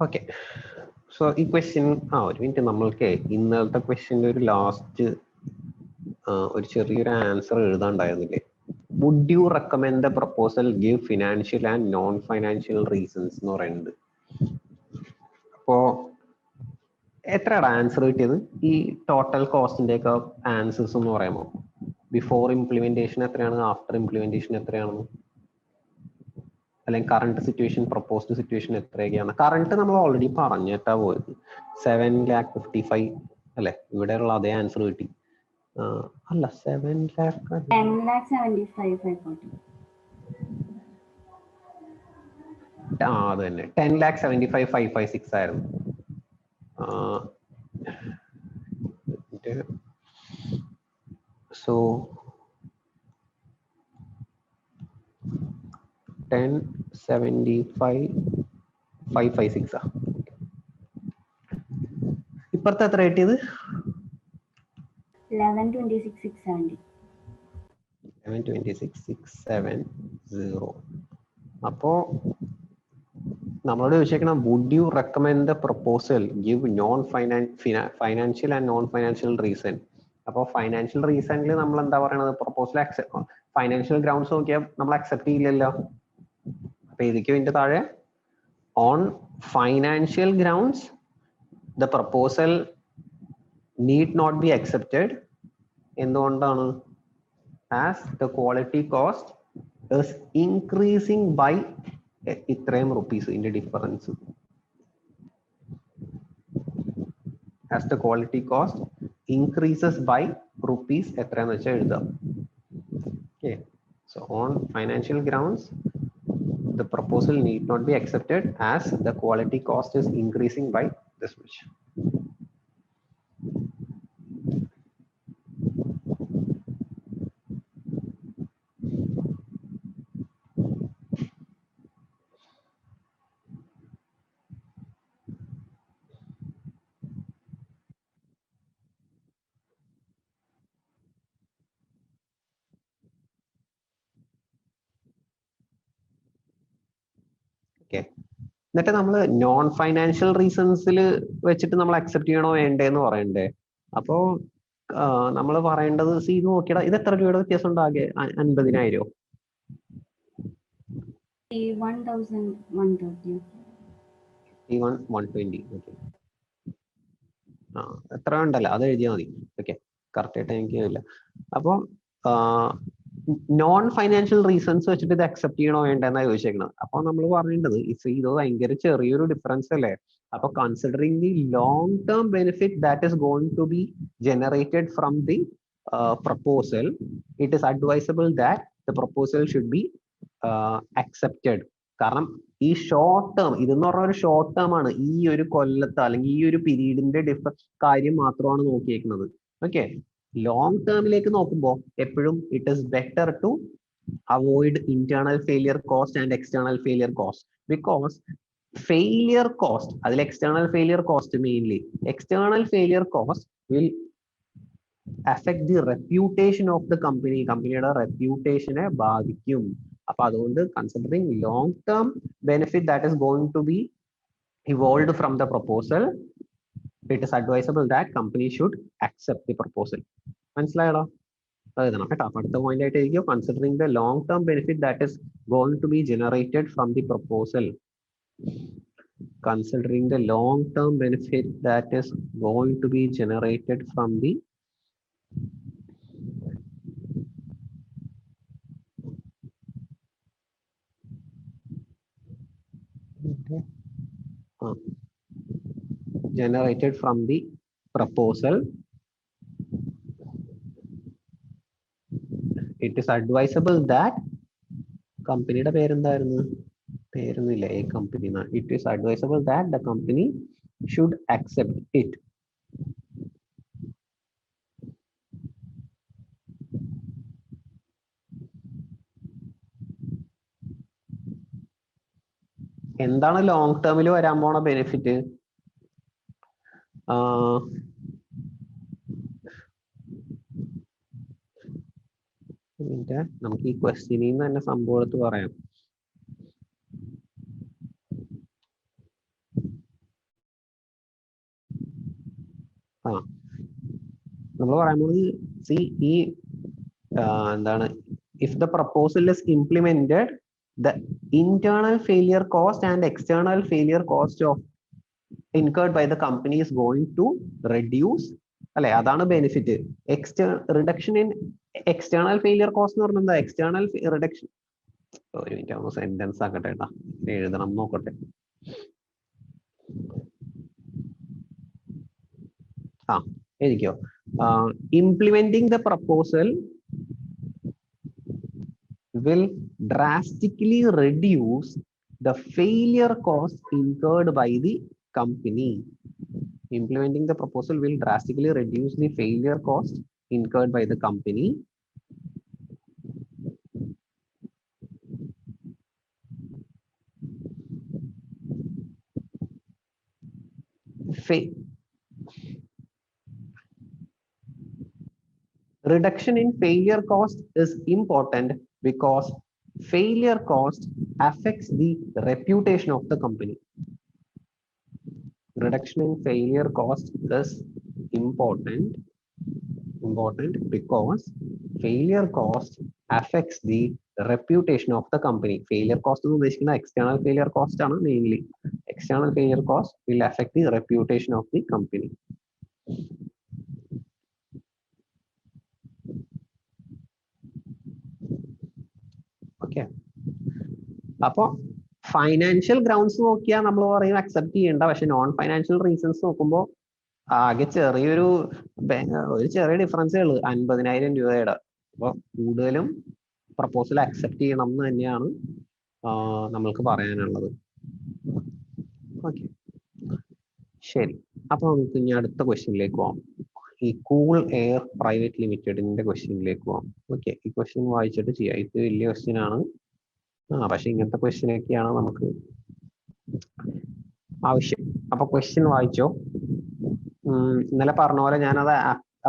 Okay. So ഈ question ഒരു minute, നമ്മൾക്ക് ഇന്നലത്തെ ക്വസ്റ്റ്യൻ്റെ ഒരു ലാസ്റ്റ് ഒരു ചെറിയൊരു ആൻസർ എഴുതാണ്ടായിരുന്നില്ലേ? Would you recommend the proposal give financial and non financial reasons എന്ന് പറയുന്നുണ്ട്. അപ്പോ എത്രയാണ് ആൻസർ കിട്ടിയത്? ഈ ടോട്ടൽ കോസ്റ്റിന്റെ ഒക്കെ ആൻസേഴ്സ് എന്ന് പറയുമ്പോൾ ബിഫോർ ഇംപ്ലിമെന്റേഷൻ എത്രയാണ്, ആഫ്റ്റർ ഇംപ്ലിമെന്റേഷൻ എത്രയാണ്, അല്ലെങ്കിൽ കറണ്ട് സിറ്റുവേഷൻ, പ്രപ്പോസ്ഡ് സിറ്റുവേഷൻ എത്രയൊക്കെയാണ്? കറണ്ട് നമ്മൾ ഓൾറെഡി പറഞ്ഞിട്ടാ പോയത്, 7,55,000 അല്ലെ? ഇവിടെയുള്ള അതേ ആൻസർ കിട്ടി. അല്ല, 10,75,000. അത് തന്നെ, 10,75,556 ആയിരുന്നു. സോ 10,75,556 ഇപ്പുറത്തെ എത്ര കിട്ടിയത്? 11,26,670. 11,26,670. അപ്പോ നമ്മളോട് ചോദിച്ചേക്കണം, would you recommend the proposal give non financial and non financial reason. അപ്പോൾ ഫൈനാൻഷ്യൽ റീസണിൽ നമ്മൾ എന്താ പറയണത്? പ്രപ്പോസൽ ഫൈനാൻഷ്യൽ ഗ്രൗണ്ട്സ് നോക്കിയാൽ നമ്മൾ അക്സെപ്റ്റ് ചെയ്യില്ലല്ലോ. അപ്പൊ ഇതൊക്കെ ഇതിന്റെ താഴെ on financial grounds the proposal need not be accepted. എന്തുകൊണ്ടാണ്? As the quality cost is increasing by ഇത്രയും റുപ്പീസ് ഇതിന്റെ difference. as the quality cost increases by rupees എത്രയാന്ന് വെച്ചാൽ എഴുതാം. Okay, so on financial grounds the proposal need not be accepted as the quality cost is increasing by this much. എന്നിട്ട് നമ്മൾ non financial റീസൺസിൽ വെച്ചിട്ട് നമ്മൾ accept ചെയ്യണോ വേണ്ടേന്ന് പറയണ്ടേ? അപ്പോ നമ്മൾ പറയേണ്ടത്, ഇത് നോക്കിയടാ, ഇത് എത്ര രൂപയുടെ വ്യത്യാസം ഉണ്ടാകെ? 50,000. 120. ഓക്കെ, എത്ര ഉണ്ടല്ലോ അത് എഴുതിയാൽ മതി. ഓക്കെ, കറക്റ്റ് ആയിട്ട് എനിക്കില്ല. അപ്പൊ നോൺ ഫൈനാൻഷ്യൽ റീസൺസ് വെച്ചിട്ട് ഇത് അക്സെപ്റ്റ് ചെയ്യണോ വേണ്ടെന്നാ ചോദിച്ചേക്കുന്നത്. അപ്പൊ നമ്മൾ പറയേണ്ടത്, ഇത് ഭയങ്കര ചെറിയൊരു ഡിഫറൻസ് അല്ലേ? അപ്പൊ considering the long term benefit that is going to be generated from the proposal, it is advisable that the proposal should be accepted. കാരണം ഈ ഷോർട്ട് ടേം, ഇതെന്ന് പറഞ്ഞ ഒരു ഷോർട്ട് ടേം ആണ്. ഈ ഒരു കൊല്ലത്ത് അല്ലെങ്കിൽ ഈ ഒരു പീരീഡിന്റെ കാര്യം മാത്രമാണ് നോക്കിയേക്കുന്നത്. ഓക്കെ, ലോങ് ടേമിലേക്ക് നോക്കുമ്പോൾ എപ്പോഴും it is better to avoid internal failure cost and external failure cost. Because failure cost, അതിൽ external failure cost mainly, external failure cost will affect the reputation of the company, കമ്പനിയുടെ റെപ്യൂട്ടേഷനെ ബാധിക്കും. അപ്പൊ അതുകൊണ്ട് considering long term benefit that is going to be evolved from the proposal, it is advisable that company should accept the proposal. മനസ്സിലായല്ലോ? എഴുതണം കേട്ടോ. അപ്പൊ അടുത്ത point ആയിട്ട് ഇരിക്കും, considering the long term benefit that is going to be generated from the proposal. Considering the long term benefit that is going to be generated from the proposal, it is advisable that കമ്പനിയുടെ പേരെന്തായിരുന്നു? പേരൊന്നുമില്ല, ഈ company. It is advisable that the company should accept it. എന്താണ് long ടേമിൽ വരാൻ പോണ benefit? നമുക്ക് ഈ ക്വസ്റ്റ്യനിൽ നിന്ന് തന്നെ സംഭവത്ത് പറയാം. പറയുന്നത് സി ഈ എന്താണ് if the proposal is implemented, the internal failure cost and external failure cost of incurred by the company is going to reduce. അല്ലെ, അതാണ് benefit. Reduction in external failure cost എന്ന് പറഞ്ഞാൽ എക്സ്റ്റേണൽ റിഡക്ഷൻ. ഒരു minute sentence ആക്കട്ടെ കേട്ടാ, എഴുതണം നോക്കട്ടെ. എഴുതിക്കോ. Implementing the proposal will drastically reduce the failure cost incurred by the company. Implementing the proposal will drastically reduce the failure cost incurred by the company. Reduction in failure cost is important because failure cost affects the reputation of the company. Reduction in failure cost is important because failure cost affects the reputation of the company. Failure cost is basically external failure cost, mainly external failure cost will affect the reputation of the company. അപ്പൊ financial grounds നോക്കിയാൽ നമ്മൾ പറയും accept ചെയ്യേണ്ട, പക്ഷെ non financial reasons നോക്കുമ്പോൾ ആകെ ചെറിയൊരു ചെറിയ ഡിഫറൻസേ ഉള്ളൂ, 50,000 രൂപയുടെ. അപ്പൊ കൂടുതലും പ്രപ്പോസൽ അക്സെപ്റ്റ് ചെയ്യണം എന്ന് തന്നെയാണ് നമ്മൾക്ക് പറയാനുള്ളത്. ഓക്കെ, ശരി. അപ്പൊ നമുക്ക് ഇനി അടുത്ത ക്വസ്റ്റ്യനിലേക്ക് പോകാം. ഈ കൂൾ എയർ പ്രൈവറ്റ് ലിമിറ്റഡിന്റെ ക്വസ്റ്റ്യനിലേക്ക് പോകാം. ഓക്കെ, ഈ ക്വസ്റ്റ്യൻ വായിച്ചിട്ട് ചെയ്യാം. ഇത് വലിയ ക്വസ്റ്റ്യൻ ആണ്, പക്ഷെ ഇങ്ങനത്തെ ക്വസ്റ്റ്യൻ ഒക്കെയാണ് നമുക്ക് ആവശ്യം. അപ്പൊ ക്വസ്റ്റ്യൻ വായിച്ചോ. ഇന്നലെ പറഞ്ഞ പോലെ ഞാനത്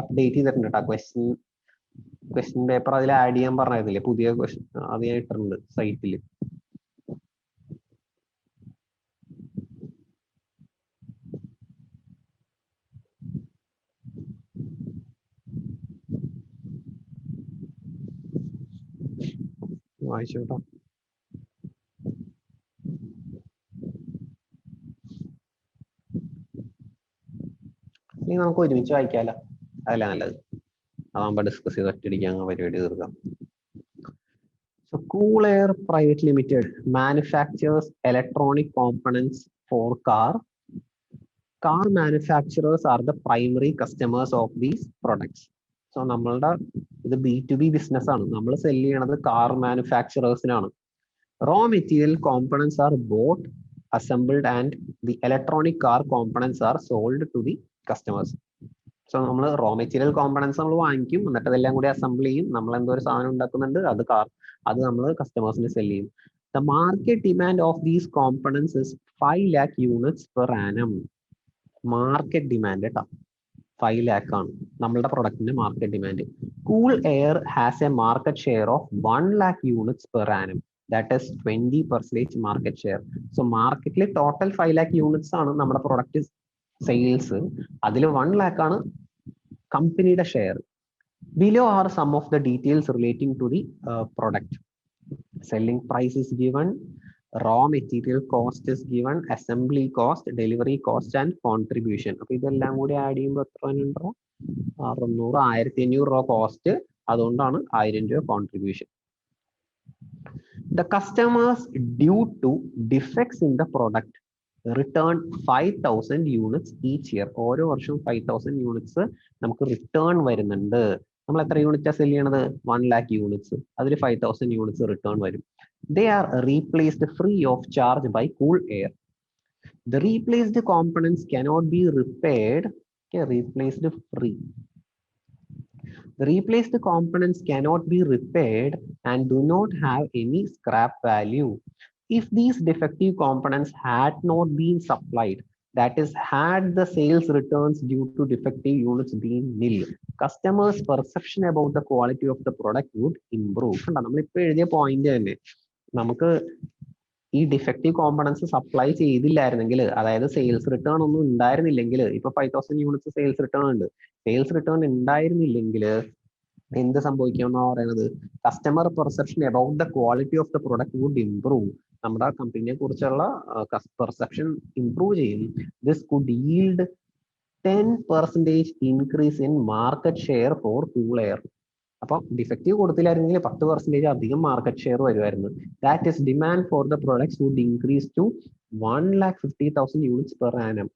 അപ്ഡേറ്റ് ചെയ്തിട്ടുണ്ട് കേട്ടോ. ക്വസ്റ്റ്യൻ പേപ്പർ അതിൽ ആഡ് ചെയ്യാൻ പറഞ്ഞിരുന്നില്ലേ, പുതിയ ക്വസ്റ്റ്യൻ അത് ഞാൻ ഇട്ടിട്ടുണ്ട് സൈറ്റിൽ. വായിച്ചു കേട്ടോ. ഇനി നമുക്ക് ഒരുമിച്ച് വായിക്കാമല്ലോ, അതല്ല നല്ലത്. അതാകുമ്പോൾ ഡിസ്കസ് ചെയ്ത് ഒറ്റയടിക്ക് അങ്ങ് പരിപാടി തീർക്കാം. So Cool Air Private Limited manufactures electronic components for car. Car manufacturers are the primary customers of these products. So നമ്മളുടെ ഇത് B2B ബിസിനസ് ആണ്. നമ്മൾ സെല് ചെയ്യണത് car മാനുഫാക്ചറേഴ്സിനാണ്. Raw material components are bought, assembled, and the electronic car components are sold to the customers. So നമ്മൾ raw material components നമ്മൾ വാങ്ങിക്കും, എന്നിട്ട് അതെല്ലാം കൂടി അസംബിൾ ചെയ്യും. നമ്മൾ എന്തോ ഒരു സാധനം ഉണ്ടാക്കുന്നുണ്ട്, അത് നമ്മൾ കസ്റ്റമേഴ്സിന് സെല് ചെയ്യും. The market demand of these components is 5 lakh units per annum. Market demand കേട്ടോ 5 lakh ആണ് നമ്മളുടെ പ്രൊഡക്റ്റിന്റെ market demand. Cool air has a market share of 1 lakh units per annum. That is 20% market share. So മാർക്കറ്റിൽ total 5 lakh units ആണ് നമ്മുടെ product sales. അതിൽ 1 lakh ആണ് കമ്പനിയുടെ share. Below are some of the details relating to the product. Selling price is given, raw material cost is given, assembly cost, delivery cost and contribution. അപ്പോൾ ഇതെല്ലാം കൂടി add ചെയ്യുമ്പോൾ എത്ര രൂപ? 600, 1500 രൂപ കോസ്റ്റ്, അതുകൊണ്ടാണ് 1000 രൂപ contribution. The customers, due to defects in the product, return 5,000 units each year. ഓരോ വർഷവും 5,000 യൂണിറ്റ്സ് നമുക്ക് റിട്ടേൺ വരുന്നുണ്ട്. നമ്മൾ എത്ര യൂണിറ്റാ സെല് ചെയ്യണത്? 1 lakh units. അതിൽ 5,000 units റിട്ടേൺ വരും. They are replaced free of charge by Cool Air. The replaced components cannot be repaired. Okay, replaced free. The replaced components cannot be repaired and do not have any scrap value. If these defective components had not been supplied, that is, had the sales returns due to defective units been nil, customers' perception about the quality of the product would improve. നമ്മളിപ്പോൾ എഴുതിയ point തന്നെ നമുക്ക് ഈ defective components supply ചെയ്തില്ലായിരുന്നെങ്കിൽ, അതായത് sales return ഒന്നും ഉണ്ടായിരുന്നില്ലെങ്കിൽ, ഇപ്പൊ 5000 units sales return ഉണ്ട്, സെയിൽസ് റിട്ടേൺ ഉണ്ടായിരുന്നില്ലെങ്കിൽ എന്ത് സംഭവിക്കുമെന്നാ പറയുന്നത്? Customer perception about the quality of the product would improve. നമ്മുടെ കമ്പനിയെ കുറിച്ചുള്ള പെർസെപ്ഷൻ ഇംപ്രൂവ് ചെയ്യും. This could yield 10% increase in market share for Cool Air. അപ്പൊ ഡിഫക്റ്റീവ് കൊടുത്തില്ലായിരുന്നെങ്കിൽ 10% അധികം മാർക്കറ്റ് ഷെയർ വരുമായിരുന്നു. That is demand for the products would increase to 1,50,000 units per annum.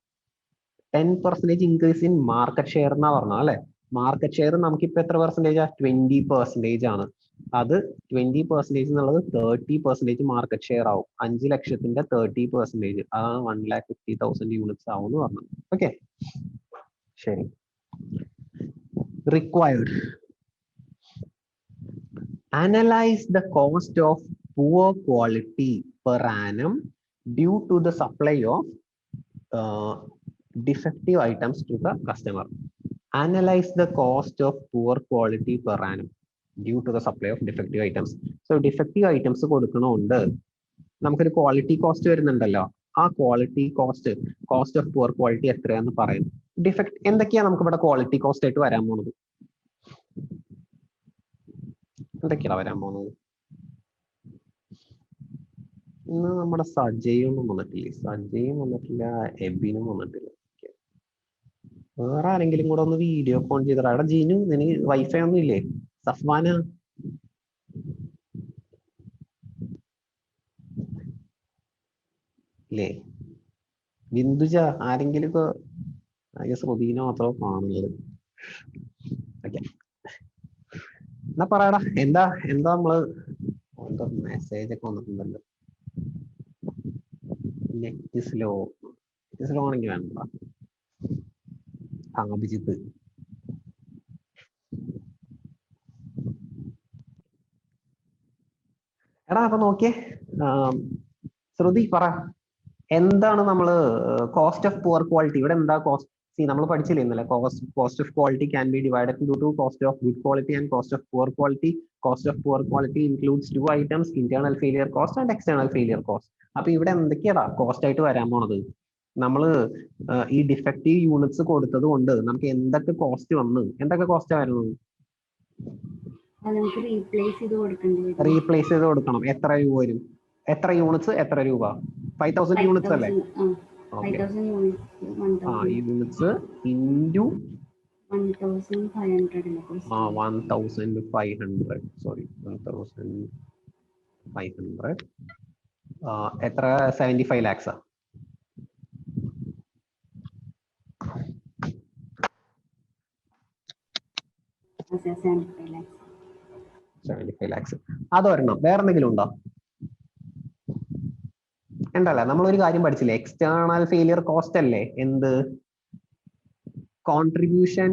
10% increase in market share എന്നാ പറഞ്ഞ അല്ലെ. Market share നമുക്കിപ്പോ എത്ര പെർസെന്റേജാ? 20% ആണ്. അത് 20% എന്നുള്ളത് 30% മാർക്കറ്റ് ഷെയർ ആവും. 5 ലക്ഷത്തിന്റെ 30%, അതാണ് 1,50,000 യൂണിറ്റ്സ് ആവും എന്ന് പറഞ്ഞു. ഓക്കെ, ശരി. Required analyze the cost of poor quality per annum due to the supply of defective items to the customer. Analyze the cost of poor quality per annum due to the supply of defective items. So defective items കൊടുക്കണോണ്ട് നമുക്കൊരു quality cost വരുന്നുണ്ടല്ലോ. ആ quality cost of poor quality എത്രയാന്ന് പറയും. Defect എന്തൊക്കെയാ നമുക്ക് ഇവിടെ quality cost ആയിട്ട് വരാൻ പോകുന്നത്? എന്തൊക്കെയാണ് വരാൻ പോകുന്നത്? ഇന്ന് നമ്മുടെ സജയും വന്നിട്ടില്ലേ? സജയും വന്നിട്ടില്ല, എബിനും വന്നിട്ടില്ല. വേറെ ആരെങ്കിലും കൂടെ ഒന്ന് വീഡിയോ കോൺ ചെയ്തോ. അവിടെ ജീനു, നിനക്ക് വൈഫൈ ഒന്നും ഇല്ലേ? സഫ്വാന, ഇല്ലേ? ബിന്ദുജ, ആരെങ്കിലും ഇപ്പൊ ശ്രുതിനെ മാത്രമേ കാണുന്നത്. ഓക്കെ, എന്നാ പറയടാ, എന്താ നമ്മള് മെസ്സേജ് ഒക്കെ വന്നിട്ടുണ്ടല്ലോ. നെറ്റ് സ്ലോ ആണെങ്കിൽ വേണ്ട. അഭിജിത്ത്, എടാ അപ്പൊ നോക്കിയേ, ശ്രുതി പറ, എന്താണ് നമ്മള് കോസ്റ്റ് ഓഫ് പുവർ ക്വാളിറ്റി? ഇവിടെ എന്താ കോസ്റ്റ്? നമ്മൾ പഠിച്ചില്ലേ ഇന്നലെ? Cost of quality can be divided into two, cost of good quality and cost of poor quality. Cost of poor quality includes 2 items, internal failure cost and external failure cost. അപ്പൊ ഇവിടെ എന്തൊക്കെയാടാ cost ആയിട്ട് വരാൻ പോണത്? നമ്മള് ഈ defective units കൊടുത്തത് കൊണ്ട് നമുക്ക് എന്തൊക്കെ കോസ്റ്റ് വന്നു? എന്തൊക്കെ കോസ്റ്റ് വരുന്നത്? റീപ്ലേസ് ചെയ്ത് കൊടുക്കണം. എത്ര രൂപ വരും? എത്ര യൂണിറ്റ്സ് എത്ര രൂപ? 5000 യൂണിറ്റ്സ് അല്ലേ? Units into 1,500. സോറി, 1,500. എത്ര? 75 lakhs. 75 lakhs. അതൊരെണ്ണം. വേറെന്തെങ്കിലും ഉണ്ടോ? ഉണ്ടല്ലേ. നമ്മളൊരു കാര്യം പഠിച്ചില്ലേ? എക്സ്റ്റേണൽ ഫെയിലിയർ കോസ്റ്റ് അല്ലേ? എന്ത്? Contribution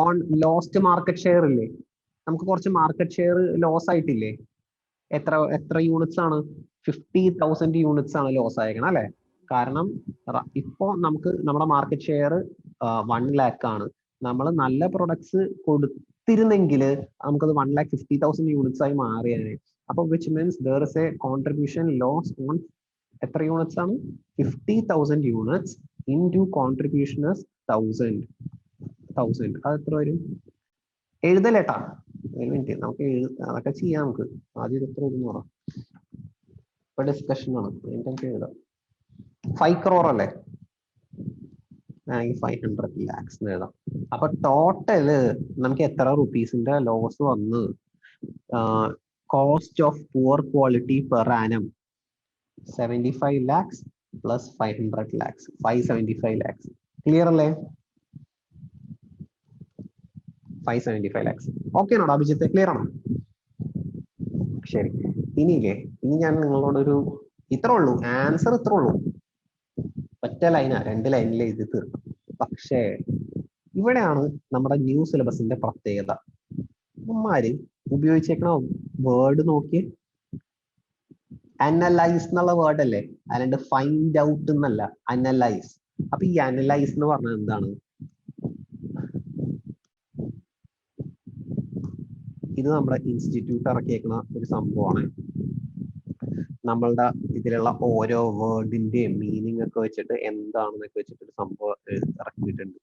on lost market share ഇല്ലേ? നമുക്ക് കുറച്ച് മാർക്കറ്റ് ഷെയർ ലോസ് ആയിട്ടില്ലേ? എത്ര യൂണിറ്റ്സ് ആണ്? 50,000 യൂണിറ്റ്സ് ആണ് ലോസ് ആയേക്കണം അല്ലെ? കാരണം ഇപ്പോ നമുക്ക് നമ്മുടെ മാർക്കറ്റ് ഷെയർ 1 lakh ആണ്. നമ്മൾ നല്ല പ്രൊഡക്ട്സ് കൊടുത്തിരുന്നെങ്കിൽ നമുക്കത് 1,50,000 യൂണിറ്റ്സ് ആയി മാറിയാണ്. അപ്പൊ which means there is a contribution loss on എത്ര യൂണിറ്റ്സ് ആണ്? 50,000 യൂണിറ്റ്സ് into contribution is 1,000. അത് എത്ര വരും? എഴുതലേട്ടാ, ഒരു മിനിറ്റ്, നമുക്ക് അതൊക്കെ ചെയ്യാം. നമുക്ക് ആദ്യം എത്ര എഴുതുന്ന പറ. ഇപ്പൊ ഡിസ്കഷൻ ആണ്, എനിക്ക് എഴുതാം. 5 crore അല്ലേ? 500 lakhs എഴുതാം. അപ്പൊ ടോട്ടല് നമുക്ക് എത്ര റുപ്പീസിന്റെ ലോസ് വന്ന്? Cost of poor quality per annum 75 lakhs plus 500 lakhs, 575 lakhs. Clear അല്ലേ? 575 lakhs. ഓക്കെ ആണോ അഭിജിത്ത്? ക്ലിയർ ആണോ? ശരി. ഇനി ഞാൻ നിങ്ങളോടൊരു ഇത്ര ഉള്ളൂ, ആൻസർ ഇത്ര ഉള്ളൂ. ഒറ്റ ലൈനാ, 2 ലൈനിൽ എഴുതി തീർക്കും. പക്ഷേ ഇവിടെയാണ് നമ്മുടെ ന്യൂ സിലബസിന്റെ പ്രത്യേകത. ഇവന്മാര് ഉപയോഗിച്ചേക്കണ വേർഡ് നോക്കി, അനലൈസ് എന്നുള്ള വേർഡ് അല്ലേ? അല്ലാണ്ട് ഫൈൻഡ് ഔട്ട് എന്നല്ല, അനലൈസ്. അപ്പൊ ഈ അനലൈസ് എന്ന് പറഞ്ഞാൽ എന്താണ്? ഇത് നമ്മുടെ ഇൻസ്റ്റിറ്റ്യൂട്ട് ഇറക്കിയേക്കുന്ന ഒരു സംഭവമാണ്. നമ്മളുടെ ഇതിലുള്ള ഓരോ വേർഡിന്റെയും മീനിങ് ഒക്കെ വെച്ചിട്ട് എന്താണെന്നൊക്കെ വെച്ചിട്ട് ഒരു സംഭവം ഇറക്കിയിട്ടുണ്ട്.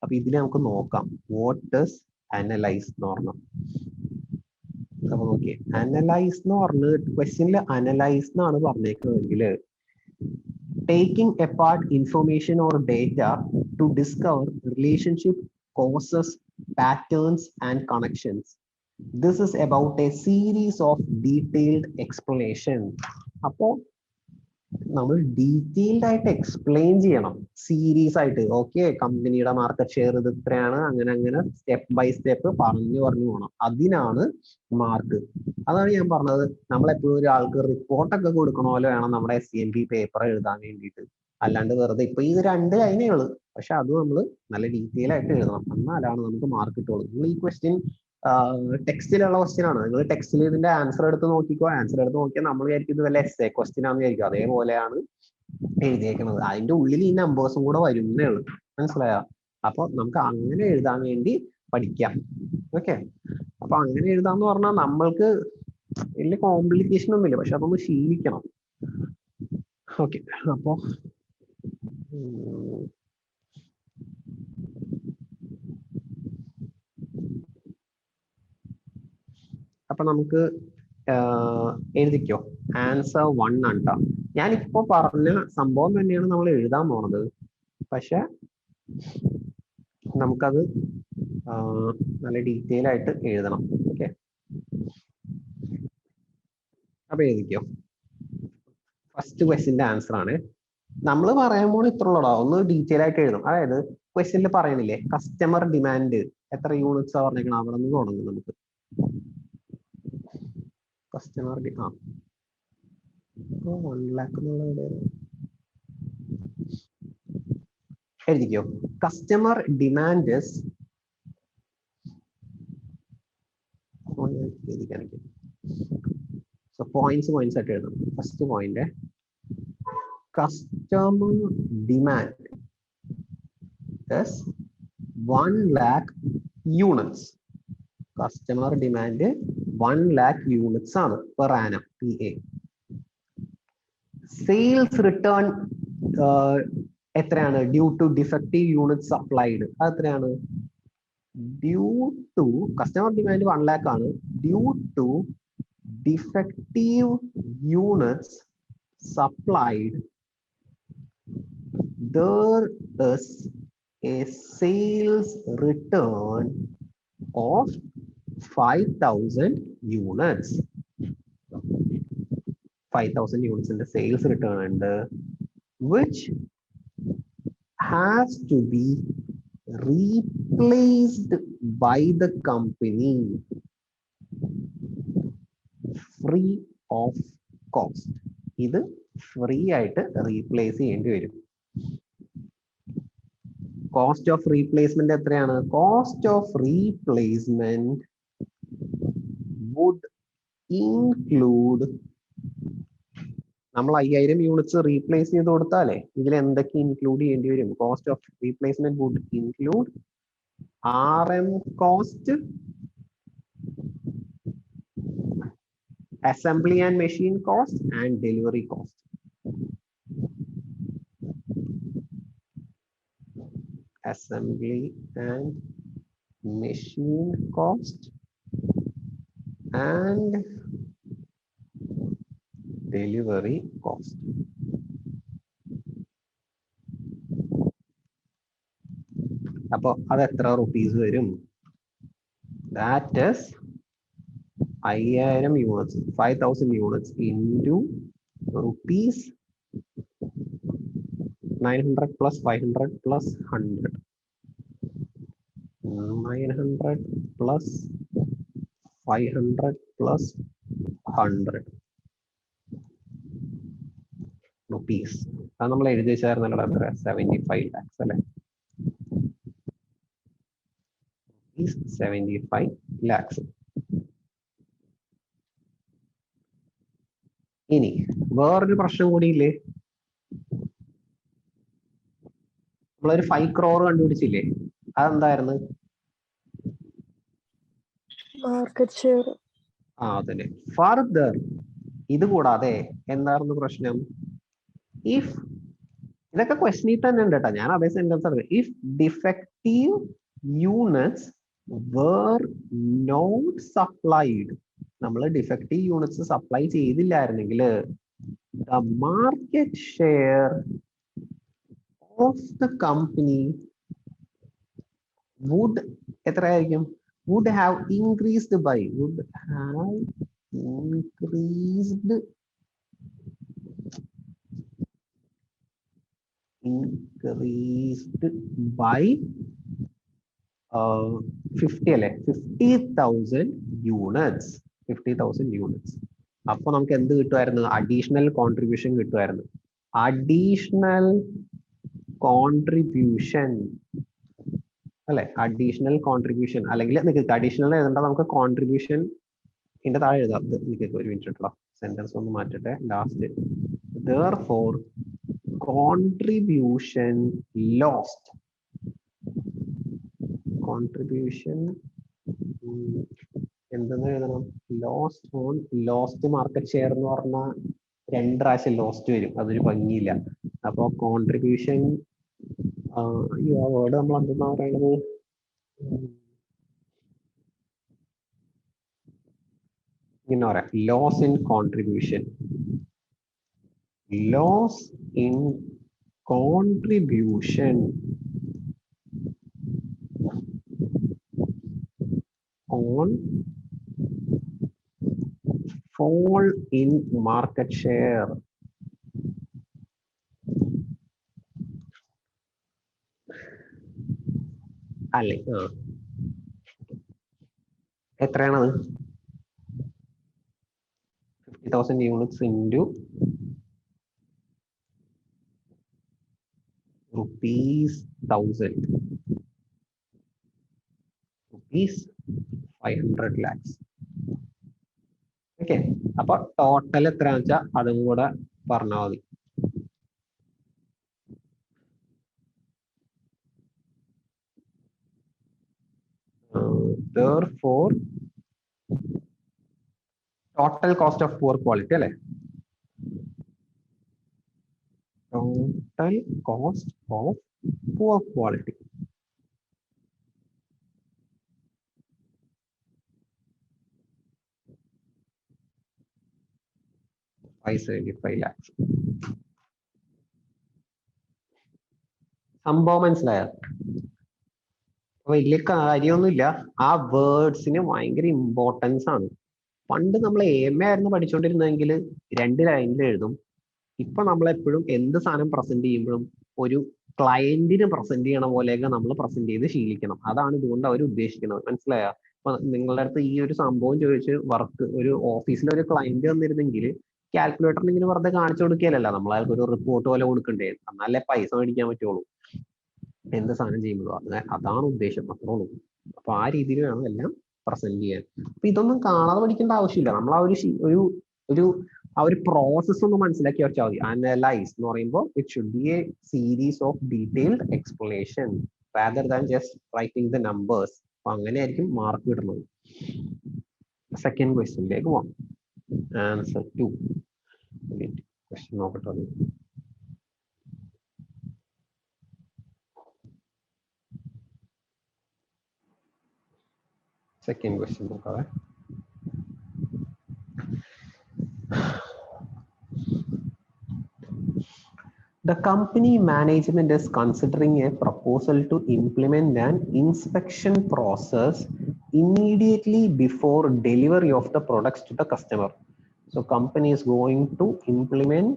അപ്പൊ ഇതിൽ നമുക്ക് നോക്കാം വാട്ട് ഡസ് അനലൈസ് എന്ന് പറഞ്ഞാൽ. അപ്പൊ നോക്കിയേ, അനലൈസ് എന്ന് പറഞ്ഞ് ക്വസ്റ്റ്യനിൽ അനലൈസ് എന്നാണ് പറഞ്ഞേക്കുന്നതെങ്കിൽ taking apart information or data to discover relationship, causes, patterns and connections. This is about a series of detailed explanation. അപ്പോൾ നമ്മൾ ഡീറ്റെയിൽഡ് ആയിട്ട് എക്സ്പ്ലെയിൻ ചെയ്യണം സീരീസ് ആയിട്ട്. ഓക്കെ, കമ്പനിയുടെ മാർക്കറ്റ് ഷെയർ ഇത് ഇത്രയാണ്, അങ്ങനെ അങ്ങനെ സ്റ്റെപ്പ് ബൈ സ്റ്റെപ്പ് പറഞ്ഞു പോകണം. അതിനാണ് മാർക്ക്. അതാണ് ഞാൻ പറഞ്ഞത്, നമ്മളെപ്പോഴും ഒരാൾക്ക് റിപ്പോർട്ടൊക്കെ കൊടുക്കണ പോലെ വേണം നമ്മുടെ SCMP പേപ്പർ എഴുതാൻ വേണ്ടിയിട്ട്. അല്ലാണ്ട് വെറുതെ ഇപ്പൊ ഇത് 2 ലൈനേ ഉള്ളൂ, പക്ഷെ അത് നമ്മൾ നല്ല ഡീറ്റെയിൽ ആയിട്ട് എഴുതണം. എന്നാലാണ് നമുക്ക് മാർക്ക് കിട്ടുള്ളൂ. നിങ്ങൾ ഈ ക്വസ്റ്റ്യൻ ടെക്സ്റ്റിലുള്ള ക്വസ്റ്റ്യൻ ആണ്. നിങ്ങൾ ടെക്സ്റ്റിൽ ഇതിന്റെ ആൻസർ എടുത്ത് നോക്കിക്കോ. ആൻസർ എടുത്ത് നോക്കിയാൽ നമ്മൾ വിചാരിക്കും ഇത് വല്ല essay ക്വസ്റ്റ്യൻ ആണെന്ന് വിചാരിക്കും. അതേപോലെയാണ് എഴുതിയേക്കുന്നത്. അതിന്റെ ഉള്ളിൽ ഈ നമ്പേഴ്സും കൂടെ വരുന്നേ ഉള്ളൂ. മനസ്സിലായോ? അപ്പൊ നമുക്ക് അങ്ങനെ എഴുതാൻ വേണ്ടി പഠിക്കാം. ഓക്കെ, അപ്പൊ അങ്ങനെ എഴുതാന്ന് പറഞ്ഞാൽ നമ്മൾക്ക് വലിയ കോംപ്ലിക്കേഷൻ ഒന്നുമില്ല, പക്ഷെ അതൊന്ന് ശീലിക്കണം. ഓക്കെ, അപ്പൊ നമുക്ക് എഴുതിക്കോ. ആൻസർ 1 ആണ് ട്ടോ. ഞാനിപ്പോ പറഞ്ഞ സംഭവം തന്നെയാണ് നമ്മൾ എഴുതാൻ പോണത്, പക്ഷെ നമുക്കത് നല്ല ഡീറ്റെയിൽ ആയിട്ട് എഴുതണം. ഓക്കെ, അപ്പൊ എഴുതിക്കോ. ഫസ്റ്റ് ക്വസ്റ്റ്യന്റെ ആൻസർ ആണ്. നമ്മൾ പറയുമ്പോൾ ഇത്ര ഉള്ളടാ, ഒന്ന് ഡീറ്റെയിൽ ആയിട്ട് എഴുതും. അതായത് ക്വസ്റ്റ്യനിൽ പറയുന്നില്ലേ കസ്റ്റമർ ഡിമാൻഡ് എത്ര യൂണിറ്റ്സ് പറഞ്ഞേക്കണം, അവിടെ നിന്ന് തുടങ്ങും നമുക്ക്. കസ്റ്റമർ 1 lakh എഴുതിക്കോ. കസ്റ്റമർ ഡിമാൻഡ് പോയിന്റ്സ് ആയിട്ട് എഴുതണം. First point, customer demand 1 lakh units. Customer demand 1 lakh units ആണ് per annum, PA. Sales return എത്രയാണ്? Due to defective unit supplied. അത് എത്രയാണ്? Due to customer demand 1 lakh ആണ്. Due to defective units supplied there is a sales return of 5,000 units. 5,000 units in the sales return, and which has to be replaced by the company free of cost. ഇത് free ആയിട്ട് replace ചെയ്യേണ്ടി വരും. Cost of replacement എത്രയാണ്? Cost of replacement would include, നമ്മൾ 5000 units replace ചെയ്ത് കൊടുത്താലേ ഇതിൽ എന്തൊക്കെ ഇൻക്ലൂഡ് ചെയ്യേണ്ടി വരും? Cost of replacement would include RM cost, assembly and machine cost, and delivery cost. Assembly and machine cost and delivery cost. അപ്പൊ അത് എത്ര റുപ്പീസ് വരും? That is 5000 units, 5,000 units into rupees 900 plus 500 plus 100. 900 plus 500 plus 100 rupees. അത് നമ്മൾ എഴുതി വെച്ചായിരുന്നല്ലോ, എത്ര? 75 lakhs അല്ലേ? 75 lakhs. ഇനി വേറൊരു പ്രശ്നം കൂടിയില്ലേ? നമ്മളൊരു 5 crore കണ്ടുപിടിച്ചില്ലേ? അതെന്തായിരുന്നു? Market share. അതന്നെ. ഫർദർ ഇത് കൂടാതെ എന്തായിരുന്നു പ്രശ്നം? ഇഫ് ഇതൊക്കെ ക്വസ്റ്റനിൽ തന്നെ ഉണ്ട് കേട്ടോ, ഞാൻ അതേ സെന്റൻസ് ആണ്. If defective units were not supplied, നമ്മൾ ഡിഫക്റ്റീവ് യൂണിറ്റ്സ് സപ്ലൈ ചെയ്തില്ലായിരുന്നെങ്കിൽ the market share of the company would എത്രയായിരിക്കും? would have increased by uh, 50 അല്ലേ, 50,000 യൂണിറ്റ്സ്. 50,000 യൂണിറ്റ്സ്. അപ്പൊ നമുക്ക് എന്ത് കിട്ടുമായിരുന്നു? അഡീഷണൽ കോൺട്രിബ്യൂഷൻ കിട്ടുമായിരുന്നു. അഡീഷണൽ കോൺട്രിബ്യൂഷൻ അല്ലെ, അഡീഷണൽ കോൺട്രിബ്യൂഷൻ, അല്ലെങ്കിൽ നിങ്ങൾക്ക് അഡീഷണൽ എഴുതണ്ട, നമുക്ക് കോൺട്രിബ്യൂഷൻ ഇതിന്റെ താഴെ എഴുതാം. എനിക്ക് ഒരു മിനിറ്റ് കേട്ടോ, സെന്റൻസ് ഒന്ന് മാറ്റട്ടെ. Last therefore contribution lost, contribution എന്തെന്ന് എഴുതണം? Lost on lost market share എന്ന് പറഞ്ഞാൽ 2 പ്രാവശ്യം ലോസ്റ്റ് വരും, അതൊരു ഭംഗിയില്ല. അപ്പൊ കോൺട്രിബ്യൂഷൻ ഈ വേർഡ് നമ്മൾ എന്തെന്നാ പറയുന്നത്? ഇങ്ങനെ പറയാം, loss in contribution. Loss in contribution on fall in market share. അല്ലേ? എത്രയാണത്? 50,000 യൂണിറ്റ്സ് ഇൻറ്റു ₹1000, ₹500 lakhs. ഓക്കെ, അപ്പൊ ടോട്ടൽ എത്രയാണെന്ന് വെച്ചാൽ അതും കൂടെ പറഞ്ഞാൽ മതി. Therefore total cost of poor quality അല്ലേ? Total cost of poor quality. $575 lakhs. സംഭവം മനസ്സിലായോ? വലിയ കാര്യമൊന്നുമില്ല, ആ വേർഡ്സിന് ഭയങ്കര ഇമ്പോർട്ടൻസ് ആണ്. പണ്ട് നമ്മൾ AMA ആയിരുന്നു പഠിച്ചുകൊണ്ടിരുന്നെങ്കിൽ 2 ലൈനിൽ എഴുതും. ഇപ്പൊ നമ്മളെപ്പോഴും എന്ത് സാധനം പ്രസന്റ് ചെയ്യുമ്പോഴും ഒരു ക്ലയന്റിന് പ്രസന്റ് ചെയ്യണ പോലെയൊക്കെ നമ്മൾ പ്രസന്റ് ചെയ്ത് ശീലിക്കണം. അതാണ് ഇതുകൊണ്ട് അവർ ഉദ്ദേശിക്കുന്നത്. മനസ്സിലായോ? അപ്പൊ നിങ്ങളുടെ അടുത്ത് ഈ ഒരു സംഭവം ചോദിച്ച് വർക്ക് ഒരു ഓഫീസിൽ ഒരു ക്ലയന്റ് വന്നിരുന്നെങ്കിൽ കാൽക്കുലേറ്ററിന് ഇങ്ങനെ വെറുതെ കാണിച്ചു കൊടുക്കുകയല്ല, നമ്മളയാൾക്ക് ഒരു റിപ്പോർട്ട് പോലെ കൊടുക്കണ്ടേ, എന്നാലേ പൈസ മേടിക്കാൻ പറ്റുള്ളൂ. എന്ത് സാധനം ചെയ്യുമ്പോഴും അതാണ് ഉദ്ദേശം, അത്രേ ഉള്ളൂ. അപ്പൊ ആ രീതിയിൽ വേണം എല്ലാം പ്രസന്റ് ചെയ്യാൻ. അപ്പൊ ഇതൊന്നും കാണാതെ പഠിക്കേണ്ട ആവശ്യമില്ല. നമ്മൾ ആ ഒരു പ്രോസസ് ഒന്ന് മനസ്സിലാക്കി വെച്ചാൽ മതി. അനലൈസ് എന്ന് പറയുമ്പോൾ it should be A series of detailed explanation rather than just writing the numbers. അപ്പൊ അങ്ങനെയായിരിക്കും മാർക്ക് കിട്ടുന്നത്. സെക്കൻഡ് ക്വസ്റ്റ്യനിലേക്ക് പോവാം. ആൻസർ 2. ക്വസ്റ്റ്യൻ നോക്കട്ടെ. സെക്കൻഡ് ക്വസ്റ്റ്യൻ നോക്കാതെ. The company management is considering a proposal to implement an inspection process immediately before delivery of the products to the customer. So company is going to implement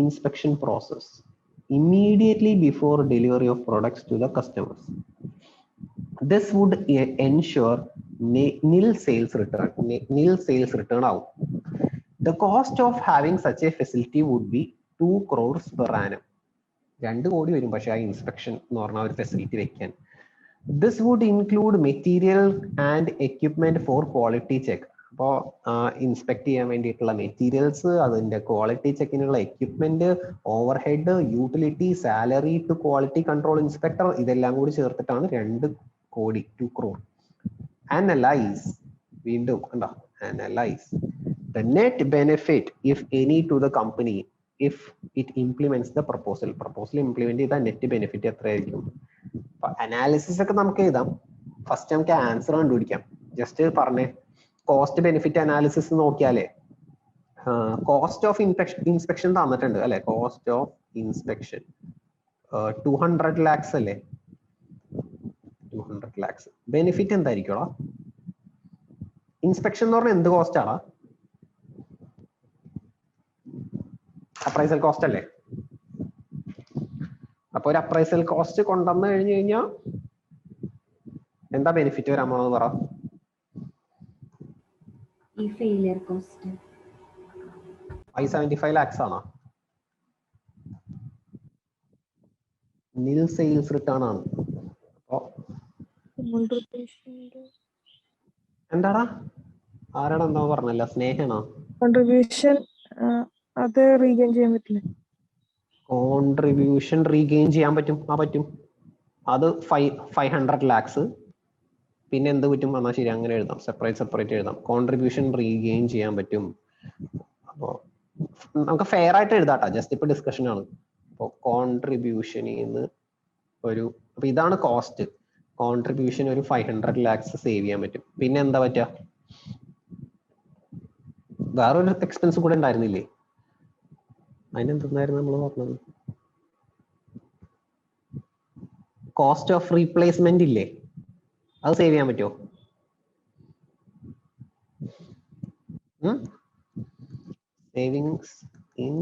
inspection process immediately before delivery of products to the customers. This would ensure nil sales return out. The cost of having such a facility would be 2 crores per annum. 2 കോടി വരും പക്ഷേ ആ inspection എന്ന് പറഞ്ഞ ഒരു facility വെക്കാൻ. This would include material and equipment for quality check. അപ്പോൾ inspect ചെയ്യാൻ വേണ്ടിയിട്ടുള്ള മെറ്റീരിയൽസ്, അതിന്റെ ക്വാളിറ്റി ചെക്കിനുള്ള equipment, over head, utility, salary to quality control inspector, ഇതെല്ലാം കൂടി ചേർത്തിട്ടാണ് 2 കോടി, 2 crore. അനലൈസ്, വീണ്ടും കണ്ടോ, analyze the net benefit, if any, to the company if it implements the proposal. Proposal implement ചെയ്ത നെറ്റ് ബെനിഫിറ്റ് എത്രയായിരിക്കും? അപ്പൊ അനാലിസിസ് ഒക്കെ നമുക്ക് എഴുതാം. ഫസ്റ്റ് നമുക്ക് ആൻസർ കണ്ടുപിടിക്കാം. ജസ്റ്റ് പറഞ്ഞേ, കോസ്റ്റ് ബെനിഫിറ്റ് അനാലിസിസ് നോക്കിയാലേ കോസ്റ്റ് ഓഫ് ഇൻസ്പെക്ഷൻ തന്നിട്ടുണ്ട് അല്ലെ? കോസ്റ്റ് ഓഫ് ഇൻസ്പെക്ഷൻ 200 lakhs അല്ലേ? 200 lakhs. ബെനിഫിറ്റ് എന്തായിരിക്കും? ഇൻസ്പെക്ഷൻ എന്ന് പറഞ്ഞാൽ എന്ത് കോസ്റ്റ് ആണ്? അപ്രൈസൽ കോസ്റ്റ് അല്ലേ? അപ്പൊ ഒരു അപ്രൈസൽ കോസ്റ്റ് കൊണ്ടുവന്നു കഴിഞ്ഞു കഴിഞ്ഞാൽ എന്താ ബെനിഫിറ്റ് വരാൻ പോണെന്ന് പറ. ഈ ഫെയിലിയർ കോസ്റ്റ് 575 lakhs ആണോ? നിൽ സെയിൽസ് റിട്ടേൺ ആണ്. അപ്പൊ എന്താടാ, ആരാടാ എന്താ പറഞ്ഞല്ല? സ്നേഹണോ? കോൺട്രിബ്യൂഷൻ അത് റീഗെയിൻ ചെയ്യാൻ പറ്റില്ല. കോൺട്രിബ്യൂഷൻ റീഗെയിൻ ചെയ്യാൻ പറ്റും. പറ്റും. അത് 500 lakhs. പിന്നെ എന്ത് പറ്റും പറഞ്ഞാൽ ശരി, അങ്ങനെ എഴുതാം, സെപ്പറേറ്റ് എഴുതാം. കോൺട്രിബ്യൂഷൻ റീഗെയിൻ ചെയ്യാൻ പറ്റും. അപ്പോ നമുക്ക് ഫെയർ ആയിട്ട് എഴുതാട്ടാ, ജസ്റ്റ് ഇപ്പൊ ഡിസ്കഷൻ ആണ്. അപ്പൊ കോൺട്രിബ്യൂഷനിന്ന് ഒരു, അപ്പൊ ഇതാണ് കോസ്റ്റ്. കോൺട്രിബ്യൂഷൻ ഒരു 500 lakhs സേവ് ചെയ്യാൻ പറ്റും. പിന്നെ എന്താ പറ്റുക? വേറൊരു എക്സ്പെൻസ് കൂടെ ഉണ്ടായിരുന്നില്ലേ? അതിനെന്തായിരുന്നു നമ്മൾ പറഞ്ഞത്? കോസ്റ്റ് ഓഫ് റീപ്ലേസ്മെന്റ് ഇല്ലേ? അത് സേവ് ചെയ്യാൻ പറ്റുമോ? Savings in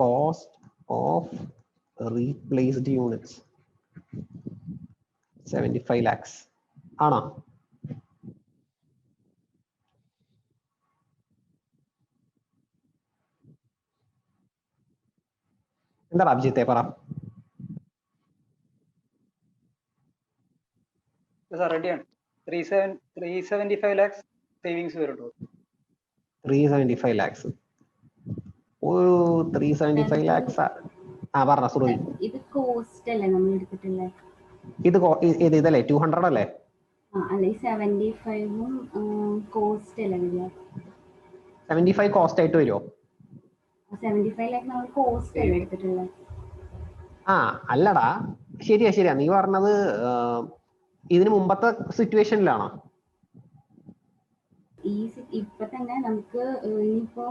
cost of replaced units 75 lakhs ആണോ? എന്താ അഭിജിത്തെ പറ. റെഡിയാണ്. 375 lakhs സേവിങ്സ് വരുള്ളൂ. 375 lakhs. ഓ 375 lakhs. പറഞ്ഞ സുറുതി. ഇത് കോസ്റ്റ് അല്ലേ നമ്മൾ എടുത്തിട്ടുള്ളത്? ഇത് ഇതല്ലേ 200 അല്ലേ? അല്ലെ 75ഉം കോസ്റ്റ് അല്ലേ വരിക? 75 കോസ്റ്റ് ആയിട്ട് വരുമോ? 75 lakhs നമ്മൾ കോസ്റ്റ് അല്ലേ എടുത്തിട്ടുള്ളത്? അല്ലടാ, ശരിയാ. നീ പറഞ്ഞത് ഇതിന് മുമ്പത്തെ സിറ്റുവേഷനിലാണോ? ഇപ്പൊ തന്നെ നമുക്ക് ഇനിയിപ്പോ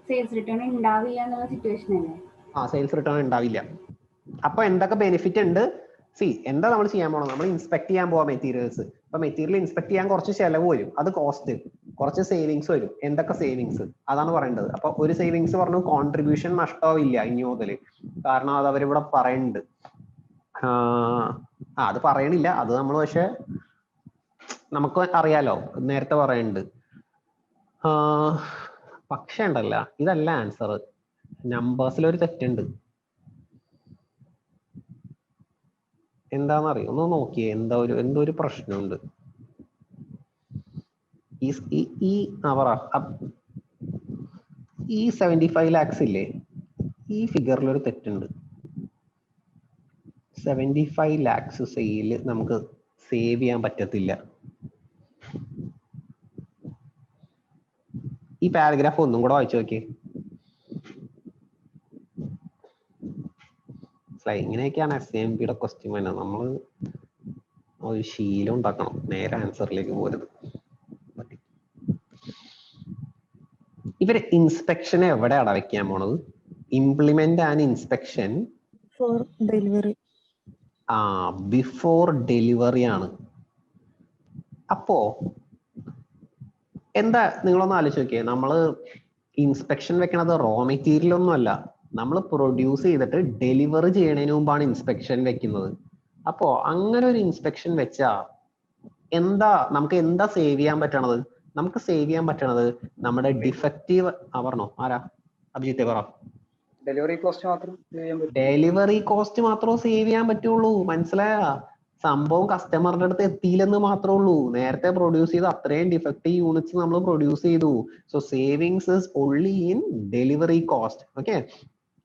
സെയിൽസ് റിട്ടേൺ ഉണ്ടാവില്ല എന്നുള്ള സിറ്റുവേഷൻ അല്ലേ? സെയിൽസ് റിട്ടേൺ ഉണ്ടാവില്ല. അപ്പൊ എന്തൊക്കെ ബെനിഫിറ്റ് ഉണ്ട്? എന്താ നമ്മൾ ചെയ്യാൻ പോകണം? നമ്മൾ ഇൻസ്പെക്ട് ചെയ്യാൻ പോവാം മെറ്റീരിയൽസ്. അപ്പൊ മെറ്റീരിയൽ ഇൻസ്പെക്ട് ചെയ്യാൻ കുറച്ച് ചെലവ് വരും, അത് കോസ്റ്റ്. കുറച്ച് സേവിങ്സ് വരും. എന്തൊക്കെ സേവിങ്സ്? അതാണ് പറയേണ്ടത്. അപ്പൊ ഒരു സേവിങ്സ് പറഞ്ഞു, കോൺട്രിബ്യൂഷൻ നഷ്ടമാവില്ല ഇനി മുതല്. കാരണം അത് അവരിവിടെ പറയുന്നുണ്ട്. അത് പറയണില്ല, അത് നമ്മൾ പക്ഷെ നമുക്ക് അറിയാലോ, നേരത്തെ പറയുന്നുണ്ട്. പക്ഷെ ഉണ്ടല്ല, ഇതല്ല ആൻസർ. നമ്പേഴ്സിലൊരു തെറ്റുണ്ട്. എന്താണെന്നറിയോ? ഒന്ന് നോക്കിയേ. എന്തോ ഒരു പ്രശ്നമുണ്ട്. ഈ 75 lakhs ഇല്ലേ, ഈ ഫിഗറിൽ ഒരു തെറ്റുണ്ട്. 75 lakhs സെയില് നമുക്ക് സേവ് ചെയ്യാൻ പറ്റത്തില്ല. ഈ പാരഗ്രാഫ് ഒന്നും കൂടെ വായിച്ചു നോക്കിയേ. ഇങ്ങനെയൊക്കെയാണ് SAMPയുടെ ക്വസ്റ്റ്യൻ വരുന്നത്. നമ്മൾ ഒരു ശീലം ഉണ്ടാക്കണം, നേരെ ആൻസറിലേക്ക് പോരുത്. ഇവര് ഇൻസ്പെക്ഷനെ എവിടെയാണ് വെക്കാൻ പോണത്? Implement and inspection four delivery. Before delivery ആണ്. അപ്പോ എന്താ, നിങ്ങളൊന്ന് ആലോചിച്ച് നോക്കിയേ. നമ്മള് ഇൻസ്പെക്ഷൻ വെക്കണത് റോ മെറ്റീരിയൽ ഒന്നും അല്ല, നമ്മൾ പ്രൊഡ്യൂസ് ചെയ്തിട്ട് ഡെലിവറി ചെയ്യണതിന് മുമ്പാണ് ഇൻസ്പെക്ഷൻ വെക്കുന്നത്. അപ്പോ അങ്ങനെ ഒരു ഇൻസ്പെക്ഷൻ വെച്ചാ നമുക്ക് എന്താ സേവ് ചെയ്യാൻ പറ്റണത്? നമുക്ക് സേവ് ചെയ്യാൻ പറ്റണത് നമ്മുടെ ഡിഫക്റ്റീവ്. പറഞ്ഞോ, ആരാ? അഭിജിത്തെ പറ. ഡെലിവറി കോസ്റ്റ് മാത്രം സേവ് ചെയ്യാൻ പറ്റുള്ളൂ. മനസ്സിലായ? സംഭവം കസ്റ്റമറിന്റെ അടുത്ത് എത്തിയില്ലെന്ന് മാത്രമേ ഉള്ളൂ. നേരത്തെ പ്രൊഡ്യൂസ് ചെയ്ത അത്രയും ഡിഫക്റ്റീവ് യൂണിറ്റ്സ് നമ്മൾ പ്രൊഡ്യൂസ് ചെയ്തു. So savings is only in delivery cost. Okay,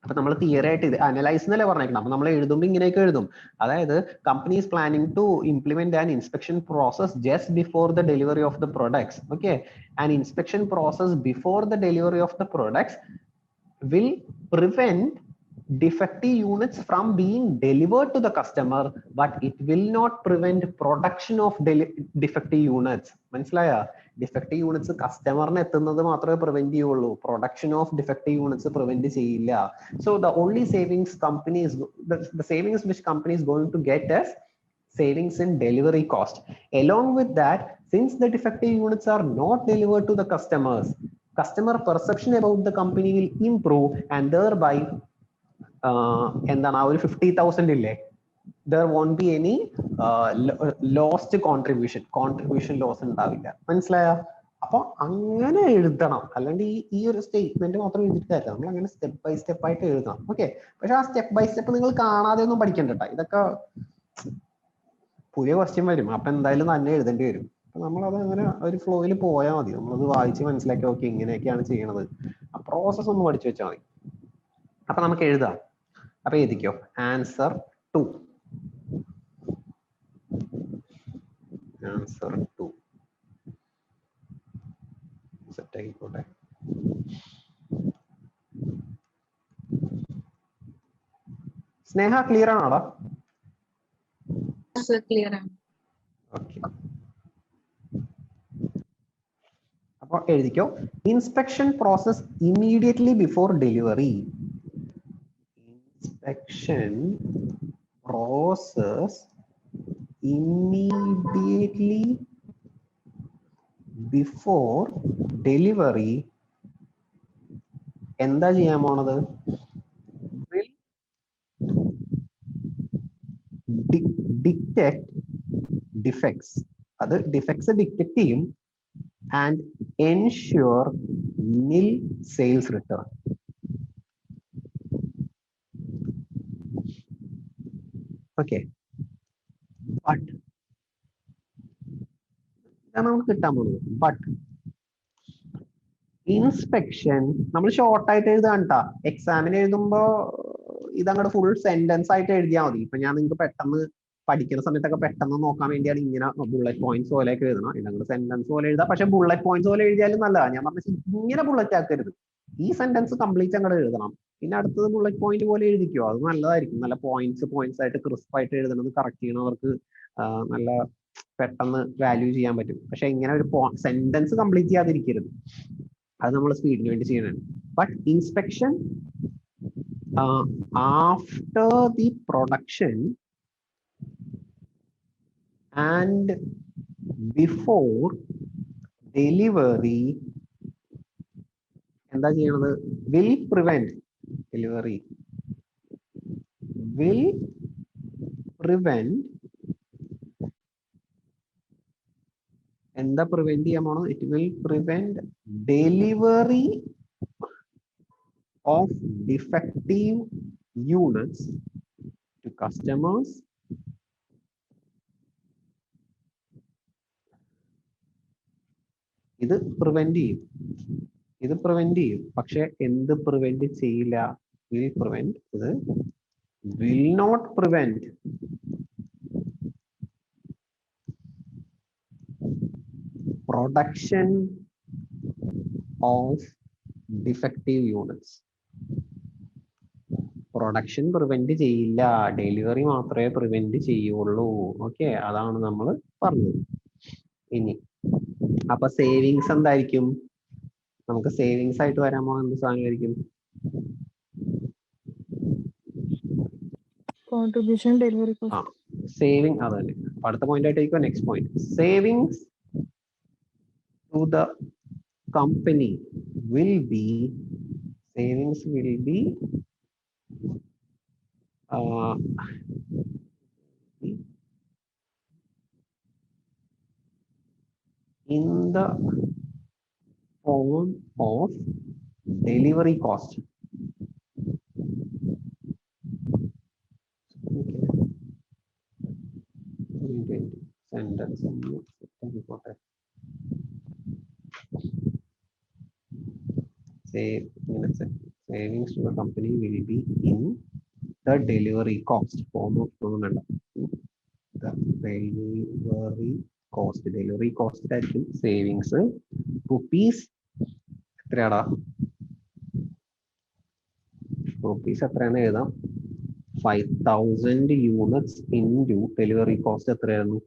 അപ്പൊ നമ്മൾ തിയറി ആയിട്ട് ഇത് അനലൈസ് എന്നല്ലേ പറഞ്ഞേക്കണം. അപ്പൊ നമ്മൾ എഴുതുമ്പോൾ ഇങ്ങനെയൊക്കെ എഴുതും. അതായത് company is planning to implement an inspection process just before the delivery of the products. Okay, an inspection process before the delivery of the products will prevent defective units from being delivered to the customer, but it will not prevent production of defective units. മനസ്സിലായ? Defective units കസ്റ്റമറിന് എത്തുന്നത് മാത്രമേ prevent ചെയ്യുള്ളൂ, production of defective units prevent ചെയ്യില്ല. So the only savings company the savings which company is going to get is savings in delivery cost. Along with that, since the defective units are not delivered to the customers, customer perception about the company will improve, and thereby എന്താണ് ആ ഒരു 50,000 ഇല്ലേ, there won't be any lost contribution loss ഉണ്ടാവില്ല. മനസ്സിലായ? അപ്പൊ അങ്ങനെ എഴുതണം, അല്ലെങ്കിൽ ഈ ഒരു സ്റ്റേറ്റ്മെന്റ് മാത്രം എഴുതിയിട്ടില്ല, നമ്മൾ അങ്ങനെ സ്റ്റെപ്പ് ബൈ സ്റ്റെപ്പ് ആയിട്ട് എഴുതണം. ഓക്കെ, പക്ഷെ ആ സ്റ്റെപ്പ് ബൈ സ്റ്റെപ്പ് നിങ്ങൾ കാണാതെ ഒന്നും പഠിക്കണ്ട. ഇതൊക്കെ പുതിയ ക്വസ്റ്റ്യൻ വരും, അപ്പൊ എന്തായാലും തന്നെ എഴുതേണ്ടി വരും. നമ്മളത് അങ്ങനെ ഒരു ഫ്ലോയിൽ പോയാൽ മതി. നമ്മളത് വായിച്ച് മനസ്സിലാക്കി ഓക്കെ ഇങ്ങനെയൊക്കെയാണ് ചെയ്യണത്, ആ പ്രോസസ് ഒന്ന് പഠിച്ചു വെച്ചാൽ മതി. അപ്പൊ നമുക്ക് എഴുതാം. അപ്പൊ എഴുതിക്കോ ആൻസർ 2. ആൻസർ 2 സെറ്റ് ആയിക്കോട്ടെ. സ്നേഹ ക്ലിയർ ആണോടാ? ക്ലിയർ ആണ്. ഓക്കെ, അപ്പൊ എഴുതിക്കോ inspection process immediately before delivery. Inspection process immediately before delivery എന്താ ചെയ്യാൻ പോണത്? will detect defects. അത് ഡിഫക്ട്സ് ഡിറ്റക്ട് ചെയ്യും and ensure nil sales return. Okay, but ഇതാണ് നമുക്ക് കിട്ടാൻ പോകുന്നത്. ബട്ട് ഇൻസ്പെക്ഷൻ നമ്മൾ ഷോർട്ട് ആയിട്ട് എഴുതാൻ കേട്ടാ. എക്സാമിന് എഴുതുമ്പോ ഇതങ്ങോട്ട് ഫുൾ സെന്റൻസ് ആയിട്ട് എഴുതിയാൽ മതി. ഇപ്പൊ ഞാൻ നിങ്ങൾക്ക് പെട്ടെന്ന് പഠിക്കുന്ന സമയത്തൊക്കെ പെട്ടെന്ന് നോക്കാൻ വേണ്ടിയാണ് ഇങ്ങനെ ബുള്ളറ്റ് പോയിന്റ്സ് പോലെയൊക്കെ എഴുതണം. ഇതങ്ങോട്ട് സെന്റൻസ് പോലെ എഴുതാം, പക്ഷെ ബുള്ളറ്റ് പോയിന്റ്സ് പോലെ എഴുതിയാലും നല്ലതാണ്. ഞാൻ പറഞ്ഞ ഇങ്ങനെ ബുള്ളറ്റ് ആക്കരുത്, ഈ സെന്റൻസ് കംപ്ലീറ്റ് അങ്ങോട്ട് എഴുതണം. പിന്നെ അടുത്തത് ബുള്ളറ്റ് പോയിന്റ് പോലെ എഴുതിക്കോ, അത് നല്ലതായിരിക്കും. നല്ല പോയിന്റ്സ് ആയിട്ട് ക്രിസ്പ് ആയിട്ട് എഴുതണത് കറക്റ്റ് ചെയ്യണവർക്ക് നല്ല പെട്ടെന്ന് വാല്യൂ ചെയ്യാൻ പറ്റും. പക്ഷെ ഇങ്ങനെ ഒരു സെന്റൻസ് കംപ്ലീറ്റ് ചെയ്യാതിരിക്കരുത്, അത് നമ്മൾ സ്പീഡിന് വേണ്ടി ചെയ്യണം. But inspection after the production and before delivery എന്താ ചെയ്യണത്? Will prevent delivery, will prevent എന്താ പ്രിവെന്റ് ചെയ്യാൻ പോണത്? It will prevent delivery of defective units to customers ഇത് പ്രിവെന്റ് ചെയ്യും, ഇത് പ്രിവെന്റ് ചെയ്യും. പക്ഷെ എന്ത് പ്രിവെന്റ് ചെയ്യില്ല? Will prevent. ഇത് will not prevent production of defective units. Production prevent ചെയ്യില്ല, ഡെലിവറി മാത്രമേ പ്രിവെന്റ് ചെയ്യുള്ളൂ. ഓക്കെ, അതാണ് നമ്മൾ പറഞ്ഞത്. ഇനി അപ്പൊ സേവിങ്സ് എന്തായിരിക്കും? നമുക്ക് സേവിങ്സ് ആയിട്ട് വരാൻ പോകുന്ന എന്ത് സാധനമായിരിക്കും? Contribution delivery cost. സേവിങ് അത് തന്നെ. അടുത്ത പോയിന്റ് ആയിട്ടായിരിക്കും next point. Savings to the company will be, savings will be in the form of delivery cost. Sentence say savings to the company will be in the delivery cost form of the delivery cost ആയിരിക്കും savings rupees എത്രയാടാ rupees എത്രയാണ് എഴുതാം 5000 units into delivery cost എത്രയായിരുന്നു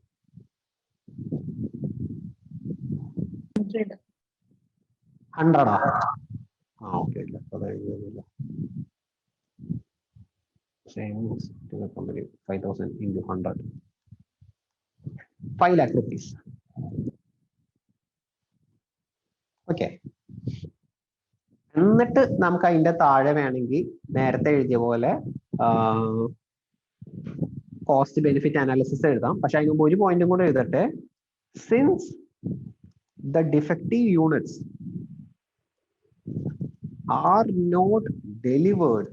100 okay ഇല്ല അതായത് savings to the company 5000 into 100 5 lakh rupees. Okay. എന്നിട്ട് നമുക്ക് അതിന്റെ താഴെ വേണമെങ്കിൽ നേരത്തെ എഴുതിയ പോലെ കോസ്റ്റ് ബെനിഫിറ്റ് അനാലിസിസ് എഴുതാം. പക്ഷെ അതിന് മുമ്പ് ഒരു പോയിന്റും കൂടെ എഴുതട്ടെ. Since the defective units are not delivered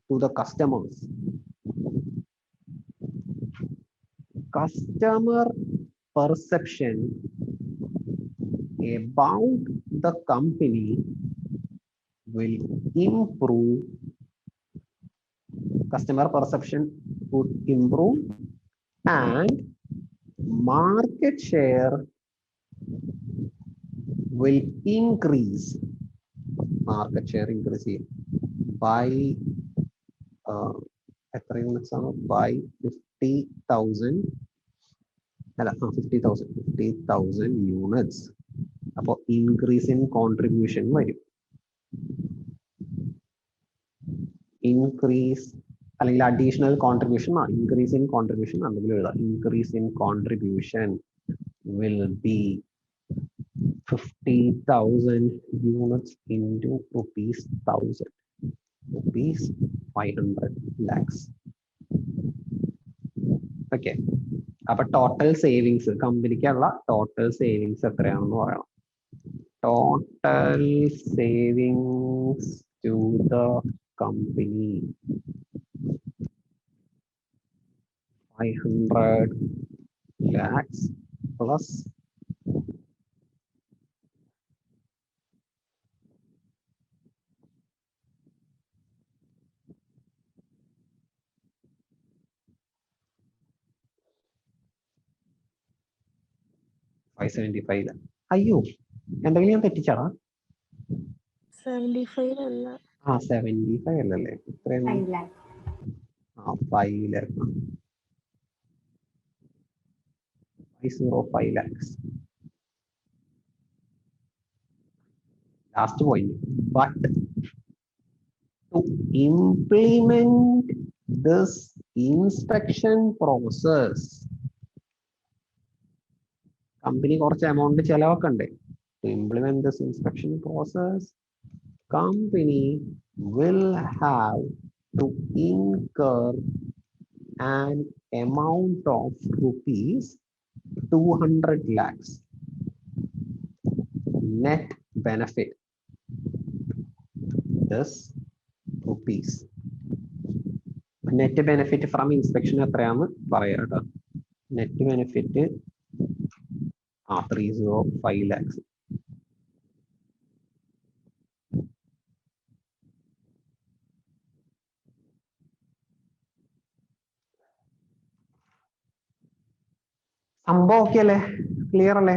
to the customers, customer perception about the company will improve. Customer perception would improve and market share will increase. Market share increase by by 50,000 units. അപ്പോൾ increase in contribution വരും. increase അല്ലെങ്കിൽ additional contribution, increase in contribution അല്ലെങ്കിൽ എഴുതാം. increase in contribution will be 50,000 units into rupees 1,000, rupees 500 lakhs. Okay. അപ്പൊ total savings കമ്പനിക്കുള്ള total savings എത്രയാണെന്ന് പറയണം. Total savings to the company 500 lakhs plus $575. അയ്യോ എന്തെങ്കിലും ഞാൻ തെറ്റിച്ചാടാ? 75 അല്ല. 75 അല്ലല്ലേ? ഇത്രയും 5 lakh. 5 lakh. 505 lakhs. Last point. But to implement this inspection process, company കുറച്ച് amount ചെലവാക്കണ്ടേ? To implement this inspection process, company will have to incur an amount of rupees 200 lakhs net benefit. This rupees net benefit from inspection എത്രയാന്ന് പറയാം കേട്ടോ. net benefit 305 lakhs. സംഭവം okay അല്ലേ? Clear അല്ലേ?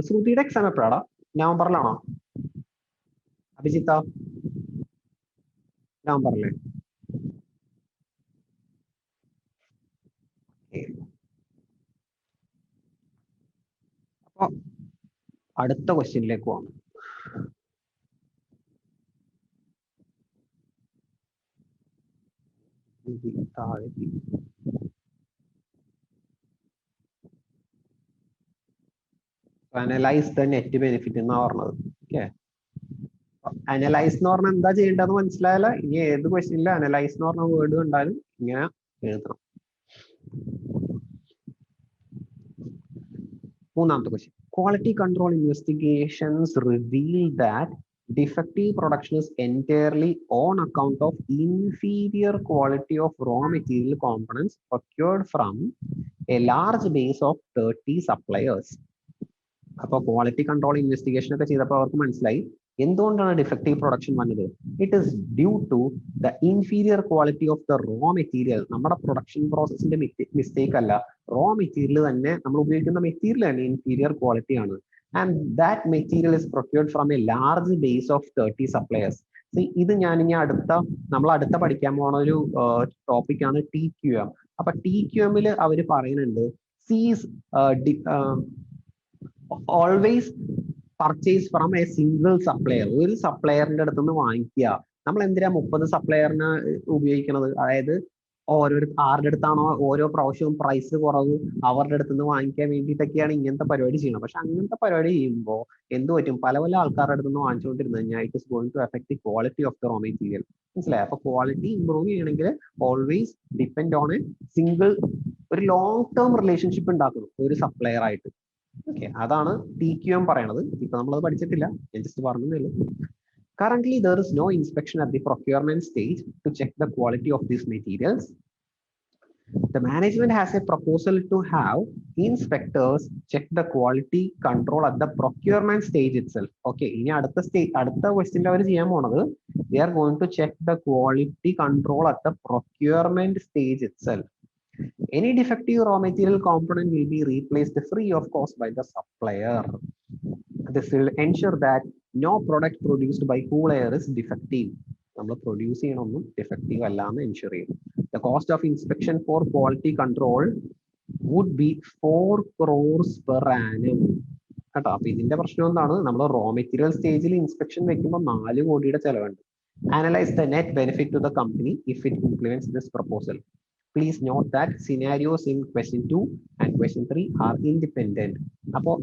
ശ്രുതിയുടെ exam എപ്പോഴാടാ? നവംബറിലാണോ? അഭിജിത്ത നവംബറിലെ? അപ്പൊ അടുത്ത ക്വസ്റ്റ്യനിലേക്ക് പോകാം. അനലൈസ് ദ നെറ്റ് ബെനിഫിറ്റ് എന്നാ പറഞ്ഞത്. ഓക്കെ, അനലൈസ് എന്ന് പറഞ്ഞാൽ എന്താ ചെയ്യേണ്ടതെന്ന് മനസ്സിലായാലോ? ഇനി ഏത് ക്വസ്റ്റ്യനിലും അനലൈസ് എന്ന് പറഞ്ഞ വേർഡ് കണ്ടാലും ഇങ്ങനെ എഴുതണം. മൂന്നാമത്തെ question, quality control investigations reveal that defective production is entirely on account of inferior quality of raw material components procured from a large base of 30 suppliers. അപ്പോൾ ക്വാളിറ്റി കൺട്രോൾ ഇൻവെസ്റ്റിഗേഷൻ ഒക്കെ ചെയ്തപ്പോൾ അവർക്ക് മനസ്സിലായി എന്തുകൊണ്ടാണ് ഡിഫക്റ്റീവ് പ്രൊഡക്ഷൻ വന്നത്. It is due to the inferior quality of the raw material. നമ്മുടെ production പ്രോസസ്സിന്റെ mistake അല്ല, റോ മെറ്റീരിയൽ തന്നെ, നമ്മൾ ഉപയോഗിക്കുന്ന മെറ്റീരിയൽ തന്നെ ഇൻഫീരിയർ ക്വാളിറ്റി ആണ്. And that material is procured from a large base of 30 suppliers. ഇത് ഞാൻ ഇനി നമ്മൾ അടുത്ത പഠിക്കാൻ പോണ ഒരു ടോപ്പിക്കാണ് TQM. അപ്പൊ TQM-ൽ അവർ പറയുന്നുണ്ട് സീസ് always purchase from A single supplier. ഒരു സപ്ലയറിന്റെ അടുത്ത് നിന്ന് വാങ്ങിക്കുക. നമ്മൾ എന്തിനാ 30 സപ്ലയറിനെ ഉപയോഗിക്കുന്നത്? അതായത് ആരുടെ അടുത്താണോ ഓരോ പ്രാവശ്യവും പ്രൈസ് കുറവ് അവരുടെ അടുത്ത് നിന്ന് വാങ്ങിക്കാൻ വേണ്ടിയിട്ടൊക്കെയാണ് ഇങ്ങനത്തെ പരിപാടി ചെയ്യണം. പക്ഷെ അങ്ങനത്തെ പരിപാടി ചെയ്യുമ്പോൾ എന്ത് പറ്റും, പല ആൾക്കാരുടെ അടുത്ത് നിന്ന് വാങ്ങിച്ചുകൊണ്ടിരുന്നു കഴിഞ്ഞാൽ it is going to effect the quality of the raw material. മനസ്സിലായി? അപ്പൊ ക്വാളിറ്റി ഇംപ്രൂവ് ചെയ്യണമെങ്കിൽ always depend on a single, ഒരു ലോങ് ടേം റിലേഷൻഷിപ്പ് ഉണ്ടാക്കണം ഒരു സപ്ലയർ ആയിട്ട്. ഓക്കെ, അതാണ് TQM പറയണത്. ഇപ്പൊ നമ്മളത് പഠിച്ചിട്ടില്ല, ഞാൻ ജസ്റ്റ് പറഞ്ഞതേ ഉള്ളൂ. Currently, there is no inspection at the procurement stage to check the quality of these materials. The management has a proposal to have inspectors check the quality control at the procurement stage itself. Okay, ഇനി അടുത്ത ക്വസ്റ്റ്യനിൽ അവർ ചെയ്യാൻ പോണത് they are going to check the quality control at the procurement stage itself. Any defective raw material component will be replaced free of cost by the supplier. This will ensure that no product produced by Cool Air is defective. നമ്മൾ produce ചെയ്യണമൊന്നും defective അല്ലാന്ന് ensure ചെയ്യും. The cost of inspection for quality control would be 4 crores per annum. കേട്ടോ, അപ്പൊ ഇതിന്റെ പ്രശ്നം എന്താണ്, നമ്മൾ raw material സ്റ്റേജിൽ ഇൻസ്പെക്ഷൻ വെക്കുമ്പോൾ 4 കോടിയുടെ ചെലവുണ്ട്. Analyze the net benefit to the company if it implements this proposal. Please note that scenarios in question 2 and question 3 are independent. അപ്പോൾ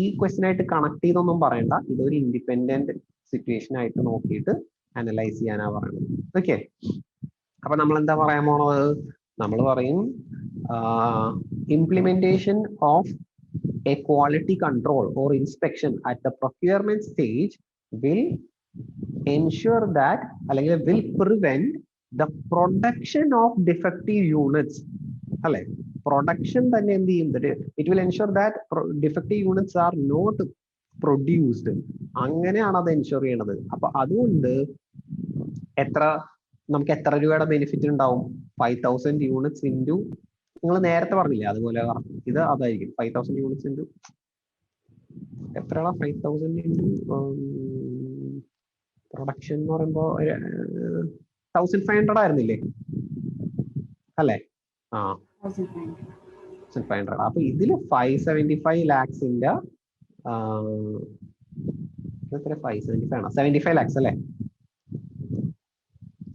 ഈ ക്വസ്റ്റ്യൻ ആയിട്ട് കണക്ട് ചെയ്തൊന്നും പറയണ്ട, ഇതൊരു ഇൻഡിപെൻഡന്റ് സിറ്റുവേഷൻ ആയിട്ട് നോക്കിയിട്ട് അനലൈസ് ചെയ്യാനാ പറയുന്നത്. ഓക്കെ, അപ്പൊ നമ്മൾ എന്താ പറയാൻ പോണത്? നമ്മൾ പറയും implementation of a quality control or inspection at the procurement stage will ensure that, അല്ലെങ്കിൽ will prevent the production of defective units. അല്ലെ, പ്രൊഡക്ഷൻ തന്നെ എന്ത് ചെയ്യും? It will ensure that defective units are not produced. അങ്ങനെയാണ് അത് ensure ചെയ്യണത്. അപ്പൊ അതുകൊണ്ട് നമുക്ക് എത്ര രൂപയുടെ ബെനിഫിറ്റ് ഉണ്ടാവും? 5000 യൂണിറ്റ്സ് ഇൻറ്റു, നിങ്ങൾ നേരത്തെ പറഞ്ഞില്ലേ അതുപോലെ ഇത് അതായിരിക്കും 5000 യൂണിറ്റ്സ് ഇൻറ്റു എത്രയാണ്? 5000 ഇൻറ്റു പ്രൊഡക്ഷൻ എന്ന് പറയുമ്പോൾ 1500 ആയിരുന്നില്ലേ? അല്ലേ? 1500. അപ്പൊ ഇതില് 575 ലാക്സിന്റെ 75 ലാക്സ് അല്ലേ?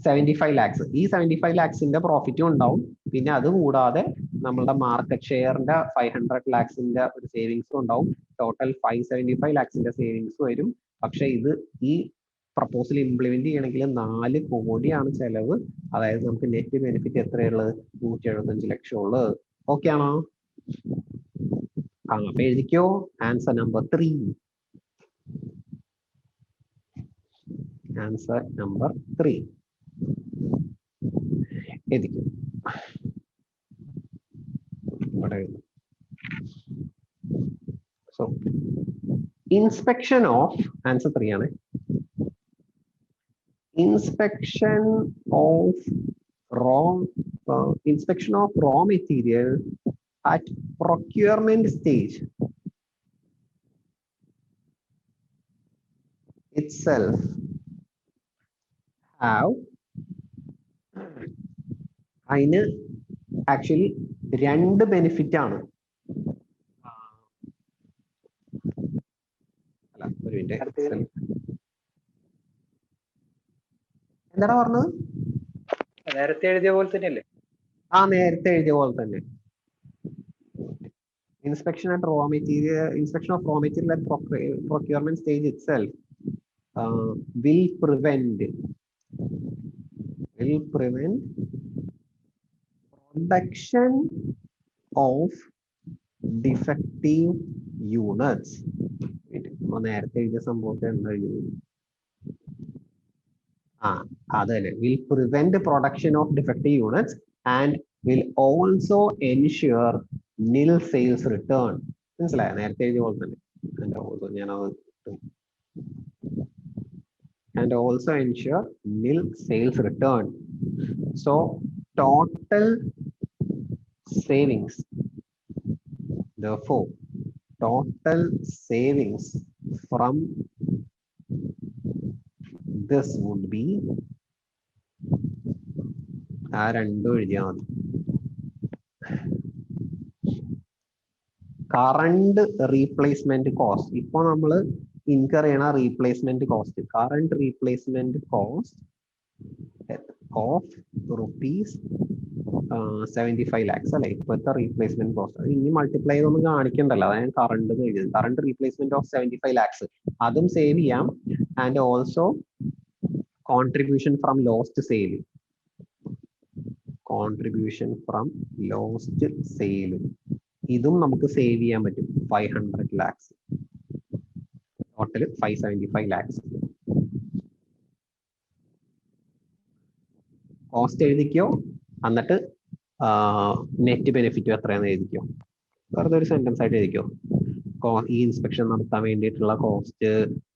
75 ലാക്സ്. ഈ 75 ലാക്സിന്റെ പ്രോഫിറ്റും ഉണ്ടാവും. പിന്നെ അത് കൂടാതെ നമ്മളുടെ മാർക്കറ്റ് ഷെയറിന്റെ 500 ലാക്സിന്റെ ഒരു സേവിങ്സും ഉണ്ടാവും. ടോട്ടൽ 575 ലാക്സിന്റെ സേവിങ്സ് വരും. പക്ഷെ ഇത് ഈ പ്രപ്പോസൽ ഇംപ്ലിമെന്റ് ചെയ്യണമെങ്കിൽ 4 കോടിയാണ് ചെലവ്. അതായത് നമുക്ക് നെറ്റ് ബെനിഫിറ്റ് എത്രയുള്ളത്? 175 ലക്ഷം ഉള്ളത്. ഓക്കെ ആണോ? അപ്പൊ എഴുതിക്കോ ആൻസർ നമ്പർ 3. ആൻസർ നമ്പർ 3 എഴുതിക്കോ. സോ ഇൻസ്പെക്ഷൻ ഓഫ്, ആൻസർ 3 ആണ്. Inspection of raw material at procurement stage itself have അതിന് ആക്ച്വലി 2 ബെനിഫിറ്റ് ആണ്. അല്ല, ഒരു മിനിറ്റ്, എന്താടാ പറഞ്ഞത്? നേരത്തെ എഴുതിയ പോലെ തന്നെയല്ലേ? നേരത്തെ എഴുതിയ പോലെ തന്നെ. Inspection of raw material at procurement stage itself will prevent production of defective units. നേരത്തെ എഴുതിയ സംഭവത്തെ എന്താ എഴുതുന്നത്? അതല്ലേ, will prevent the production of defective units and will also ensure nil sales return. മനസ്സിലായോ? നേരത്തെ എഴുതിയ പോലെ തന്നെ. And also ensure nil sales return. So total savings, therefore total savings from this would be current replacement cost. ഇപ്പോൾ നമ്മൾ incur ചെയ്യണ replacement cost, current replacement cost of rupees 75 lakhs അല്ലെ ഇപ്പോഴത്തെ റീപ്ലേസ്മെന്റ് കോസ്റ്റ്. ഇനി മൾട്ടിപ്ലൈ ചെയ്തൊന്നും കാണിക്കണ്ടല്ലോ, അതായത് current എഴുതി. Current replacement of 75 lakhs അതും save ചെയ്യാം. And also contribution from lost sale, contribution from lost sale ഇതും നമുക്ക് സേവ് ചെയ്യാൻ പറ്റും. 500 lakhs, ടോട്ടൽ 575 lakhs. കോസ്റ്റ് എഴുതിക്കോ, എന്നിട്ട് നെറ്റ് ബെനിഫിറ്റ് എത്രയാണെന്ന് എഴുതിക്കോ. വെറുതെ ഒരു സെന്റൻസ് ആയിട്ട് എഴുതിക്കോ. ഈ ഇൻസ്പെക്ഷൻ നടത്താൻ വേണ്ടിയിട്ടുള്ള കോസ്റ്റ്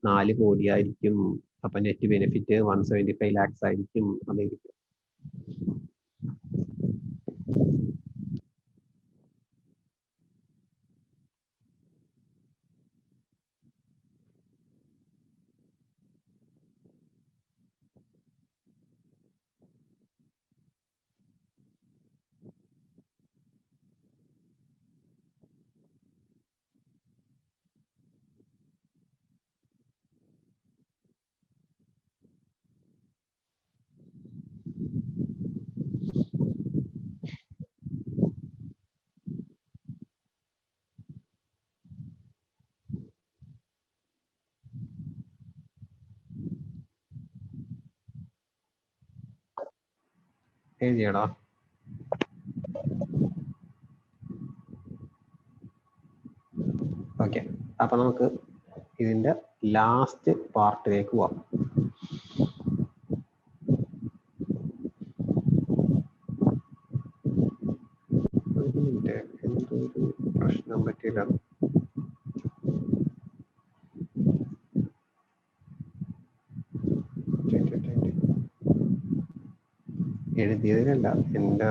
4 കോടിയായിരിക്കും, അപ്പൊ നെറ്റ് ബെനിഫിറ്റ് 175 lakhs ആയിരിക്കും, അതായിരിക്കും. എഴുതിയടാ. ഓക്കെ, അപ്പൊ നമുക്ക് ഇതിന്റെ ലാസ്റ്റ് പാർട്ടിലേക്ക് പോവാം. എന്തൊരു പ്രശ്നം പറ്റിയില്ല. എഴുതിയതിനല്ല, എന്റെ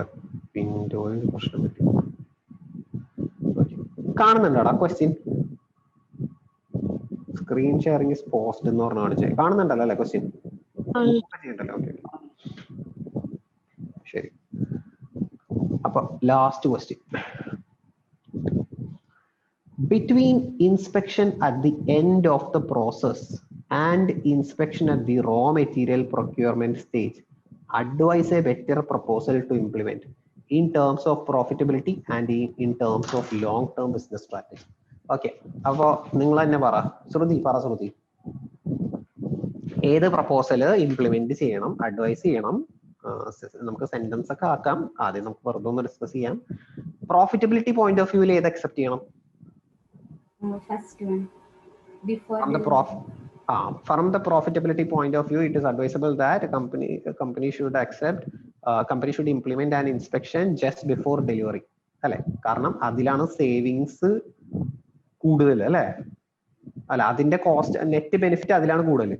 വിൻഡോയിൽ പ്രശ്നം പറ്റി. കാണുന്നുണ്ടോടാ question? Screen sharing is paused എന്ന് പറഞ്ഞ കാണിച്ചേ. കാണുന്നുണ്ടല്ലോ അല്ലെ ക്വസ്റ്റ്യൻ? ശരി, അപ്പൊ last question. Between inspection at the end of the process and inspection at the raw material procurement stage, advise a better proposal to implement in terms of profitability and in terms of long-term business strategy. Okay, അപ്പൊ നിങ്ങൾ തന്നെ പറ ശ്രുതി, ഏത് proposal implement ചെയ്യണം, advice ചെയ്യണം? നമുക്ക് sentence ഒക്കെ ആക്കാം. ആദ്യം നമുക്ക് വെറുതെ ഒന്ന് ഡിസ്കസ് ചെയ്യാം. പ്രോഫിറ്റബിലിറ്റി പോയിന്റ് ഓഫ് വ്യൂവിൽ ഏത് അക്സെപ്റ്റ് ചെയ്യണം? First one, before from the profitability point of view, it is advisable that a company should implement an inspection just before delivery. അല്ലെ? കാരണം അതിലാണ് സേവിങ്സ് കൂടുതൽ അല്ലെ? അല്ല, അതിന്റെ കോസ്റ്റ് നെറ്റ് ബെനിഫിറ്റ് അതിലാണ് കൂടുതൽ.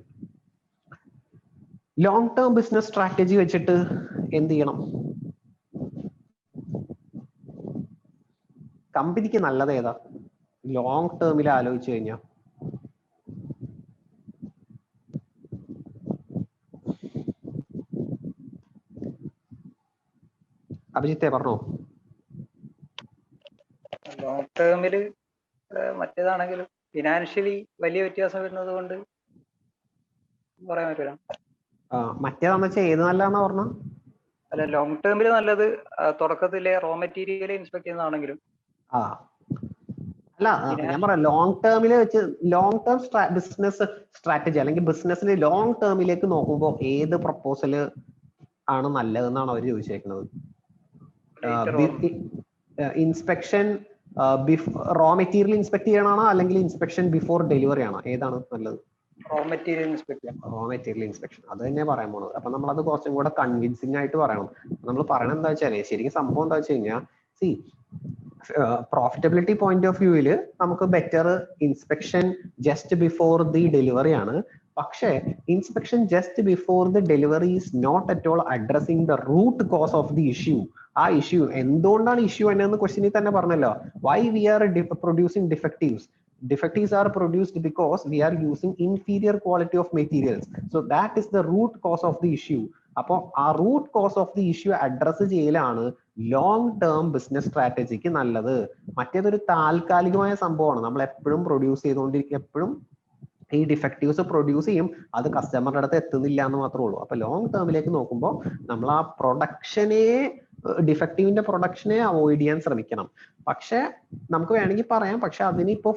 ലോങ് ടേം ബിസിനസ് സ്ട്രാറ്റജി വെച്ചിട്ട് എന്ത് ചെയ്യണം? കമ്പനിക്ക് നല്ലത് ഏതാ ലോങ് ടേമിൽ ആലോചിച്ചു കഴിഞ്ഞാൽ? അഭിജിത്തെ പറഞ്ഞോ. ലോങ് ടേമില് മറ്റേതാണെങ്കിലും ഫിനാൻഷ്യലി വലിയ വ്യത്യാസം വരുന്നത് കൊണ്ട് പറയാൻ പറ്റില്ല. മറ്റേതാന്ന് വെച്ചാൽ ഏത് നല്ലതാണെന്നാ പറഞ്ഞ? അല്ല, ലോങ് ടേമിൽ നല്ലത് തുടക്കത്തിലെ റോ മെറ്റീരിയൽ ഇൻസ്പെക്ട് ചെയ്യുന്നതാണെങ്കിലും. അല്ല, ഞാൻ പറയാം ലോങ് ടേമില് വെച്ച് ലോങ് ടേം ബിസിനസ് സ്ട്രാറ്റജി അല്ലെങ്കിൽ ബിസിനസ്സിൽ ലോങ് ടേമിലേക്ക് നോക്കുമ്പോൾ ഏത് പ്രപ്പോസല് ആണ് നല്ലതെന്നാണ് അവർ ചോദിച്ചേക്കുന്നത്. ഇൻസ്പെക്ഷൻ റോ മെറ്റീരിയൽ ഇൻസ്പെക്ട് ചെയ്യണമാണോ അല്ലെങ്കിൽ ഇൻസ്പെക്ഷൻ ബിഫോർ ഡെലിവറി ആണോ, ഏതാണ് നല്ലത്? Raw material inspection. Raw material inspection അത് തന്നെ പറയാൻ പോണത്. അപ്പൊ നമ്മളത് കുറച്ചും കൂടെ കൺവിൻസിംഗ് ആയിട്ട് പറയണം. നമ്മൾ പറയണത് എന്താ വെച്ചാൽ ശരിക്കും സംഭവം എന്താ വെച്ച് കഴിഞ്ഞാൽ പ്രോഫിറ്റബിലിറ്റി പോയിന്റ് ഓഫ് വ്യൂവില് നമുക്ക് better inspection just before the delivery ആണ്. പക്ഷേ inspection just before the delivery is not at all addressing the root cause of the issue. ആ ഇഷ്യൂ എന്തുകൊണ്ടാണ് ഇഷ്യൂ എന്നു ക്വസ്റ്റ്യനിൽ തന്നെ പറഞ്ഞല്ലോ. Why we are producing defectives. Defectives are produced because we are using inferior quality of materials. So that is the root cause of the issue. അപ്പോൾ ആ root cause of the issue address ചെയ്യലാണ് long term business സ്ട്രാറ്റജിക്ക് നല്ലത്. മറ്റേതൊരു താൽക്കാലികമായ സംഭവമാണ്. നമ്മൾ എപ്പോഴും പ്രൊഡ്യൂസ് ചെയ്തുകൊണ്ടിരിക്കും, എപ്പോഴും ഈ ഡിഫക്റ്റീവ്സ് പ്രൊഡ്യൂസ് ചെയ്യും, അത് കസ്റ്റമറുടെ അടുത്ത് എത്തുന്നില്ല എന്ന് മാത്രമേ ഉള്ളൂ. അപ്പൊ ലോങ് ടേമിലേക്ക് നോക്കുമ്പോൾ നമ്മൾ ആ പ്രൊഡക്ഷനെ, ഡിഫക്റ്റീവിന്റെ പ്രൊഡക്ഷനെ അവോയ്ഡ് ചെയ്യാൻ ശ്രമിക്കണം. പക്ഷെ നമുക്ക് വേണമെങ്കിൽ പറയാം, പക്ഷെ അതിന് ഇപ്പോ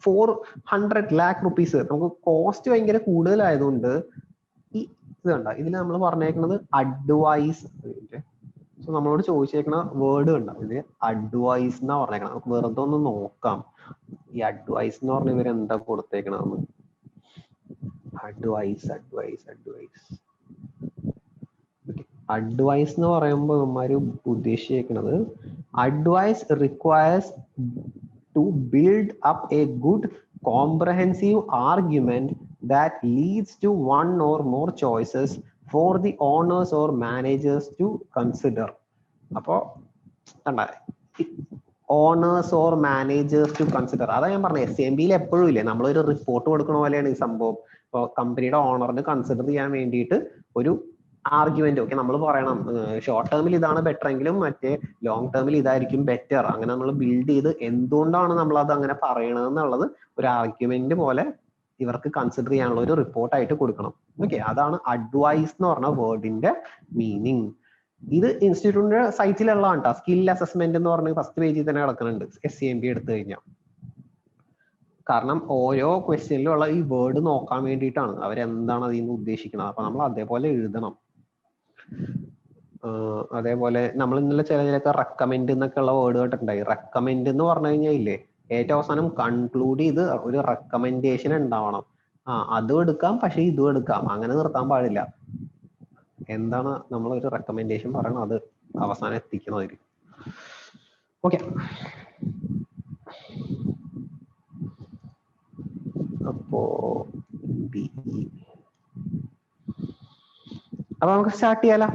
400 lakh rupees നമുക്ക് കോസ്റ്റ് ഭയങ്കര കൂടുതലായതുകൊണ്ട് ഈ ഇത് കണ്ട ഇതിൽ നമ്മൾ പറഞ്ഞേക്കുന്നത് അഡ്വൈസ്. സോ നമ്മളോട് ചോദിച്ചേക്കണ വേർഡ് കണ്ട ഇത് അഡ്വൈസ് എന്നാ പറഞ്ഞേക്കണം. നമുക്ക് വെറുതെ ഒന്ന് നോക്കാം ഈ അഡ്വൈസ് എന്ന് പറഞ്ഞ ഇവർ എന്താ കൊടുത്തേക്കണെന്ന്. അഡ്വൈസ് എന്ന് പറയുമ്പോൾ ഇവന്മാര് ഉദ്ദേശിക്കുന്നത് advise requires to build up a good comprehensive argument that leads to one or more choices for the owners or managers to consider. അപ്പോ owners or managers to consider. അതാ ഞാൻ പറഞ്ഞത് SMB എപ്പോഴും ഇല്ലേ നമ്മളൊരു റിപ്പോർട്ട് കൊടുക്കണ പോലെയാണ് ഈ സംഭവം. ഇപ്പോൾ കമ്പനിയുടെ ഓണറിന് കൺസിഡർ ചെയ്യാൻ വേണ്ടിയിട്ട് ഒരു ആർഗ്യുമെന്റ്, ഓക്കെ നമ്മൾ പറയണം ഷോർട്ട് ടേമിൽ ഇതാണ് ബെറ്റർ എങ്കിലും മറ്റേ ലോങ് ടേമിൽ ഇതായിരിക്കും ബെറ്റർ. അങ്ങനെ നമ്മൾ ബിൽഡ് ചെയ്ത് എന്തുകൊണ്ടാണ് നമ്മൾ അത് അങ്ങനെ പറയണത് എന്നുള്ളത് ഒരു ആർഗ്യുമെന്റ് പോലെ ഇവർക്ക് കൺസിഡർ ചെയ്യാനുള്ള ഒരു റിപ്പോർട്ടായിട്ട് കൊടുക്കണം. ഓക്കെ, അതാണ് അഡ്വൈസ് എന്ന് പറഞ്ഞ വേർഡിന്റെ മീനിങ്. ഇത് ഇൻസ്റ്റിറ്റ്യൂട്ടിന്റെ സൈറ്റിലുള്ളതാണ് കേട്ടോ. സ്കിൽ അസസ്മെന്റ് എന്ന് പറഞ്ഞ് ഫസ്റ്റ് പേജിൽ തന്നെ കിടക്കുന്നുണ്ട് SCMP എടുത്തു കഴിഞ്ഞാൽ. കാരണം ഓരോ ക്വസ്റ്റ്യനിലുള്ള ഈ വേർഡ് നോക്കാൻ വേണ്ടിയിട്ടാണ് അവരെന്താണ് അതിൽ നിന്ന് ഉദ്ദേശിക്കുന്നത്. അപ്പൊ നമ്മൾ അതേപോലെ എഴുതണം. അതേപോലെ നമ്മൾ ഇന്നലെ ചിലതിലൊക്കെ റെക്കമെൻഡ് എന്നൊക്കെ ഉള്ള വേർഡ് കേട്ടിട്ടുണ്ടായി. റെക്കമെൻഡ് എന്ന് പറഞ്ഞു കഴിഞ്ഞാൽ ഇല്ലേ ഏറ്റവും അവസാനം കൺക്ലൂഡ് ചെയ്ത് ഒരു റെക്കമെൻഡേഷൻ ഉണ്ടാവണം. അതും എടുക്കാം പക്ഷെ ഇതും എടുക്കാം, അങ്ങനെ നിർത്താൻ പാടില്ല. എന്താണ് നമ്മൾ ഒരു റെക്കമെൻഡേഷൻ പറയണം അത് അവസാനം എത്തിക്കണമായിരിക്കും. ഓക്കെ, അപ്പോ അപ്പൊ നമുക്ക് സ്റ്റാർട്ട് ചെയ്യാലോ.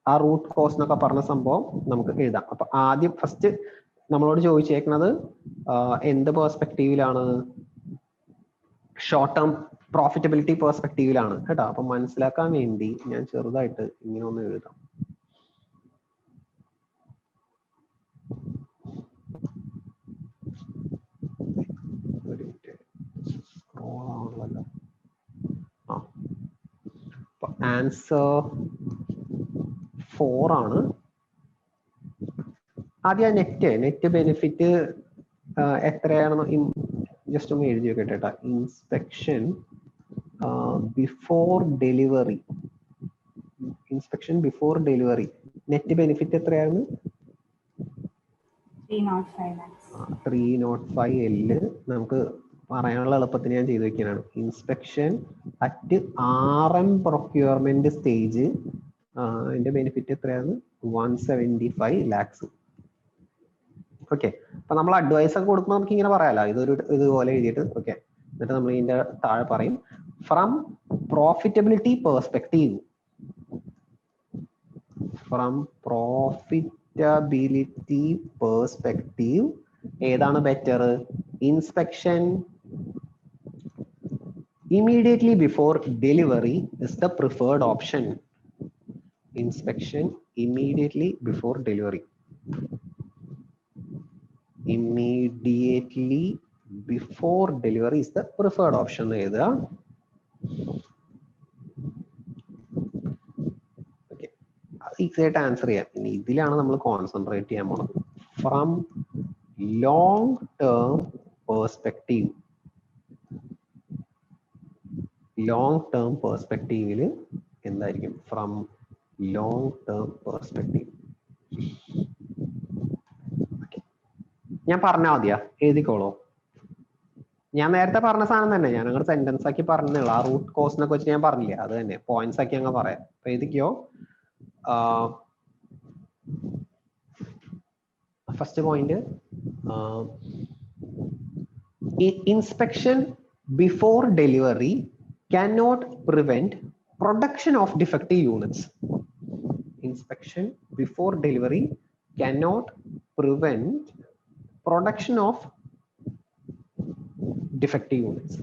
ആ റൂട്ട് കോസ് എന്നൊക്കെ പറഞ്ഞ സംഭവം നമുക്ക് എഴുതാം. അപ്പൊ ആദ്യം ഫസ്റ്റ് നമ്മളോട് ചോദിച്ചേക്കുന്നത് എന്ത് പെർസ്പെക്റ്റീവിലാണ്? ഷോർട്ട് ടേം പ്രോഫിറ്റബിലിറ്റി പെർസ്പെക്റ്റീവിലാണ് കേട്ടോ. അപ്പൊ മനസ്സിലാക്കാൻ വേണ്ടി ഞാൻ ചെറുതായിട്ട് ഇങ്ങനെ ഒന്ന് എഴുതാം. ആൻസർ 4 ആണ്. ആദ്യം നെറ്റ് ബെനിഫിറ്റ് എത്രയാണെന്ന് ജസ്റ്റ് ഒന്ന് എഴുതി വെക്കട്ടെ. Inspection before delivery, net benefit എത്രയായിരുന്നു? 305 L. നമുക്ക് പറയാനുള്ള എളുപ്പത്തിന് ഞാൻ ചെയ്തു വെക്കാനാണ്. Inspection at RM procurement stage അതിന്റെ ബെനിഫിറ്റ് എത്രയാണ്? 175 lakhs. ഓക്കെ, അപ്പൊ നമ്മൾ അഡ്വൈസ് ഒക്കെ കൊടുക്കുമ്പോൾ നമുക്ക് ഇങ്ങനെ പറയാലോ, ഇതുപോലെ എഴുതിയിട്ട്. ഓക്കെ, എന്നിട്ട് നമ്മൾ ഇതിന്റെ താഴെ പറയും ഫ്രം പ്രോഫിറ്റബിലിറ്റി പെർസ്പെക്റ്റീവ്. ഏതാണ് better? Inspection immediately before delivery is the preferred option. Inspection immediately before delivery. Immediately before delivery is the preferred option. ഏതാ? ഓക്കെ, ഈസിയായിട്ട് ആൻസർ ചെയ്യാം. ഇനി ഇതിലാണ് നമ്മൾ കോൺസെൻട്രേറ്റ് ചെയ്യാൻ പോണത്. From long term perspective. Long term പെർസ്പെക്റ്റീവില് എന്തായിരിക്കും? From long term perspective. ഞാൻ പറഞ്ഞാൽ മതിയാ, എഴുതിക്കോളൂ. ഞാൻ നേരത്തെ പറഞ്ഞ സാധനം തന്നെ, ഞാൻ അങ്ങനെ സെന്റൻസ് ആക്കി പറഞ്ഞുള്ളൂ. ആ റൂട്ട് കോസിനെ കുറിച്ച് ഞാൻ പറഞ്ഞില്ലേ, അത് തന്നെ പോയിന്റ്സ് ആക്കി അങ്ങ് പറയാം. അപ്പൊ എഴുതിക്കോ. First point, inspection before delivery cannot prevent production of defective units. Inspection before delivery cannot prevent production of defective units.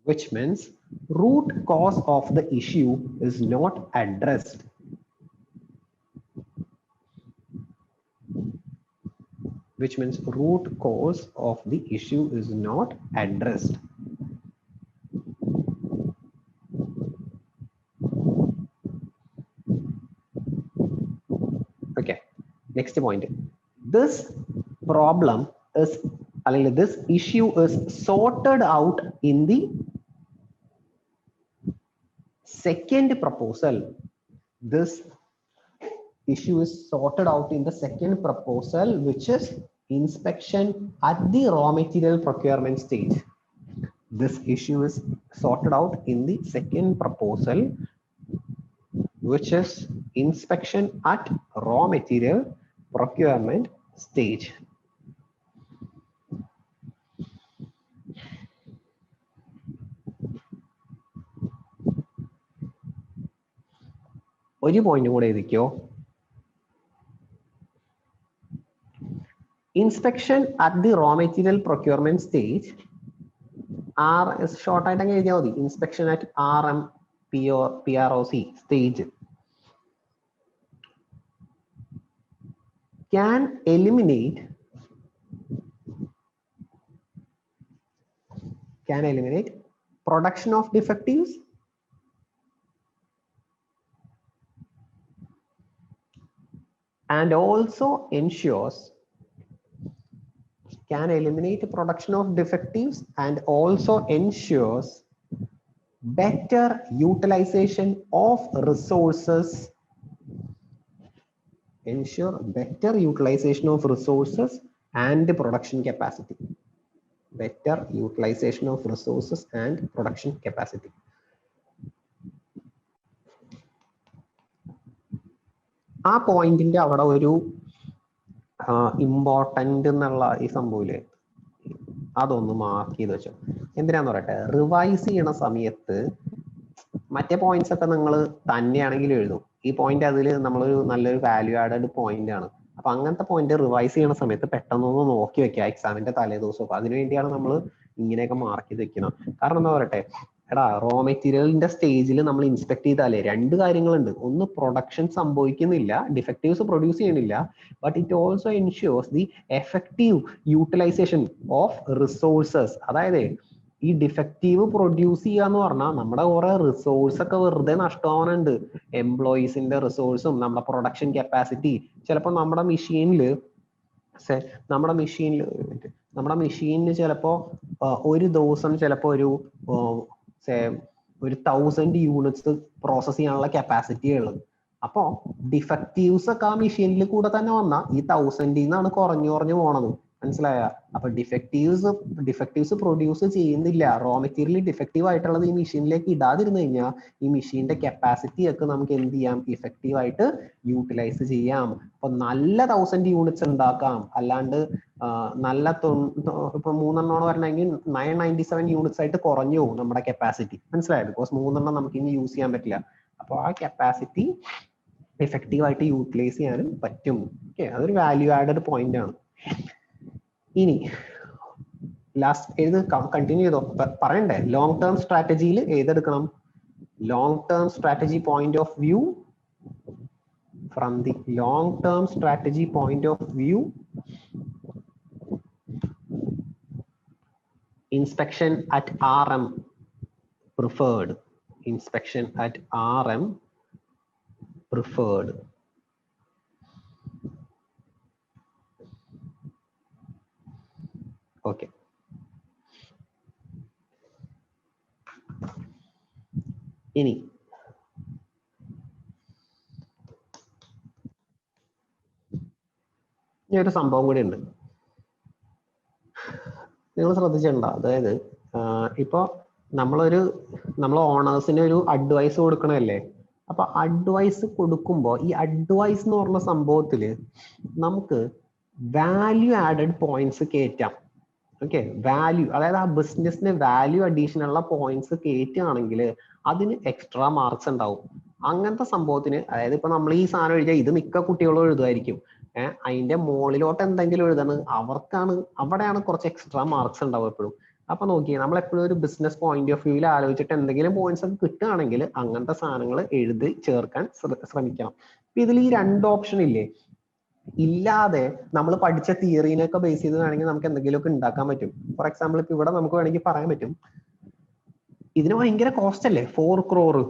Which means root cause of the issue is not addressed. Which means root cause of the issue is not addressed. Okay, next point. This problem is, this issue is sorted out in the second proposal. This issue is sorted out in the second proposal, which is inspection at the raw material procurement stage. This issue is sorted out in the second proposal, which is inspection at raw material procurement stage. ഒരു point കൂടെ എഴുതിക്കോ. Inspection at the raw material procurement stage, R is short ആയിട്ട് അങ്ങ് എഴുതിയാൽ മതി. Inspection at RMPROC stage can eliminate production of defectives and also ensures better utilization of resources. Ensure better utilization of resources and production capacity. Better utilization of resources and production capacity. ആ പോയിന്റിന്റെ അവിടെ ഒരു important എന്നുള്ള ഈ സംഭവമില്ലേ, അതൊന്ന് mark ചെയ്ത് വെച്ചോ. എന്തിനാന്ന് പറയട്ടെ, റിവൈസ് ചെയ്യണ സമയത്ത് മറ്റേ പോയിന്റ്സ് ഒക്കെ നിങ്ങൾ തന്നെയാണെങ്കിൽ എഴുതും. ഈ പോയിന്റ് അതിൽ നമ്മളൊരു നല്ലൊരു വാല്യൂ ആഡഡ് പോയിന്റ് ആണ്. അപ്പൊ അങ്ങനത്തെ പോയിന്റ് റിവൈസ് ചെയ്യണ സമയത്ത് പെട്ടെന്നൊന്ന് നോക്കി വെക്കുക എക്സാമിന്റെ തലേ ദിവസമൊക്കെ. അതിനുവേണ്ടിയാണ് നമ്മൾ ഇങ്ങനെയൊക്കെ മാർക്ക് ചെയ്ത് വെക്കണം. കാരണം എന്താ പറയട്ടെ, എടാ റോ മെറ്റീരിയലിന്റെ സ്റ്റേജിൽ നമ്മൾ ഇൻസ്പെക്ട് ചെയ്താലേ രണ്ട് കാര്യങ്ങളുണ്ട്. ഒന്ന്, പ്രൊഡക്ഷൻ സംഭവിക്കുന്നില്ല, ഡിഫക്റ്റീവ്സ് പ്രൊഡ്യൂസ് ചെയ്യണില്ല, but it also ensures the effective utilization of resources. അതായത് ഈ ഡിഫക്റ്റീവ് പ്രൊഡ്യൂസ് ചെയ്യാന്ന് പറഞ്ഞാൽ നമ്മുടെ കുറെ റിസോഴ്സ് ഒക്കെ വെറുതെ നഷ്ടമാവാനുണ്ട്. എംപ്ലോയീസിന്റെ റിസോഴ്സും നമ്മുടെ പ്രൊഡക്ഷൻ കപ്പാസിറ്റി. ചിലപ്പോൾ നമ്മുടെ മെഷീനിൽ ചിലപ്പോ ഒരു ദിവസം ചിലപ്പോ ഒരു 1000 യൂണിറ്റ്സ് പ്രോസസ് ചെയ്യാനുള്ള കപ്പാസിറ്റി ഉള്ളത്. അപ്പോ ഡിഫക്റ്റീവ്സ് ഒക്കെ ആ മെഷീനിൽ കൂടെ തന്നെ വന്നാൽ ഈ 1000 നിന്നാണ് കുറഞ്ഞു പോണത്. മനസ്സിലായ? അപ്പൊ ഡിഫക്റ്റീവ്സ് പ്രൊഡ്യൂസ് ചെയ്യുന്നില്ല. റോ മെറ്റീരിയൽ ഡിഫക്റ്റീവ് ആയിട്ടുള്ളത് ഈ മെഷീനിലേക്ക് ഇടാതിരുന്നു കഴിഞ്ഞാൽ ഈ മെഷീന്റെ കപ്പാസിറ്റി ഒക്കെ നമുക്ക് എന്ത് ചെയ്യാം, ഇഫക്റ്റീവ് ആയിട്ട് യൂട്ടിലൈസ് ചെയ്യാം. അപ്പൊ നല്ല 1000 യൂണിറ്റ്സ് ഉണ്ടാക്കാം. അല്ലാണ്ട് നല്ല ഇപ്പൊ 3 വരണമെങ്കിൽ 997 യൂണിറ്റ്സ് ആയിട്ട് കുറഞ്ഞു പോകും നമ്മുടെ കപ്പാസിറ്റി. മനസ്സിലായത്? ബിക്കോസ് 3 നമുക്ക് ഇനി യൂസ് ചെയ്യാൻ പറ്റില്ല. അപ്പൊ ആ കപ്പാസിറ്റി എഫക്റ്റീവ് ആയിട്ട് യൂട്ടിലൈസ് ചെയ്യാനും പറ്റും. ഓക്കെ, അതൊരു വാല്യൂ ആഡഡ് പോയിന്റ് ആണ്. ഇനി ലാസ്റ്റ് ഏത് കണ്ടിന്യൂ ചെയ്തോ, പറയണ്ടേ? ലോങ് ടേം സ്ട്രാറ്റജിയിൽ ഏതെടുക്കണം? Long term strategy point of view. From the long term strategy point of view, inspection at RM preferred. Inspection at RM preferred. Okay. ഇനി ഈ ഒരു സംഭവം കൂടി ഉണ്ട്, നിങ്ങൾ ശ്രദ്ധിച്ചിട്ടുണ്ടോ? അതായത് ഇപ്പൊ നമ്മൾ ഓണേഴ്സിന് ഒരു അഡ്വൈസ് കൊടുക്കണല്ലേ. അപ്പൊ അഡ്വൈസ് കൊടുക്കുമ്പോൾ ഈ അഡ്വൈസ് എന്ന് പറഞ്ഞ സംഭവത്തില് നമുക്ക് വാല്യൂ ആഡഡ് പോയിന്റ്സ് കയറ്റാം. ഓക്കെ, വാല്യൂ, അതായത് ആ ബിസിനസിന് വാല്യൂ അഡീഷൻ ഉള്ള പോയിന്റ്സ് കയറ്റുകയാണെങ്കിൽ അതിന് എക്സ്ട്രാ മാർക്സ് ഉണ്ടാവും. അങ്ങനത്തെ സംഭവത്തിന്, അതായത് ഇപ്പൊ നമ്മൾ ഈ സാധനം എഴുതിയാൽ ഇത് മിക്ക കുട്ടികളും എഴുതുമായിരിക്കും. അതിന്റെ മുകളിലോട്ട് എന്തെങ്കിലും എഴുതാണ്, അവിടെയാണ് കുറച്ച് എക്സ്ട്രാ മാർക്സ് ഉണ്ടാവും എപ്പോഴും. അപ്പൊ നോക്കിയേ, നമ്മൾ എപ്പോഴും ഒരു ബിസിനസ് പോയിന്റ് ഓഫ് വ്യൂവിൽ ആലോചിച്ചിട്ട് എന്തെങ്കിലും പോയിന്റ്സ് ഒക്കെ കിട്ടുകയാണെങ്കിൽ അങ്ങനത്തെ സാധനങ്ങൾ എഴുതി ചേർക്കാൻ ശ്രമിക്കണം. ഇതിൽ ഈ 2 ഓപ്ഷൻ ഇല്ലേ, ഇല്ലാതെ നമ്മൾ പഠിച്ച തിയറീനൊക്കെ ബേസ് ചെയ്ത് വേണമെങ്കിൽ നമുക്ക് എന്തെങ്കിലുമൊക്കെ ഉണ്ടാക്കാൻ പറ്റും. ഫോർ എക്സാമ്പിൾ ഇപ്പൊ ഇവിടെ നമുക്ക് വേണമെങ്കിൽ പറയാൻ പറ്റും, ഇതിന് ഭയങ്കര കോസ്റ്റ് അല്ലേ, 4 crore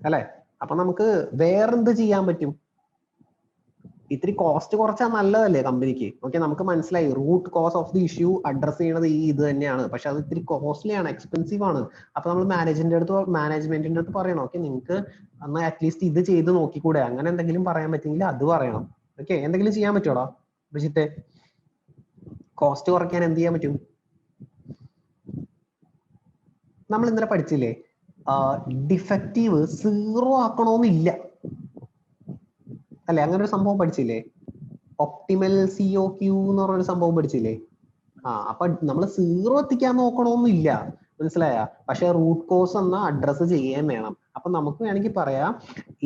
അല്ലെ. അപ്പൊ നമുക്ക് വേറെന്ത് ചെയ്യാൻ പറ്റും? ഇത്തിരി കോസ്റ്റ് കുറച്ചാൽ നല്ലതല്ലേ കമ്പനിക്ക്. ഓക്കെ, നമുക്ക് മനസ്സിലായി root cause of the issue address ചെയ്യണത് ഇത് തന്നെയാണ്. പക്ഷെ അത് ഇത്തിരി കോസ്റ്റ്ലി ആണ്, എക്സ്പെൻസീവ് ആണ്. അപ്പൊ നമ്മൾ മാനേജ്മെന്റിന്റെ അടുത്ത് പറയണം, ഓക്കെ നിങ്ങൾക്ക് എന്നാൽ അറ്റ്ലീസ്റ്റ് ഇത് ചെയ്ത് നോക്കിക്കൂടെ, അങ്ങനെ എന്തെങ്കിലും പറയാൻ പറ്റുമെങ്കിൽ അത് പറയണം. ഓക്കെ, എന്തെങ്കിലും ചെയ്യാൻ പറ്റുമോടാ ബിജിത്തെ? കോസ്റ്റ് കുറയ്ക്കാൻ എന്ത് ചെയ്യാൻ പറ്റും? നമ്മൾ ഇന്നലെ പഠിച്ചില്ലേ, ഡിഫക്റ്റീവ് 0 ആക്കണമെന്നില്ല അല്ലെ? അങ്ങനെ ഒരു സംഭവം പഠിച്ചില്ലേ? ഒപ്റ്റിമൽ COQ എന്ന് പറഞ്ഞൊരു സംഭവം പഠിച്ചില്ലേ? അപ്പൊ നമ്മൾ 0 എത്തിക്കാൻ നോക്കണമെന്നില്ല, മനസ്സിലായ? പക്ഷെ റൂട്ട് കോസ് എന്ന അഡ്രസ് ചെയ്യാൻ വേണം. അപ്പൊ നമുക്ക് വേണമെങ്കിൽ പറയാം,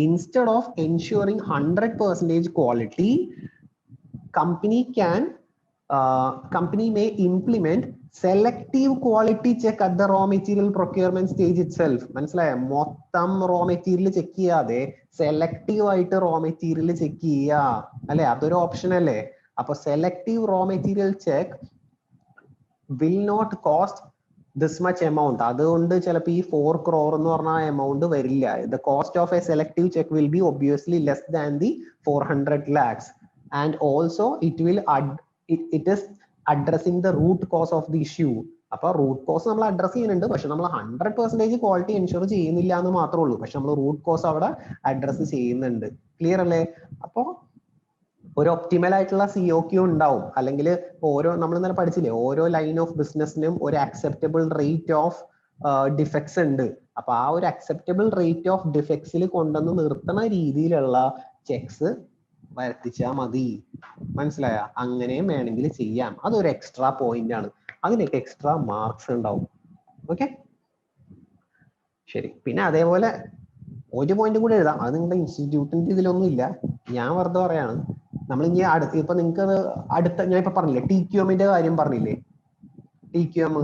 instead of ensuring 100% quality, company may implement selective quality check at the raw material procurement stage itself. മനസ്സിലായ? മൊത്തം റോ മെറ്റീരിയൽ ചെക്ക് ചെയ്യാതെ സെലക്റ്റീവ് ആയിട്ട് റോ മെറ്റീരിയൽ ചെക്ക് ചെയ്യുക അല്ലെ, അതൊരു ഓപ്ഷൻ അല്ലേ. അപ്പൊ selective raw material check will not cost this much amount. അതുകൊണ്ട് ചിലപ്പോൾ ഈ 4 crore എന്ന് പറഞ്ഞ എമൗണ്ട് വരില്ല. The cost of a selective check will be obviously less than the 400 lakhs. And also it is addressing the root cause of the issue. അപ്പൊ root cause നമ്മൾ address ചെയ്യുന്നുണ്ട്, പക്ഷെ നമ്മൾ 100% ക്വാളിറ്റി എൻഷുർ ചെയ്യുന്നില്ല എന്ന് മാത്രമേ ഉള്ളൂ. പക്ഷെ നമ്മൾ റൂട്ട് കോസ് അവിടെ അഡ്രസ് ചെയ്യുന്നുണ്ട്. ക്ലിയർ അല്ലേ? അപ്പോ ഒരു ഒപ്റ്റിമൽ ആയിട്ടുള്ള COQ ഉണ്ടാവും. അല്ലെങ്കിൽ നമ്മൾ ഇന്നലെ പഠിച്ചില്ലേ, ഓരോ ലൈൻ ഓഫ് ബിസിനസിനും ഒരു അക്സെപ്റ്റബിൾ റേറ്റ് ഓഫ് ഡിഫെക്ട്സ് ഉണ്ട്. അപ്പൊ ആ ഒരു അക്സെപ്റ്റബിൾ റേറ്റ് ഓഫ് ഡിഫെക്ട്സിൽ കൊണ്ടുവന്ന് നിർത്തുന്ന രീതിയിലുള്ള ചെക്സ് വരുത്തിച്ചാ മതി. മനസ്സിലായ? അങ്ങനെയും വേണമെങ്കിൽ ചെയ്യാം. അതൊരു എക്സ്ട്രാ പോയിന്റ് ആണ്, അതിനൊക്കെ എക്സ്ട്രാ മാർക്സ് ഉണ്ടാവും. ഓക്കെ, ശരി. പിന്നെ അതേപോലെ ഒരു പോയിന്റ് കൂടി എഴുതാം, അത് നിങ്ങളുടെ ഇൻസ്റ്റിറ്റ്യൂട്ടിന്റെ ഇതിലൊന്നും ഇല്ല, ഞാൻ വെറുതെ പറയാണ്. നമ്മൾ ഇനി ഇപ്പൊ നിങ്ങൾക്ക് ഞാൻ ഇപ്പൊ പറഞ്ഞില്ലേ TQM-ന്റെ കാര്യം പറഞ്ഞില്ലേ, TQM,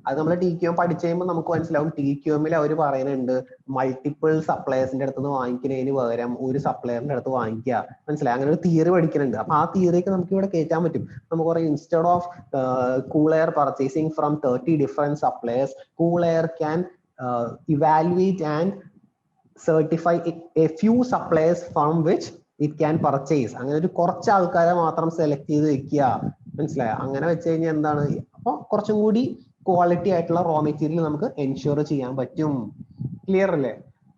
അത് നമ്മൾ TQM പഠിച്ചു കഴിയുമ്പോൾ നമുക്ക് മനസ്സിലാവും. TQM-ൽ അവർ പറയുന്നുണ്ട് മൾട്ടിപ്പിൾ സപ്ലയേഴ്സിന്റെ അടുത്ത് നിന്ന് വാങ്ങിക്കുന്നതിന് പകരം ഒരു സപ്ലയറിന്റെ അടുത്ത് വാങ്ങിക്കുക. മനസ്സിലായി? അങ്ങനെ ഒരു തിയറി പഠിക്കുന്നുണ്ട്. അപ്പൊ ആ തിയറിയൊക്കെ നമുക്ക് ഇവിടെ കയറ്റാൻ പറ്റും. നമുക്ക് പറയാം, instead of cool air purchasing from 30 different suppliers, cool air can evaluate and certify a few suppliers from which it can purchase. അങ്ങനെ ഒരു കുറച്ച് ആൾക്കാരെ മാത്രം സെലക്ട് ചെയ്ത് വെക്കുക. മനസ്സിലായ? അങ്ങനെ വെച്ച് കഴിഞ്ഞാൽ എന്താണ്, അപ്പൊ കുറച്ചും കൂടി ക്വാളിറ്റി ആയിട്ടുള്ള റോ മെറ്റീരിയൽ നമുക്ക് എൻഷുർ ചെയ്യാൻ പറ്റും. ക്ലിയർ അല്ലേ?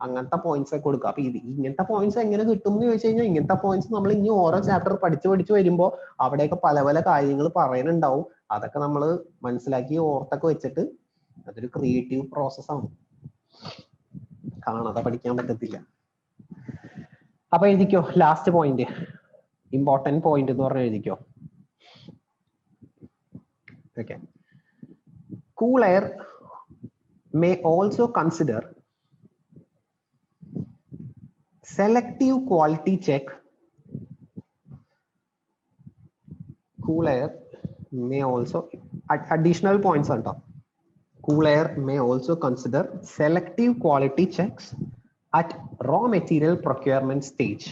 അങ്ങനത്തെ പോയിന്റ്സ് ഒക്കെ കൊടുക്കുക. അപ്പൊ ഇങ്ങനത്തെ പോയിന്റ്സ് എങ്ങനെ കിട്ടും എന്ന് ചോദിച്ചു കഴിഞ്ഞാൽ, ഇങ്ങനത്തെ പോയിന്റ്സ് നമ്മൾ ഇനി ഓരോ ചാപ്റ്റർ പഠിച്ചു വരുമ്പോൾ അവിടെയൊക്കെ പല പല കാര്യങ്ങൾ പറയുന്നുണ്ടാവും. അതൊക്കെ നമ്മൾ മനസ്സിലാക്കി ഓർത്തൊക്കെ വെച്ചിട്ട് അതൊരു ക്രിയേറ്റീവ് പ്രോസസ്സാണ്, കാണാതെ പഠിക്കാൻ പറ്റത്തില്ല. അപ്പൊ എഴുതിക്കോ, ലാസ്റ്റ് പോയിന്റ്, ഇമ്പോർട്ടന്റ് പോയിന്റ് എന്ന് പറഞ്ഞ് എഴുതിക്കോ. Okay, cool air may also consider selective quality check. Cool Air may also, additional points on top. Cool Air may also consider selective quality checks at raw material procurement stage.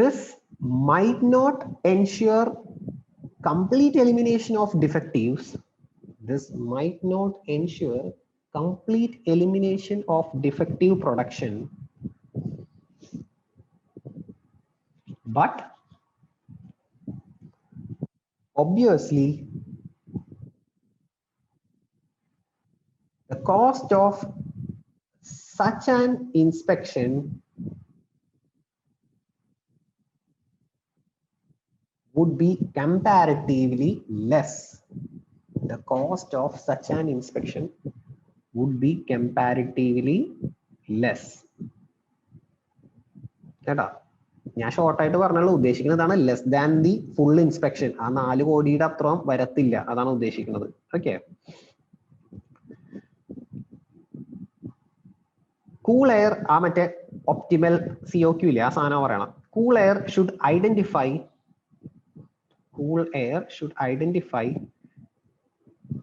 This might not ensure complete elimination of defectives. This might not ensure complete elimination of defective production, but obviously cost of such an inspection would be comparatively less. The cost of such an inspection would be comparatively less. കേട്ടാ, ഞാൻ ഷോർട്ടായിട്ട് പറഞ്ഞുള്ളൂ. ഉദ്ദേശിക്കുന്നതാണ് less than the full inspection. ആ 4 കോടിയുടെ അത്രയും വരത്തില്ല, അതാണ് ഉദ്ദേശിക്കുന്നത്. ഓക്കെ. കൂൾ എയർ, ആ മറ്റേ ഒപ്റ്റിമൽ CO2 ഇല്ലേ, ആ സാധനം പറയണം. Cool air should identify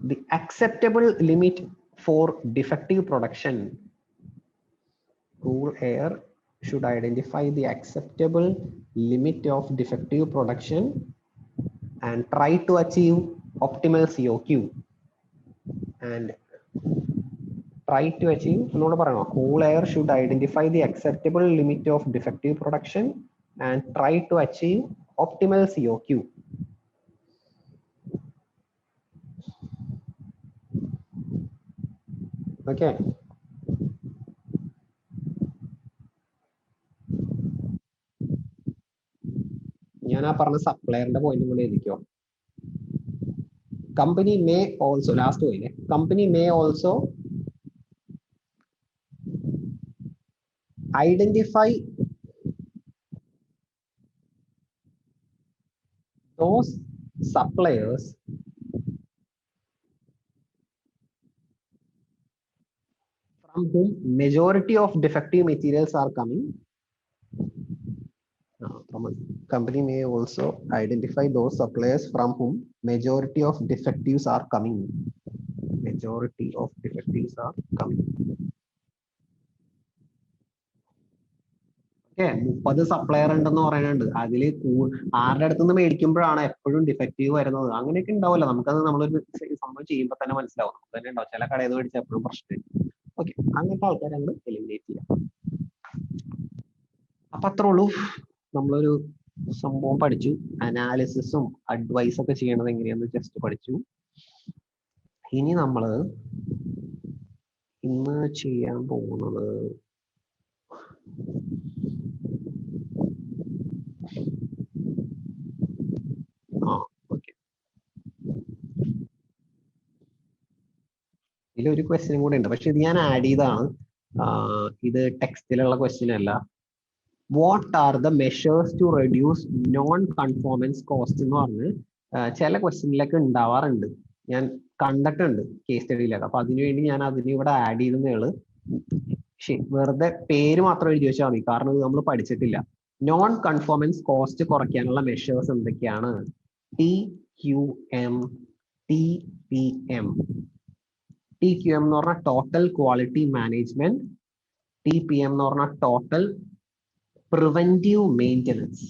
the acceptable limit for defective production. Cool air should identify the acceptable limit of defective production and try to achieve optimal COQ. And try to achieve, cool air should identify the acceptable limit of defective production and try to achieve optimal COQ. Okay. ഞാൻ ആ പറഞ്ഞ സപ്ലയറിന്റെ point കൂടെ എഴുതിക്കോ. Company may also, last പോയില്ലേ, company may also identify those suppliers from whom majority of defective materials are coming. Company may also identify those suppliers from whom majority of defectives are coming. Majority of defectives are coming. Okay, 30 supplier ഉണ്ടെന്ന് പറയുന്നുണ്ട്. അതിൽ ആരുടെ അടുത്ത് നിന്ന് മേടിക്കുമ്പോഴാണ് എപ്പോഴും defective വരുന്നത്. അങ്ങനെയൊക്കെ ഉണ്ടാവില്ല. നമുക്കത് നമ്മളൊരു സംഭവം ചെയ്യുമ്പോൾ തന്നെ മനസ്സിലാവും. നമുക്ക് തന്നെ ഉണ്ടാവും, ചില കടയിൽ നിന്ന് മേടിച്ചാൽ എപ്പോഴും പ്രശ്നം. ഓക്കെ, അങ്ങനത്തെ ആൾക്കാരെ നമ്മൾ എലിമിനേറ്റ് ചെയ്യാം. അപ്പൊ അത്രേ ഉള്ളൂ. നമ്മളൊരു സംഭവം പഠിച്ചു. അനാലിസിസും അഡ്വൈസ് ഒക്കെ ചെയ്യണത് എങ്ങനെയാന്ന് ജസ്റ്റ് പഠിച്ചു. ഇനി നമ്മള് ഇന്ന് ചെയ്യാൻ പോകുന്നത് ഇതിലൊരു ക്വസ്റ്റ്യൻ കൂടെ ഉണ്ട്, പക്ഷെ ഇത് ഞാൻ ആഡ് ചെയ്തതാണ്. ഇത് ടെക്സ്റ്റിലുള്ള ക്വസ്റ്റ്യൻ അല്ല. What are the measures to reduce non conformance cost എന്ന് പറഞ്ഞ് ചില ക്വസ്റ്റ്യനിലൊക്കെ ഉണ്ടാവാറുണ്ട്. ഞാൻ കണ്ടിട്ടുണ്ട് കേസ് സ്റ്റഡിയിലൊക്കെ. അപ്പൊ അതിനുവേണ്ടി ഞാൻ അതിന് ഇവിടെ ആഡ് ചെയ്തേള്. വെറുതെ പേര് മാത്രം എഴുതി വെച്ചാൽ മതി, കാരണം ഇത് നമ്മൾ പഠിച്ചിട്ടില്ല. നോൺ കൺഫോമൻസ് കോസ്റ്റ് കുറയ്ക്കാനുള്ള മെഷേഴ്സ് എന്തൊക്കെയാണ്? TQM, TPM. TQM എന്ന് പറഞ്ഞാൽ ടോട്ടൽ ക്വാളിറ്റി മാനേജ്മെന്റ്, TPM എന്ന് പറഞ്ഞാൽ total preventive maintenance.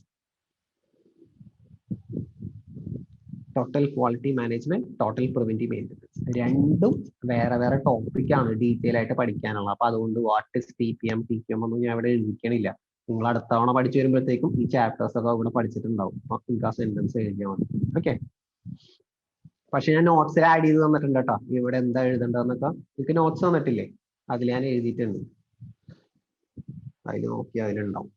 Total quality management, total preventive maintenance രണ്ടും വേറെ വേറെ ടോപ്പിക്കാണ് ഡീറ്റെയിൽ ആയിട്ട് പഠിക്കാനുള്ളത്. അപ്പൊ അതുകൊണ്ട് വാട്ട് ഇസ് TPM, TQM ഒന്നും ഞാൻ ഇവിടെ എഴുതിക്കണില്ല. നിങ്ങൾ അടുത്ത തവണ പഠിച്ചു വരുമ്പോഴത്തേക്കും ഈ ചാപ്റ്റേഴ്സ് ഒക്കെ ഇവിടെ പഠിച്ചിട്ടുണ്ടാവും. നിങ്ങൾക്ക് ആ സെന്റൻസ് എഴുതിയാൽ മതി. ഓക്കെ, പക്ഷെ ഞാൻ നോട്ട്സിൽ ആഡ് ചെയ്ത് തന്നിട്ടുണ്ട് കേട്ടോ. ഇവിടെ എന്താ എഴുതേണ്ടതെന്നൊക്കെ നിങ്ങൾക്ക് നോട്ട്സ് തന്നിട്ടില്ലേ, അതിൽ ഞാൻ എഴുതിയിട്ടുണ്ട്. അതിൽ നോക്കി അതിലുണ്ടാവും.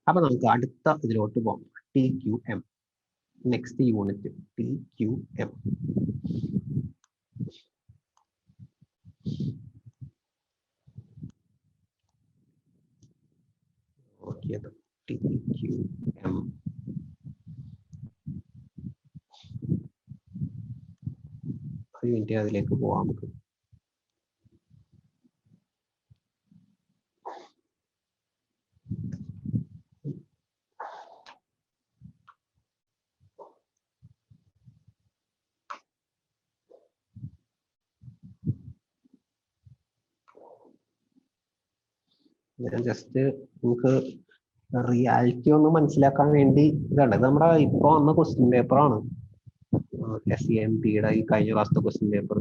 അപ്പൊ നമുക്ക് അടുത്ത ഇതിലോട്ട് പോകാം. TQM, next unit TQM. നോക്കിയത് TQM. ഒരു മിനിറ്റ്, അതിലേക്ക് പോവാം നമുക്ക്. ഞാൻ ജസ്റ്റ് നമുക്ക് റിയാലിറ്റി ഒന്ന് മനസ്സിലാക്കാൻ വേണ്ടി ഇതാണ്. ഇത് നമ്മുടെ ഇപ്പൊ വന്ന ക്വസ്റ്റ്യൻ പേപ്പറാണ്. SEMPയുടെ ഈ കഴിഞ്ഞ ക്ലാസ്സിലെ ക്വസ്റ്റ്യൻ പേപ്പർ.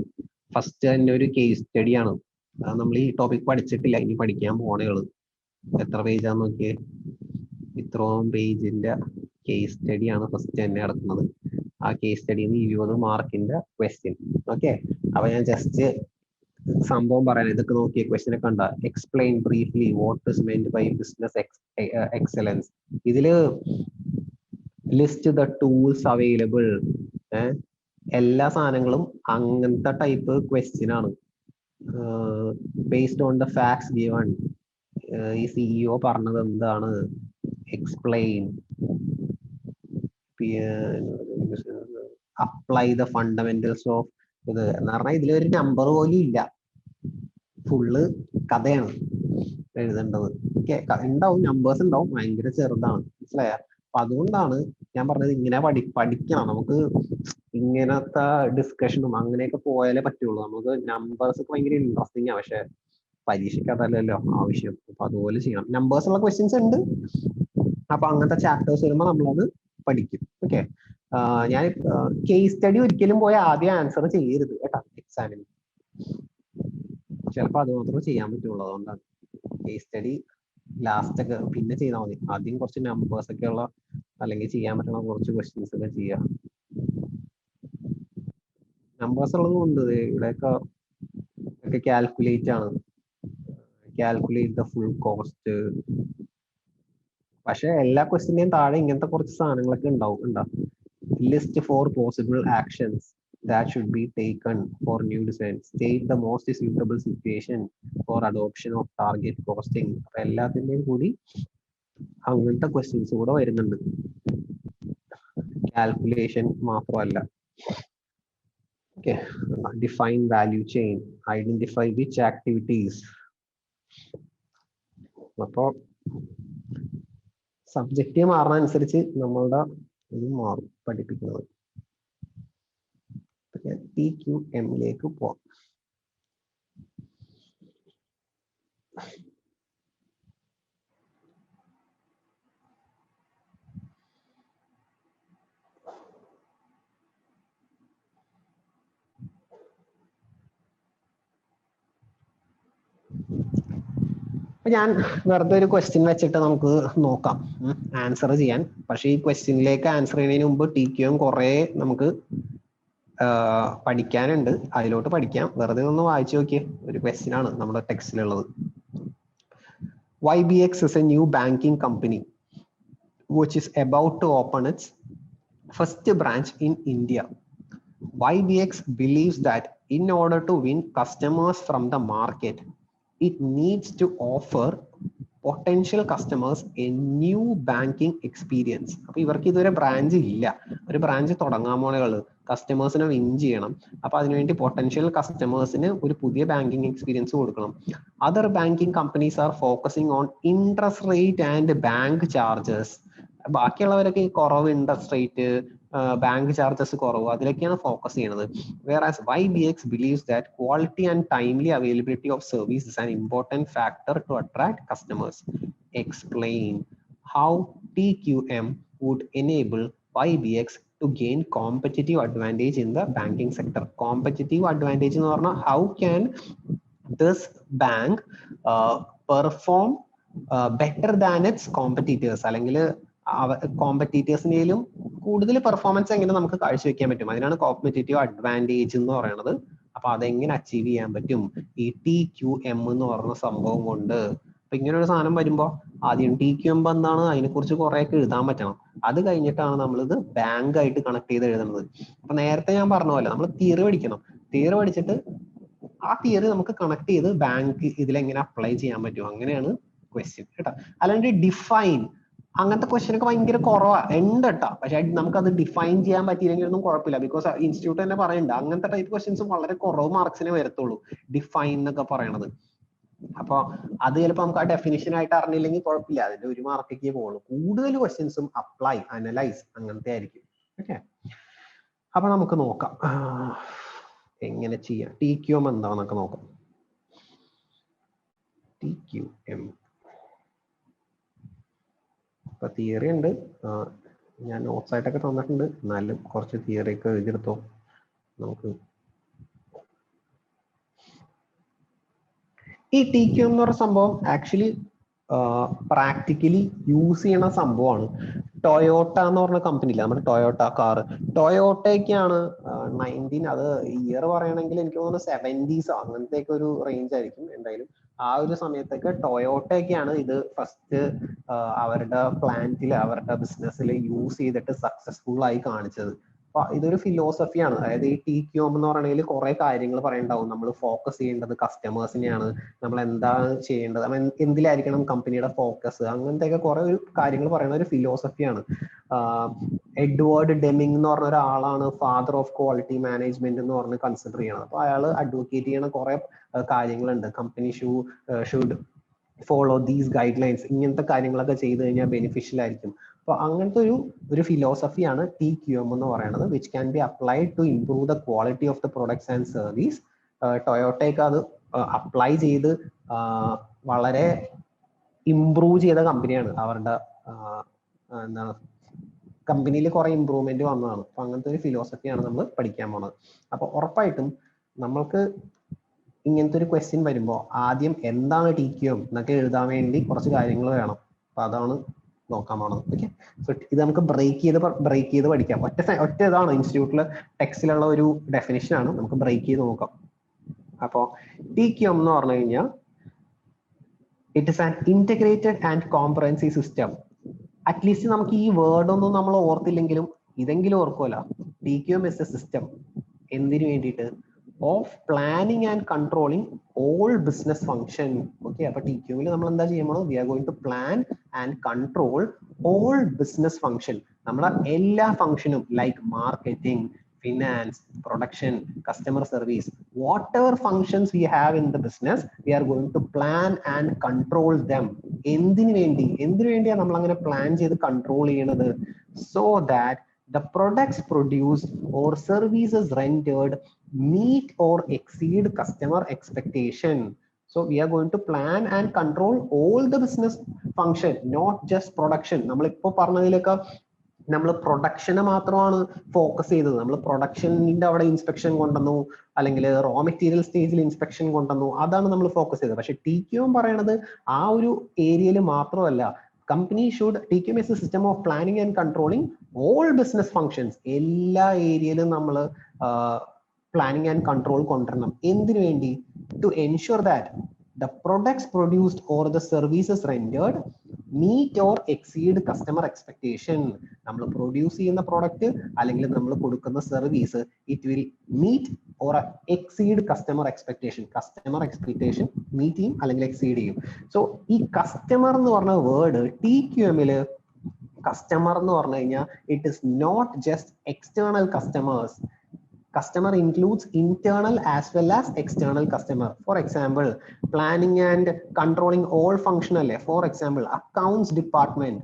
ഫസ്റ്റ് തന്നെ ഒരു കേസ് സ്റ്റഡിയാണ്. അത് നമ്മൾ ഈ ടോപ്പിക് പഠിച്ചിട്ടില്ല, ഇനി പഠിക്കാൻ പോണേള്. എത്ര പേജാന്ന് നോക്കിയേ, ഇത്രയും പേജിന്റെ കേസ് സ്റ്റഡിയാണ് ഫസ്റ്റ് തന്നെ നടക്കുന്നത്. ആ കേസ് സ്റ്റഡിയിൽ നിന്ന് 20 മാർക്കിന്റെ ക്വസ്റ്റ്യൻ. ഓക്കെ, അപ്പൊ ഞാൻ ജസ്റ്റ് സംഭവം പറയാൻ ഇതൊക്കെ നോക്കിയ ക്വസ്റ്റ്യൻ ഒക്കെ ഉണ്ടാ. Explain briefly what is meant by business excellence. ഇതില് ലിസ്റ്റ് ദ ടൂൾസ് അവൈലബിൾ. എല്ലാ സാധനങ്ങളും അങ്ങനത്തെ ടൈപ്പ് ക്വസ്റ്റ്യൻ ആണ്. Based on the facts given. ഈ സിഇഒ പറഞ്ഞത് എന്താണ്, explain, apply the fundamentals of ഇത് എന്ന് പറഞ്ഞാൽ ഇതിലൊരു നമ്പർ പോലും ഇല്ല, ഫുള്ള് കഥയാണ് എഴുതേണ്ടത്. ഉണ്ടാവും നമ്പേഴ്സ് ഉണ്ടാവും, ഭയങ്കര ചെറുതാണ്, മനസ്സിലായ? അപ്പൊ അതുകൊണ്ടാണ് ഞാൻ പറഞ്ഞത് ഇങ്ങനെ പഠിക്കണം. നമുക്ക് ഇങ്ങനത്തെ ഡിസ്കഷനും അങ്ങനെയൊക്കെ പോയാലേ പറ്റുള്ളൂ. നമുക്ക് നമ്പേഴ്സ് ഒക്കെ ഭയങ്കര ഇൻട്രസ്റ്റിംഗ് ആണ്, പക്ഷെ പരീക്ഷയ്ക്ക് അതല്ലല്ലോ ആവശ്യം. അപ്പൊ അതുപോലെ ചെയ്യണം. നമ്പേഴ്സ് ഉള്ള ക്വസ്റ്റ്യൻസ് ഉണ്ട്, അപ്പൊ അങ്ങനത്തെ ചാപ്റ്റേഴ്സ് വരുമ്പോൾ നമ്മളത് പഠിക്കും. ഓക്കെ, ഞാൻ കേസ് സ്റ്റഡി ഒരിക്കലും പോയി ആദ്യം ആൻസർ ചെയ്യരുത് കേട്ടോ എക്സാമിന്. ചിലപ്പോൾ അത് മാത്രമേ ചെയ്യാൻ പറ്റുള്ളൂ. അതുകൊണ്ടാണ് കേസ് സ്റ്റഡി ലാസ്റ്റ് ഒക്കെ പിന്നെ ചെയ്താൽ മതി. ആദ്യം കുറച്ച് നമ്പേഴ്സ് ഒക്കെ ഉള്ള അല്ലെങ്കിൽ ചെയ്യാൻ പറ്റുന്ന കുറച്ച് ക്വസ്റ്റ്യൻസ് ഒക്കെ ചെയ്യാം. നമ്പേഴ്സ് ഉള്ളത് കൊണ്ട് ഇവിടെയൊക്കെ കാൽക്കുലേറ്റ് ആണ്. Calculate the full cost. പക്ഷെ എല്ലാ ക്വസ്റ്റിന്റെയും താഴെ ഇങ്ങനത്തെ കുറച്ച് സാധനങ്ങളൊക്കെ ഉണ്ടാവും. List four possible actions that should be taken for new design. State the most suitable situation for adoption of target costing. അപ്പൊ എല്ലാത്തിന്റെയും കൂടി അങ്ങനത്തെ ക്വസ്റ്റ്യൻസ് കൂടെ വരുന്നുണ്ട്, കാൽക്കുലേഷൻ മാത്രമല്ല. Okay, define value chain, identify which activities. അപ്പോ സബ്ജക്റ്റ് മാറുന്ന അനുസരിച്ച് നമ്മളുടെ ഇത് മാറും പഠിപ്പിക്കുന്നത്. TQM പോവാം. ഞാൻ വെറുതെ ഒരു ക്വസ്റ്റ്യൻ വെച്ചിട്ട് നമുക്ക് നോക്കാം ആൻസർ ചെയ്യാൻ. പക്ഷെ ഈ ക്വസ്റ്റ്യനിലേക്ക് ആൻസർ ചെയ്യുന്നതിന് മുമ്പ് TQM കുറെ നമുക്ക് പഠിക്കാനുണ്ട്. അതിലോട്ട് പഠിക്കാം. വെറുതെ ഒന്ന് വായിച്ചു നോക്കിയേ. ഒരു ക്വസ്റ്റ്യൻ ആണ് നമ്മുടെ ടെക്സ്റ്റിലുള്ളത്. YBX is a new banking company which is about to open its first branch in India. YBX believes that in order to win customers from the market, it needs to offer potential customers a new banking experience. അപ്പൊ ഇവർക്ക് ഇതുവരെ branch ഇല്ല, ഒരു branch തുടങ്ങാൻ പോണേകള്, കസ്റ്റമേഴ്സിനെ win ചെയ്യണം. അപ്പൊ അതിനുവേണ്ടി പൊട്ടൻഷ്യൽ കസ്റ്റമേഴ്സിന് ഒരു പുതിയ ബാങ്കിങ് എക്സ്പീരിയൻസ് കൊടുക്കണം. Other banking companies R focusing on interest rate and bank charges. ബാക്കിയുള്ളവരൊക്കെ ഈ കുറവ് ഇൻട്രസ്റ്റ് റേറ്റ്, ബാങ്ക് ചാർജസ് കുറവ്, അതിലൊക്കെയാണ് ഫോക്കസ് ചെയ്യുന്നത്. Whereas YBX believes that quality and timely availability of service is an important factor to attract customers. Explain how TQM would enable YBX to gain competitive advantage in the banking sector. Competitive advantage എന്ന് പറഞ്ഞാൽ how can this bank perform better than its competitors, അല്ലെങ്കിൽ കോമ്പറ്റീറ്റേഴ്സിനേലും കൂടുതൽ performance എങ്ങനെ നമുക്ക് കാഴ്ചവെക്കാൻ പറ്റും, അതിനാണ് competitive advantage എന്ന് പറയുന്നത്. അപ്പൊ അതെങ്ങനെ അച്ചീവ് ചെയ്യാൻ പറ്റും ഈ TQM എന്ന് പറയുന്ന സംഭവം കൊണ്ട്. അപ്പൊ ഇങ്ങനെ ഒരു സാധനം വരുമ്പോ ആദ്യം TQM എന്താണ്, അതിനെക്കുറിച്ച് കുറെയൊക്കെ എഴുതാൻ പറ്റണം. അത് കഴിഞ്ഞിട്ടാണ് നമ്മളിത് ബാങ്ക് ആയിട്ട് കണക്ട് ചെയ്ത് എഴുതുന്നത്. അപ്പൊ നേരത്തെ ഞാൻ പറഞ്ഞ പോലെ നമ്മൾ തിയറി പഠിക്കണം. തിയറി പഠിച്ചിട്ട് ആ തിയറി നമുക്ക് കണക്ട് ചെയ്ത് ബാങ്ക് ഇതിലെങ്ങനെ അപ്ലൈ ചെയ്യാൻ പറ്റും, അങ്ങനെയാണ് ക്വസ്റ്റ്യൻ കേട്ടോ. അല്ലാണ്ട് ഡിഫൈൻ അങ്ങനത്തെ ക്വസ്റ്റ്യൻ ഒക്കെ ഭയങ്കര കുറവാണ്, ഉണ്ട് കേട്ടോ. പക്ഷെ നമുക്കത് ഡിഫൈൻ ചെയ്യാൻ പറ്റിയില്ലെങ്കിലൊന്നും കുഴപ്പമില്ല. ബിക്കോസ് ഇൻസ്റ്റിറ്റ്യൂട്ട് തന്നെ പറയുന്നുണ്ട് അങ്ങനത്തെ ടൈപ്പ് ക്വസ്റ്റ്യൻസ് വളരെ കുറവ് മാർക്സിനെ വരത്തുള്ളൂ, ഡിഫൈൻ എന്നൊക്കെ പറയണത്. അപ്പൊ അത് ചിലപ്പോൾ നമുക്ക് ആ ഡെഫിനിഷൻ ആയിട്ട് അറിഞ്ഞില്ലെങ്കിൽ കുഴപ്പമില്ല, അതിന്റെ 1 മാർക്കേ പോകുള്ളൂ. കൂടുതൽ ക്വസ്റ്റ്യൻസും അപ്ലൈ, അനലൈസ് അങ്ങനത്തെ ആയിരിക്കും. ഓക്കെ, അപ്പൊ നമുക്ക് നോക്കാം എങ്ങനെ ചെയ്യാം. TQM എന്താന്നൊക്കെ നോക്കാം. TQM ഇപ്പൊ തിയറി ഉണ്ട്, ഞാൻ നോട്ട്സ് ആയിട്ടൊക്കെ തന്നിട്ടുണ്ട്, എന്നാലും കുറച്ച് തിയറി ഒക്കെ എഴുതിയെടുത്തോ. നമുക്ക് ഈ TQM എന്ന് പറയുന്ന സംഭവം ആക്ച്വലി പ്രാക്ടിക്കലി യൂസ് ചെയ്യണ സംഭവമാണ്. ടൊയോട്ട എന്ന് പറഞ്ഞ കമ്പനി ഇല്ല, നമ്മുടെ ടൊയോട്ട കാർ, ടൊയോട്ടയ്ക്കാണ് 19 അത് ഇയർ പറയണമെങ്കിൽ എനിക്ക് തോന്നുന്നു 70s അങ്ങനത്തെയൊക്കെ ഒരു റേഞ്ച് ആയിരിക്കും. എന്തായാലും ആ ഒരു സമയത്തൊക്കെ ടൊയോട്ടയൊക്കെയാണ് ഇത് ഫസ്റ്റ് അവരുടെ പ്ലാന്റിൽ അവരുടെ ബിസിനസ്സിൽ യൂസ് ചെയ്തിട്ട് സക്സസ്ഫുൾ ആയി കാണിച്ചത്. അപ്പൊ ഇതൊരു ഫിലോസഫിയാണ്. അതായത് ഈ TQM എന്ന് പറയണതിൽ കുറെ കാര്യങ്ങൾ പറയണ്ടാവും. നമ്മൾ ഫോക്കസ് ചെയ്യേണ്ടത് കസ്റ്റമേഴ്സിനെയാണ്, നമ്മൾ എന്താണ് ചെയ്യേണ്ടത്, എന്തിലായിരിക്കണം കമ്പനിയുടെ ഫോക്കസ്, അങ്ങനത്തെയൊക്കെ കുറെ കാര്യങ്ങൾ പറയുന്ന ഒരു ഫിലോസഫിയാണ്. എഡ്വേർഡ് ഡെമിങ് എന്ന് പറഞ്ഞ ഒരാളാണ് ഫാദർ ഓഫ് ക്വാളിറ്റി മാനേജ്മെന്റ് എന്ന് പറഞ്ഞ് കൺസിഡർ ചെയ്യണം. അപ്പൊ അയാൾ അഡ്വക്കേറ്റ് ചെയ്യണ കുറെ കാര്യങ്ങളുണ്ട്. Company should follow these guide lines, ഇങ്ങനത്തെ കാര്യങ്ങളൊക്കെ ചെയ്തു കഴിഞ്ഞാൽ ബെനിഫിഷ്യൽ ആയിരിക്കും. അപ്പൊ അങ്ങനത്തെ ഒരു ഫിലോസഫിയാണ് TQM എന്ന് പറയുന്നത്, which can be applied to improve the quality of the products and service. ടൊയോട്ടയ്ക്ക് അത് അപ്ലൈ ചെയ്ത് വളരെ ഇംപ്രൂവ് ചെയ്ത കമ്പനിയാണ്. അവരുടെ എന്താണ് കമ്പനിയിൽ കുറെ ഇമ്പ്രൂവ്മെന്റ് വന്നതാണ്. അപ്പൊ അങ്ങനത്തെ ഒരു ഫിലോസഫിയാണ് നമ്മൾ പഠിക്കാൻ പോണത്. അപ്പൊ ഉറപ്പായിട്ടും നമ്മൾക്ക് ഇങ്ങനത്തെ ഒരു ക്വസ്റ്റ്യൻ വരുമ്പോൾ ആദ്യം എന്താണ് TQM എന്നൊക്കെ എഴുതാൻ വേണ്ടി കുറച്ച് കാര്യങ്ങൾ വേണം. അപ്പൊ അതാണ് നോക്കാൻ പോണത്. ഓക്കെ, സോ ഇത് നമുക്ക് ബ്രേക്ക് ചെയ്ത് പഠിക്കാം. ഒറ്റ ഇതാണ് ഇൻസ്റ്റിറ്റ്യൂട്ടിലെ ടെക്സ്റ്റിലുള്ള ഒരു ഡെഫിനിഷൻ ആണ്, നമുക്ക് ബ്രേക്ക് ചെയ്ത് നോക്കാം. അപ്പോൾ TQM എന്ന് പറഞ്ഞു കഴിഞ്ഞാൽ it is an integrated and comprehensive system. At least നമുക്ക് ഈ വേർഡ് ഒന്നും നമ്മൾ ഓർത്തില്ലെങ്കിലും ഇതെങ്കിലും ഓർക്കുമല്ലോ. TQM ഇസ് എ സിസ്റ്റം എന്തിനു വേണ്ടിയിട്ട്? Of planning and controlling all business function. Okay, അപ്പൊ TQM നമ്മൾ എന്താ ചെയ്യുമ്പോൾ we are going to plan and control all business function. നമ്മുടെ എല്ലാ ഫംഗ്ഷനും like marketing, finance, production, customer service, whatever functions we have in the business, we are going to plan and control them. എന്തിനു വേണ്ടിയാണ് നമ്മൾ അങ്ങനെ plan ചെയ്ത് control ചെയ്യണത്? So that the products produced or services rendered meet or exceed customer expectation. So we are going to plan and control all the business function, not just production. നമ്മൾ ഇപ്പോൾ പറഞ്ഞതിലൊക്കെ നമ്മൾ പ്രൊഡക്ഷനെ മാത്രമാണ് ഫോക്കസ് ചെയ്തത്. നമ്മൾ പ്രൊഡക്ഷനിന്റെ അവിടെ inspection കൊണ്ടുവന്നു, അല്ലെങ്കിൽ റോ മെറ്റീരിയൽ സ്റ്റേജിൽ ഇൻസ്പെക്ഷൻ കൊണ്ടുവന്നു, അതാണ് നമ്മൾ ഫോക്കസ് ചെയ്തത്. പക്ഷെ TQM പറയണത് ആ ഒരു ഏരിയയിൽ മാത്രമല്ല. TQM is a system of planning and controlling all business functions. എല്ലാ ഏരിയയിലും നമ്മൾ പ്ലാനിങ് ആൻഡ് കൺട്രോൾ കൊണ്ടുവരണം. എന്തിനു വേണ്ടി? To ensure that the products produced or the services rendered meet or exceed customer expectation. നമ്മൾ പ്രൊഡ്യൂസ് ചെയ്യുന്ന പ്രോഡക്റ്റ് അല്ലെങ്കിൽ നമ്മൾ കൊടുക്കുന്ന service it will meet or exceed customer expectation. Customer expectation meet ചെയ്യും അല്ലെങ്കിൽ എക്സീഡ് ചെയ്യും. സോ ഈ കസ്റ്റമർ എന്ന് പറഞ്ഞ വേർഡ് TQM-ല് കസ്റ്റമർ എന്ന് പറഞ്ഞു കഴിഞ്ഞാൽ it is not just external customers. Customer includes internal as well as external customer. For example, planning and controlling all functional. For example, accounts department.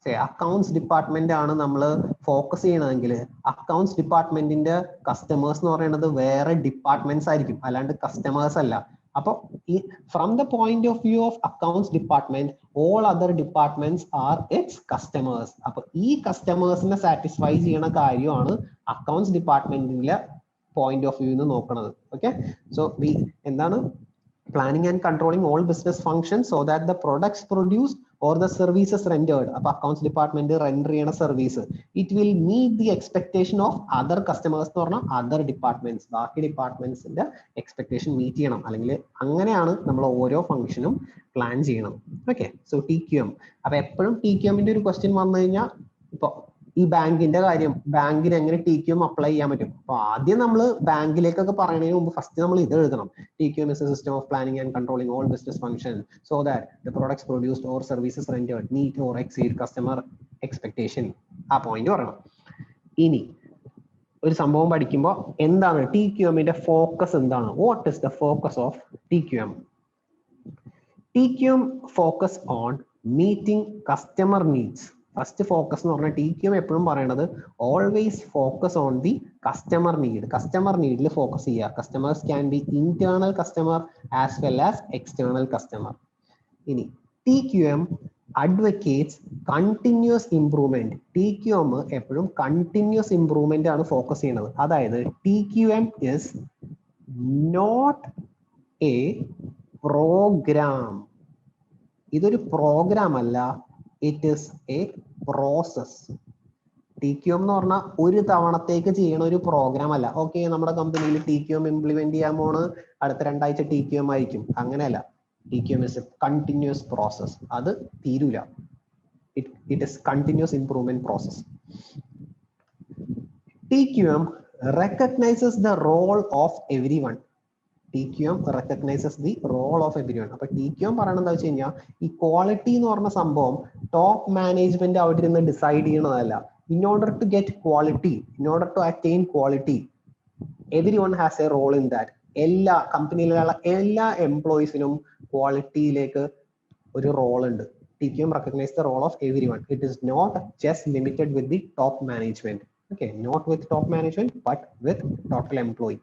Say accounts department ആണ് നമ്മൾ focus ചെയ്യണമെങ്കിൽ accounts ഡിപ്പാർട്ട്മെന്റിന്റെ customers എന്ന് പറയുന്നത് വേറെ departments ആയിരിക്കും, അല്ലാണ്ട് customers അല്ല. അപ്പോൾ ഈ from the point of view of accounts department all other departments are its customers. അപ്പൊ ഈ കസ്റ്റമേഴ്സിനെ സാറ്റിസ്ഫൈ ചെയ്യണ കാര്യമാണ് അക്കൗണ്ട്സ് ഡിപ്പാർട്ട്മെന്റിലെ പോയിന്റ് ഓഫ് വ്യൂ നോക്കുന്നത്. ഓക്കെ, സോ എന്താണ് planning and controlling all business function so that the products produced or the services rendered. അപ്പൊ accounts department render ചെയ്യണ service it will meet the expectation of other customers എന്ന് പറഞ്ഞാൽ other departments, ബാക്കി ഡിപ്പാർട്ട്മെന്റ്സിന്റെ expectation meet ചെയ്യണം. അല്ലെങ്കിൽ അങ്ങനെയാണ് നമ്മൾ ഓരോ ഫംഗ്ഷനും പ്ലാൻ ചെയ്യണം. Okay, so TQM. അപ്പൊ എപ്പോഴും TQM-ന്റെ ഒരു ക്വസ്റ്റ്യൻ വന്നു കഴിഞ്ഞാൽ ഇപ്പൊ ഈ ബാങ്കിന്റെ കാര്യം, ബാങ്കിന് എങ്ങനെ TQM അപ്ലൈ ചെയ്യാൻ പറ്റും? അപ്പൊ ആദ്യം നമ്മൾ ബാങ്കിലേക്കൊക്കെ പറയുന്നതിന് മുമ്പ് ഫസ്റ്റ് നമ്മൾ ഇത് എഴുതണം. TQM is a system of planning and controlling all business functions so that the products produced or services rendered meet or exceed customer expectation. ആ പോയിന്റ് പറയണം. ഇനി ഒരു സംഭവം പഠിക്കുമ്പോൾ എന്താണ് TQM-ന്റെ ഫോക്കസ് എന്താണ്? What is the focus of TQM? TQM focus on meeting customer needs. First focus എന്ന് പറഞ്ഞാൽ TQM എപ്പോഴും പറയണത് always focus on the customer need. Customer നീഡിൽ ഫോക്കസ് ചെയ്യുക. Customers can be internal customer as well as external customer. ഇനി TQM advocates continuous improvement. TQM എപ്പോഴും continuous improvement ആണ് focus ചെയ്യുന്നത്. അതായത് TQM is not a program. ഇതൊരു programme അല്ല, it is a process. TQM എന്ന് പറഞ്ഞാൽ ഒരു തവണത്തേക്ക് ചെയ്യണ ഒരു പ്രോഗ്രാം അല്ല. ഓക്കെ, നമ്മുടെ കമ്പനിയിൽ TQM ഇംപ്ലിമെന്റ് ചെയ്യാൻ പോണ്, അടുത്ത 2 ആഴ്ച TQM ആയിരിക്കും, അങ്ങനെയല്ല. TQM is a continuous process. അത് തീരൂല. It is continuous improvement process. TQM recognizes the role of everyone. TQM recognizes the role of everyone. അപ്പൊ TQM പറയണത് എന്താ വെച്ച് കഴിഞ്ഞാൽ, ഈ ക്വാളിറ്റി എന്ന് പറഞ്ഞ സംഭവം ടോപ്പ് മാനേജ്മെന്റ് അവിടെ ഇരുന്ന് decide ചെയ്യണതല്ല. In order to get quality, in order to attain quality, everyone has a role in that. എല്ലാ കമ്പനിയിലുള്ള എല്ലാ എംപ്ലോയീസിനും ക്വാളിറ്റിയിലേക്ക് ഒരു റോൾ ഉണ്ട്. TQM recognize the role of everyone. It is not just limited with the top management. Okay, not with top management, but with total employee.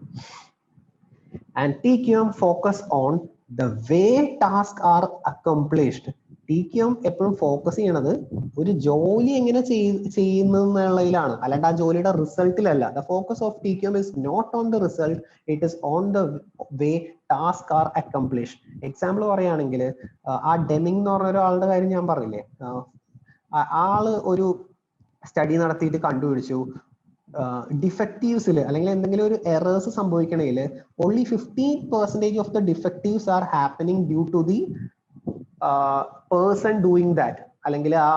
And TQM focus on the way tasks are accomplished. TQM എപ്പോഴും focus ചെയ്യണത് ഒരു ജോലി എങ്ങനെ ചെയ്യുന്നതിലാണ്, അല്ലാണ്ട് ആ ജോലിയുടെ റിസൾട്ടിലല്ല. The focus of TQM is not on the result, it is on the way tasks are accomplished. Example പറയുകയാണെങ്കിൽ, ആ ഡെമിങ് എന്ന് പറഞ്ഞ ഒരാളുടെ കാര്യം ഞാൻ പറഞ്ഞില്ലേ, ആള് ഒരു സ്റ്റഡി നടത്തിയിട്ട് കണ്ടുപിടിച്ചു ഡിഫക്റ്റീവ്സിൽ അല്ലെങ്കിൽ എന്തെങ്കിലും ഒരു errors സംഭവിക്കണമെങ്കിൽ only 15% of the defectives are happening due to the person doing that. അല്ലെങ്കിൽ ആ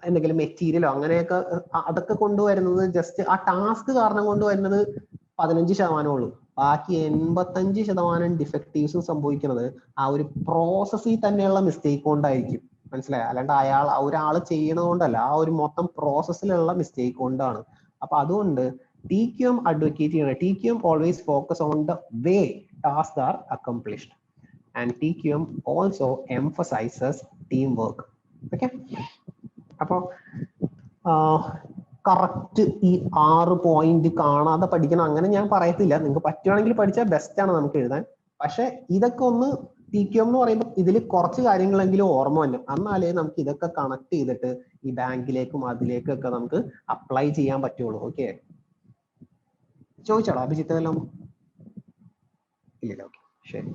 എന്തെങ്കിലും മെറ്റീരിയലോ അങ്ങനെയൊക്കെ അതൊക്കെ കൊണ്ടുവരുന്നത് ജസ്റ്റ് ആ ടാസ്ക് കാരണം കൊണ്ടുവരുന്നത് 15% ഉള്ളൂ. ബാക്കി 85% ഡിഫക്റ്റീവ്സ് സംഭവിക്കുന്നത് ആ ഒരു പ്രോസസ്സിൽ തന്നെയുള്ള മിസ്റ്റേക്ക് കൊണ്ടായിരിക്കും. മനസ്സിലായോ? അല്ലാണ്ട് ഒരാൾ ചെയ്യണത് കൊണ്ടല്ല, ആ ഒരു മൊത്തം പ്രോസസ്സിലുള്ള മിസ്റ്റേക്ക് കൊണ്ടാണ്. അപ്പൊ അതുകൊണ്ട് TQM അഡ്വക്കേറ്റ് ചെയ്യണം. TQM always focus on the way task R accomplished. And TQM also emphasizes teamwork. Okay, അപ്പൊ കറക്റ്റ് ഈ 6 പോയിന്റ് കാണാതെ പഠിക്കണം അങ്ങനെ ഞാൻ പറയത്തില്ല. നിങ്ങൾക്ക് പറ്റുവാണെങ്കിൽ പഠിച്ചാൽ ബെസ്റ്റ് ആണ് നമുക്ക് എഴുതാൻ. പക്ഷെ ഇതൊക്കെ ഒന്ന് TQM എന്ന് പറയുമ്പോൾ ഇതിൽ കുറച്ച് കാര്യങ്ങളെങ്കിലും ഓർമ്മ വരും. എന്നാലേ നമുക്ക് ഇതൊക്കെ കണക്ട് ചെയ്തിട്ട് ഈ ബാങ്കിലേക്കും അതിലേക്കൊക്കെ നമുക്ക് അപ്ലൈ ചെയ്യാൻ പറ്റുള്ളൂ. ഓക്കെ, ചോദിച്ചോളൂ അഭിജിത്ത് എല്ലാം? ഇല്ലല്ലോ. ഓക്കെ, ശരി.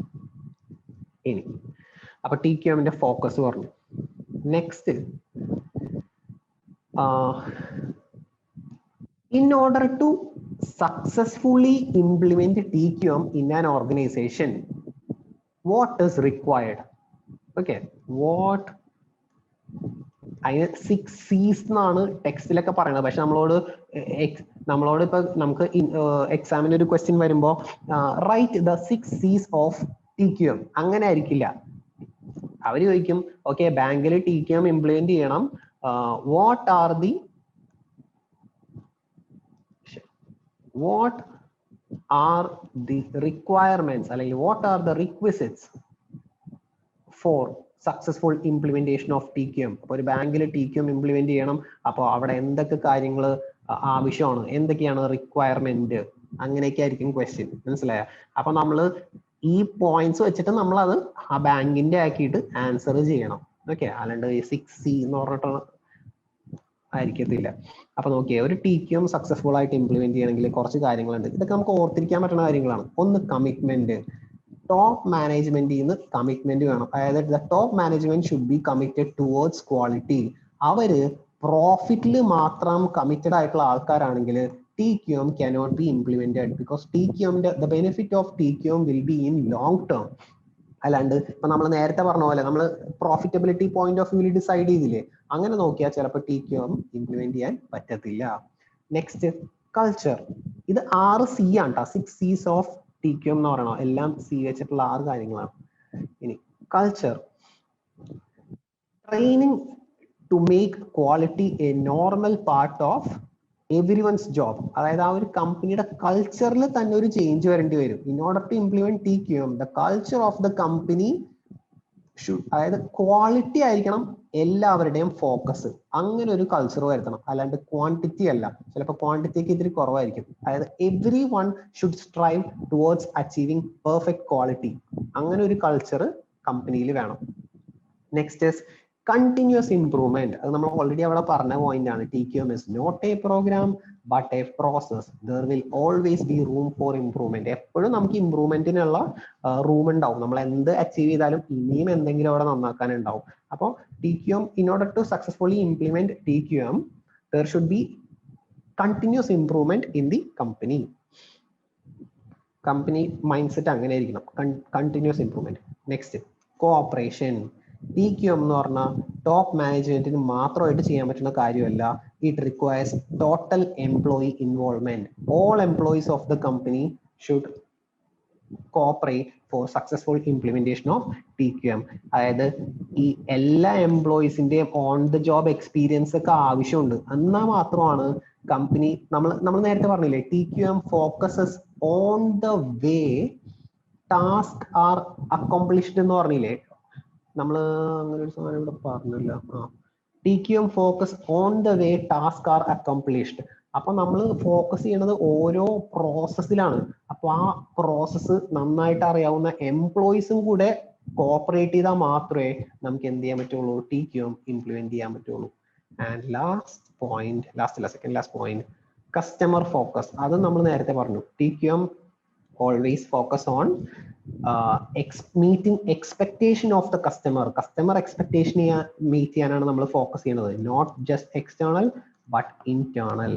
ഇനി അപ്പൊ TQMന്റെ ഫോക്കസ് പറഞ്ഞു. Next, in order to successfully implement TQM in an organization, what is required? Okay, what അതിന് 6 C's എന്നാണ് ടെക്സ്റ്റിലൊക്കെ പറയുന്നത്. പക്ഷെ നമ്മളോട് ഇപ്പൊ നമുക്ക് എക്സാമിന് ഒരു ക്വസ്റ്റ്യൻ വരുമ്പോ write the 6 C's of TQM അങ്ങനെ ആയിരിക്കില്ല. അവര് ചോദിക്കും, ഓക്കെ ബാങ്കിൽ TQM ഇംപ്ലിമെന്റ് ചെയ്യണം, what are the requirements അല്ലെങ്കിൽ what are the requisites for successful implementation of TQM. അപ്പൊ ഒരു ബാങ്കിൽ TQM ഇംപ്ലിമെന്റ് ചെയ്യണം, അപ്പോൾ അവിടെ എന്തൊക്കെ കാര്യങ്ങൾ ആവശ്യമാണ്, എന്തൊക്കെയാണ് റിക്വയർമെന്റ്, അങ്ങനെയൊക്കെ ആയിരിക്കും ക്വസ്റ്റ്യൻ. മനസ്സിലായോ? അപ്പൊ നമ്മള് ഈ പോയിന്റ്സ് വെച്ചിട്ട് നമ്മൾ അത് ആ ബാങ്കിന്റെ ആക്കിയിട്ട് ആൻസർ ചെയ്യണം. ഓക്കെ, അല്ലാണ്ട് 6C എന്ന് പറഞ്ഞിട്ട് ആയിരിക്കത്തില്ല. അപ്പൊ നോക്കിയേ, ഒരു TQM സക്സസ്ഫുൾ ആയിട്ട് ഇംപ്ലിമെന്റ് ചെയ്യണമെങ്കിൽ കുറച്ച് കാര്യങ്ങളുണ്ട്. ഇതൊക്കെ നമുക്ക് ഓർത്തിരിക്കാൻ പറ്റുന്ന കാര്യങ്ങളാണ്. ഒന്ന്, കമ്മിറ്റ്മെന്റ്. ടോപ്പ് മാനേജ്മെന്റിൽ നിന്ന് കമ്മിറ്റ്മെന്റ് വേണം. അതായത് the top management should be committed towards quality. അവര് പ്രോഫിറ്റിൽ മാത്രം കമ്മിറ്റഡ് ആയിട്ടുള്ള ആൾക്കാരാണെങ്കിൽ TQM cannot be implemented because the benefit of TQM will be in long term. അല്ലാണ്ട് ഇപ്പൊ നമ്മൾ നേരത്തെ പറഞ്ഞ പോലെ നമ്മൾ പ്രോഫിറ്റബിലിറ്റി പോയിന്റ് ഓഫ് വ്യൂവിൽ ഡിസൈഡ് ചെയ്തില്ലേ, അങ്ങനെ നോക്കിയാൽ ചിലപ്പോൾ TQM ഇംപ്ലിമെന്റ് ചെയ്യാൻ പറ്റത്തില്ല. Next, culture. ഇത് 6 C ആണ് കേട്ടോ. 6 C's ഓഫ് TQM എന്ന് പറയണോ, എല്ലാം C വെച്ചിട്ടുള്ള 6 കാര്യങ്ങളാണ്. ഇനി culture, training to make quality a normal part of everyone's job. അതായത് ആ ഒരു കമ്പനിയുടെ കൾച്ചറിൽ തന്നെ ഒരു ചേഞ്ച് വരേണ്ടി വരും. In order to implement TQM, the culture of the company should, അതായത് ക്വാളിറ്റി ആയിരിക്കണം എല്ലാവരുടെയും ഫോക്കസ്. അങ്ങനെ ഒരു കൾച്ചർ വരുത്തണം, അല്ലാണ്ട് ക്വാണ്ടിറ്റി അല്ല. ചിലപ്പോൾ ക്വാണ്ടിറ്റിക്ക് ഇതിൽ കുറവായിരിക്കും. അതായത് every one should strive towards achieving perfect quality. അങ്ങനെ ഒരു കൾച്ചർ കമ്പനിയിൽ വേണം. നെക്സ്റ്റ്, Continuous improvement, അത് നമ്മൾ ഓൾറെഡി അവിടെ പറഞ്ഞ പോയിന്റ് ആണ്. TQM is not a program but a process. There will always be room for improvement. എപ്പോഴും നമുക്ക് ഇംപ്രൂവ്മെന്റിനുള്ള റൂം ഉണ്ടാവും. നമ്മൾ എന്ത് അച്ചീവ് ചെയ്താലും ഇനിയും എന്തെങ്കിലും അവിടെ നന്നാക്കാൻ ഉണ്ടാവും. അപ്പോൾ TQM, in order to successfully implement TQM, there should be continuous improvement in the company. Company mindset അങ്ങനെ ആയിരിക്കണം, continuous improvement. Next, cooperation. TQM എന്ന് പറഞ്ഞാൽ ടോപ്പ് മാനേജ്മെന്റിന് മാത്രമായിട്ട് ചെയ്യാൻ പറ്റുന്ന കാര്യമല്ല. It requires total employee involvement. All employees of the company should cooperate for successful implementation of TQM. അതായത് ഈ എല്ലാ എംപ്ലോയീസിന്റെയും ഓൺ ദ ജോബ് എക്സ്പീരിയൻസ് ഒക്കെ ആവശ്യമുണ്ട്. എന്നാൽ മാത്രമാണ് കമ്പനി, നമ്മൾ നേരത്തെ പറഞ്ഞില്ലേ, TQM focuses on the way task are accomplished എന്ന് പറഞ്ഞില്ലേ. നമ്മൾ അങ്ങനെ ഒരു സാധനം ഇവിടെ പറഞ്ഞില്ല. TQM focus on the way task are accomplished. അപ്പൊ നമ്മൾ ഫോക്കസ് ചെയ്യണത് ഓരോ പ്രോസസ്സിലാണ്. അപ്പൊ ആ പ്രോസസ്സ് നന്നായിട്ട് അറിയാവുന്ന എംപ്ലോയീസും കൂടെ കോഓപ്പറേറ്റ് ചെയ്താൽ മാത്രമേ നമുക്ക് എന്ത് ചെയ്യാൻ പറ്റുള്ളൂ, TQM ഇംപ്ലിമെന്റ് ചെയ്യാൻ പറ്റുള്ളൂ. And second last point, customer focus. അത് നമ്മൾ നേരത്തെ പറഞ്ഞു. TQM always focus on meeting expectation of the customer expectation meet ചെയ്യാനാണ് നമ്മൾ ഫോക്കസ് ചെയ്യുന്നത്. not just external but internal.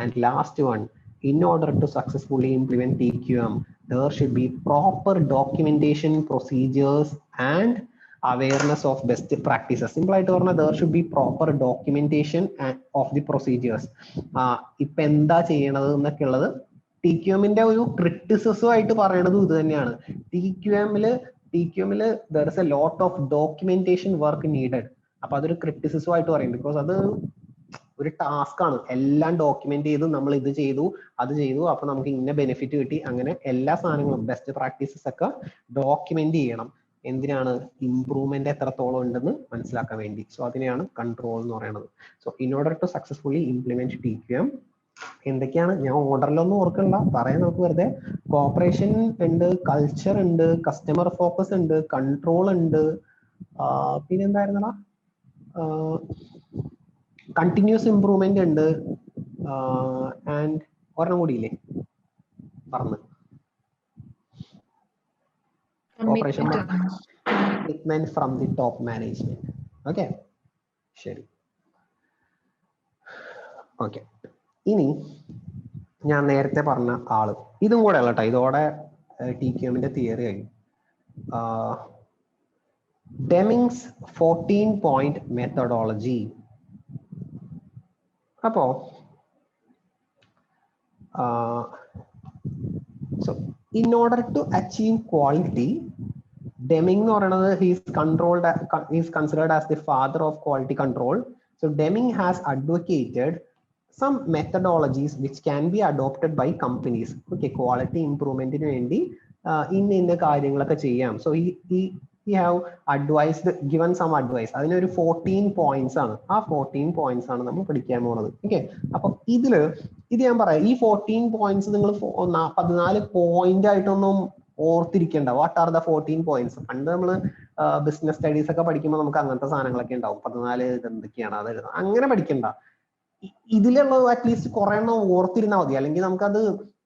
And last one, in order to successfully implement TQM, there should be proper documentation, procedures and awareness of best practices. Simple ആയിട്ട് പറഞ്ഞാൽ there should be proper documentation of the procedures. ഇപ്പൊ എന്താ ചെയ്യണത് എന്നൊക്കെ ഉള്ളത് TQM-ന്റെ ഒരു criticism ആയിട്ട് പറയണത് ഇത് തന്നെയാണ്. TQM-ല് there is a lot of documentation work needed. അപ്പൊ അതൊരു ക്രിറ്റിസിസം ആയിട്ട് പറയുന്നത്. ബിക്കോസ് അത് ഒരു ടാസ്ക് ആണ്. എല്ലാം ഡോക്യുമെന്റ് ചെയ്ത് നമ്മൾ ഇത് ചെയ്തു അത് ചെയ്തു അപ്പൊ നമുക്ക് ഇന്ന ബെനിഫിറ്റ് കിട്ടി, അങ്ങനെ എല്ലാ സാധനങ്ങളും ബെസ്റ്റ് പ്രാക്ടീസസ് ഒക്കെ ഡോക്യുമെന്റ് ചെയ്യണം. എന്തിനാണ്? ഇംപ്രൂവ്മെന്റ് എത്രത്തോളം ഉണ്ടെന്ന് മനസ്സിലാക്കാൻ വേണ്ടി. സോ അതിനെയാണ് കൺട്രോൾ എന്ന് പറയുന്നത്. So in order to successfully implement TQM എന്തൊക്കെയാണ്, ഞാൻ ഓർഡറിലൊന്നും ഓർക്കണില്ല, പറയാൻ നമുക്ക് വെറുതെ. കോപ്പറേഷൻ ഉണ്ട്, കൾച്ചർ ഉണ്ട്, കസ്റ്റമർ ഫോക്കസ് ഉണ്ട്, കൺട്രോൾ ഉണ്ട്, പിന്നെന്തായിരുന്നടാ, കണ്ടിന്യൂസ് ഇംപ്രൂവ്മെന്റ് ഉണ്ട്, ആൻഡ് ഒരെണ്ണം കൂടിയില്ലേ പറഞ്ഞു, corporation commitment from the top management. Okay, ശരി. ഓക്കെ, ഇനി ഞാൻ നേരത്തെ പറഞ്ഞ ആള് ഇതും കൂടെ അല്ല കേട്ടോ, ഇതോടെ TQM-ന്റെ തിയറി കഴിഞ്ഞു. ഡെമിങ്സ് 14-point മെത്തഡോളജി. അപ്പോ so in order to achieve quality, Deming എന്ന് പറയുന്നത് he is considered as the father of quality control. So Deming has advocated some methodologies which can be adopted by companies. Okay, quality improvement ന് വേണ്ടി ഇന്ന കാര്യങ്ങളൊക്കെ ചെയ്യാം. So he have advised, given some advice. അതിനൊരു 14 points ആണ്. ആ 14 points ആണ് നമ്മൾ പഠിക്കാൻ പോകുന്നത്. ഓക്കെ, അപ്പൊ ഇത് ഞാൻ പറയാം, ഈ 14 points നിങ്ങൾ 14 പോയിന്റ് ആയിട്ടൊന്നും ഓർത്തിരിക്കേണ്ട. What are the 14 points? പണ്ട് നമ്മൾ ബിസിനസ് സ്റ്റഡീസ് ഒക്കെ പഠിക്കുമ്പോൾ നമുക്ക് അങ്ങനത്തെ സാധനങ്ങളൊക്കെ ഉണ്ടാവും. 14 എന്തൊക്കെയാണ് അത് എഴുതാം, അങ്ങനെ പഠിക്കണ്ട. ഇതിലുള്ള അറ്റ്ലീസ്റ്റ് കുറെ എണ്ണം ഓർത്തിരുന്നാൽ മതി, അല്ലെങ്കിൽ നമുക്കത്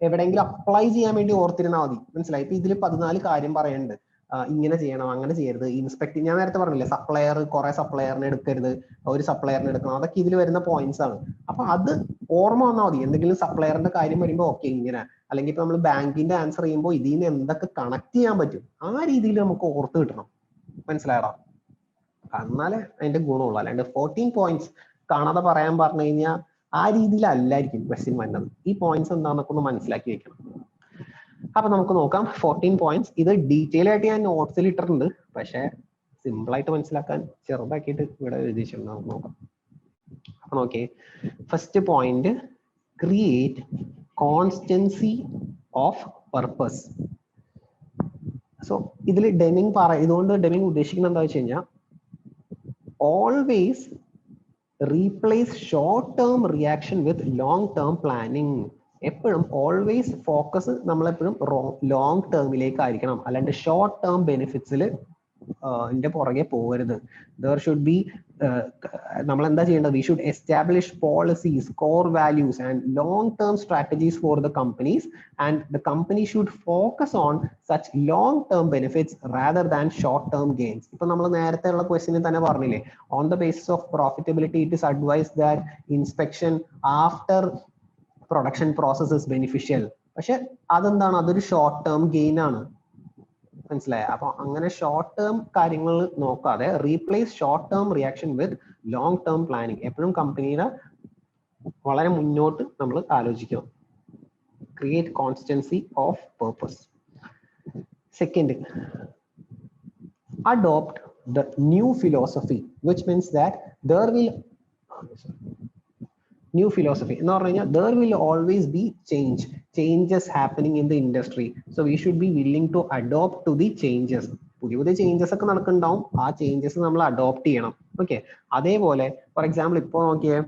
എവിടെയെങ്കിലും അപ്ലൈ ചെയ്യാൻ വേണ്ടി ഓർത്തിരുന്നാൽ മതി. മനസ്സിലായി? ഇപ്പൊ ഇതിൽ 14 കാര്യം പറയുന്നുണ്ട്. ഇങ്ങനെ ചെയ്യണം, അങ്ങനെ ചെയ്യരുത്, ഇൻസ്പെക്ട്, ഞാൻ നേരത്തെ പറഞ്ഞില്ലേ, സപ്ലയർ, കുറെ സപ്ലയറിനെ എടുക്കരുത്, ഒരു സപ്ലയറിനെ എടുക്കണം, അതൊക്കെ ഇതിൽ വരുന്ന പോയിന്റ്സ് ആണ്. അപ്പൊ അത് ഓർമ്മ വന്നാൽ മതി. എന്തെങ്കിലും സപ്ലയറിന്റെ കാര്യം വരുമ്പോൾ ഓക്കെ ഇങ്ങനെ, അല്ലെങ്കിൽ ഇപ്പൊ നമ്മൾ ബാങ്കിന്റെ ആൻസർ ചെയ്യുമ്പോൾ ഇതിൽ നിന്ന് എന്തൊക്കെ കണക്ട് ചെയ്യാൻ പറ്റും ആ രീതിയിൽ നമുക്ക് ഓർത്ത് കിട്ടണം. മനസ്സിലായടാ? എന്നാലേ അതിന്റെ ഗുണമുള്ളൂ. അല്ലാണ്ട് 14 പോയിന്റ്സ് കാണാതെ പറയാൻ പറഞ്ഞു കഴിഞ്ഞാൽ ആ രീതിയിലല്ലായിരിക്കും ക്വസ്റ്റ്യൻ വരുന്നത്. ഈ പോയിന്റ്സ് എന്താണെന്നൊക്കെ ഒന്ന് മനസ്സിലാക്കി വെക്കണം. അപ്പൊ നമുക്ക് നോക്കാം 14 പോയിന്റ്സ്. ഇത് ഡീറ്റെയിൽ ആയിട്ട് ഞാൻ നോട്ട്സിൽ ഇട്ടിട്ടുണ്ട്, പക്ഷെ സിമ്പിൾ ആയിട്ട് മനസ്സിലാക്കാൻ ചെറുതാക്കിയിട്ട് ഇവിടെ എഴുതിയിട്ടുണ്ട്. നമുക്ക് നോക്കാം. അപ്പൊ നോക്കിയേ, first point, create constancy of purpose. So ഇതിൽ ഡെമിങ് ഇതുകൊണ്ട് ഡെമിങ് ഉദ്ദേശിക്കുന്നത് എന്താ വെച്ച് കഴിഞ്ഞാൽ, always replace short term reaction with long term planning. എപ്പോഴും ഓൾവേസ് ഫോക്കസ് നമ്മളെപ്പോഴും ലോങ് ടേമിലേക്ക് ആയിരിക്കണം, അല്ലാണ്ട് ഷോർട്ട് ടേം ബെനിഫിറ്റ്സിൽ പുറകെ പോകരുത്. ദർ ഷുഡ് ബി നമ്മൾ എന്താ ചെയ്യേണ്ടത്? We should establish policies, core values and long term strategies for the companies and the company should focus on such long term benefits rather than short term gains. ഇപ്പൊ നമ്മൾ നേരത്തെ ഉള്ള ക്വസ്റ്റിന് തന്നെ പറഞ്ഞില്ലേ, on the basis of profitability it is advise that inspection after production process is beneficial. പക്ഷെ അതെന്താണ്? അതൊരു ഷോർട്ട് ടേം ഗെയിൻ ആണ്. മനസ്സിലായ? അപ്പൊ അങ്ങനെ ഷോർട്ട് ടേം കാര്യങ്ങൾ നോക്കാതെ replace short term reaction with long term planning. എപ്പോഴും കമ്പനിയുടെ വളരെ മുന്നോട്ട് നമ്മൾ ആലോചിക്കണം. Create constancy of purpose. Second, adopt the new philosophy, which means that there will new philosophy എന്ന് പറഞ്ഞു കഴിഞ്ഞാൽ there will always be changes happening in the industry, so we should be willing to adopt to the changes. പുതിയ changes ഒക്കെ നടക്കുന്നുണ്ടാവും, ആ changes നമ്മൾ adopt ചെയ്യണം. Okay, അതേപോലെ for example ഇപ്പോൾ നോക്കിയേ,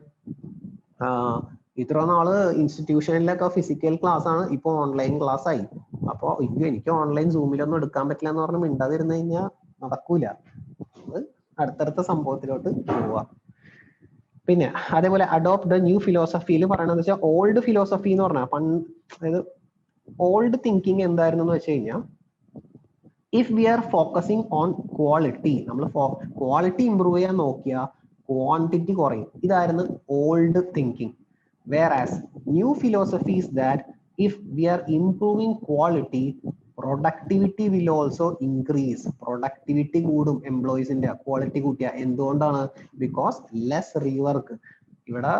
ഇത്ര നാള് ഇൻസ്റ്റിറ്റ്യൂഷനിലൊക്കെ ഫിസിക്കൽ ക്ലാസ് ആണ്, ഇപ്പോൾ ഓൺലൈൻ ക്ലാസ് ആയി. അപ്പോൾ എനിക്ക് ഓൺലൈൻ സൂമിലൊന്നും എടുക്കാൻ പറ്റില്ല എന്ന് പറഞ്ഞ് മിണ്ടാതിരുന്നു കഴിഞ്ഞാൽ നടക്കൂല. അടുത്തടുത്ത സംഭവത്തിലോട്ട് പോവുക. പിന്നെ അതേപോലെ അഡോപ്റ്റ് ദ ന്യൂ ഫിലോസഫിയിൽ പറയണത് വെച്ചാൽ ഓൾഡ് ഫിലോസഫി എന്ന് പറഞ്ഞാൽ അതായത് ഓൾഡ് തിങ്കിങ് എന്തായിരുന്നു എന്ന് വെച്ച് കഴിഞ്ഞാൽ, if we are focusing on quality, നമ്മൾ ക്വാളിറ്റി ഇംപ്രൂവ് ചെയ്യാൻ നോക്കിയാൽ ക്വാണ്ടിറ്റി കുറയും. ഇതായിരുന്നു old thinking. Whereas new philosophy is that if we are improving quality productivity will also increase. Productivity കൂടും എംപ്ലോയീസിന്റെ, ക്വാളിറ്റി കൂട്ടിയ. എന്തുകൊണ്ടാണ്? Because less rework. ഇവിടെ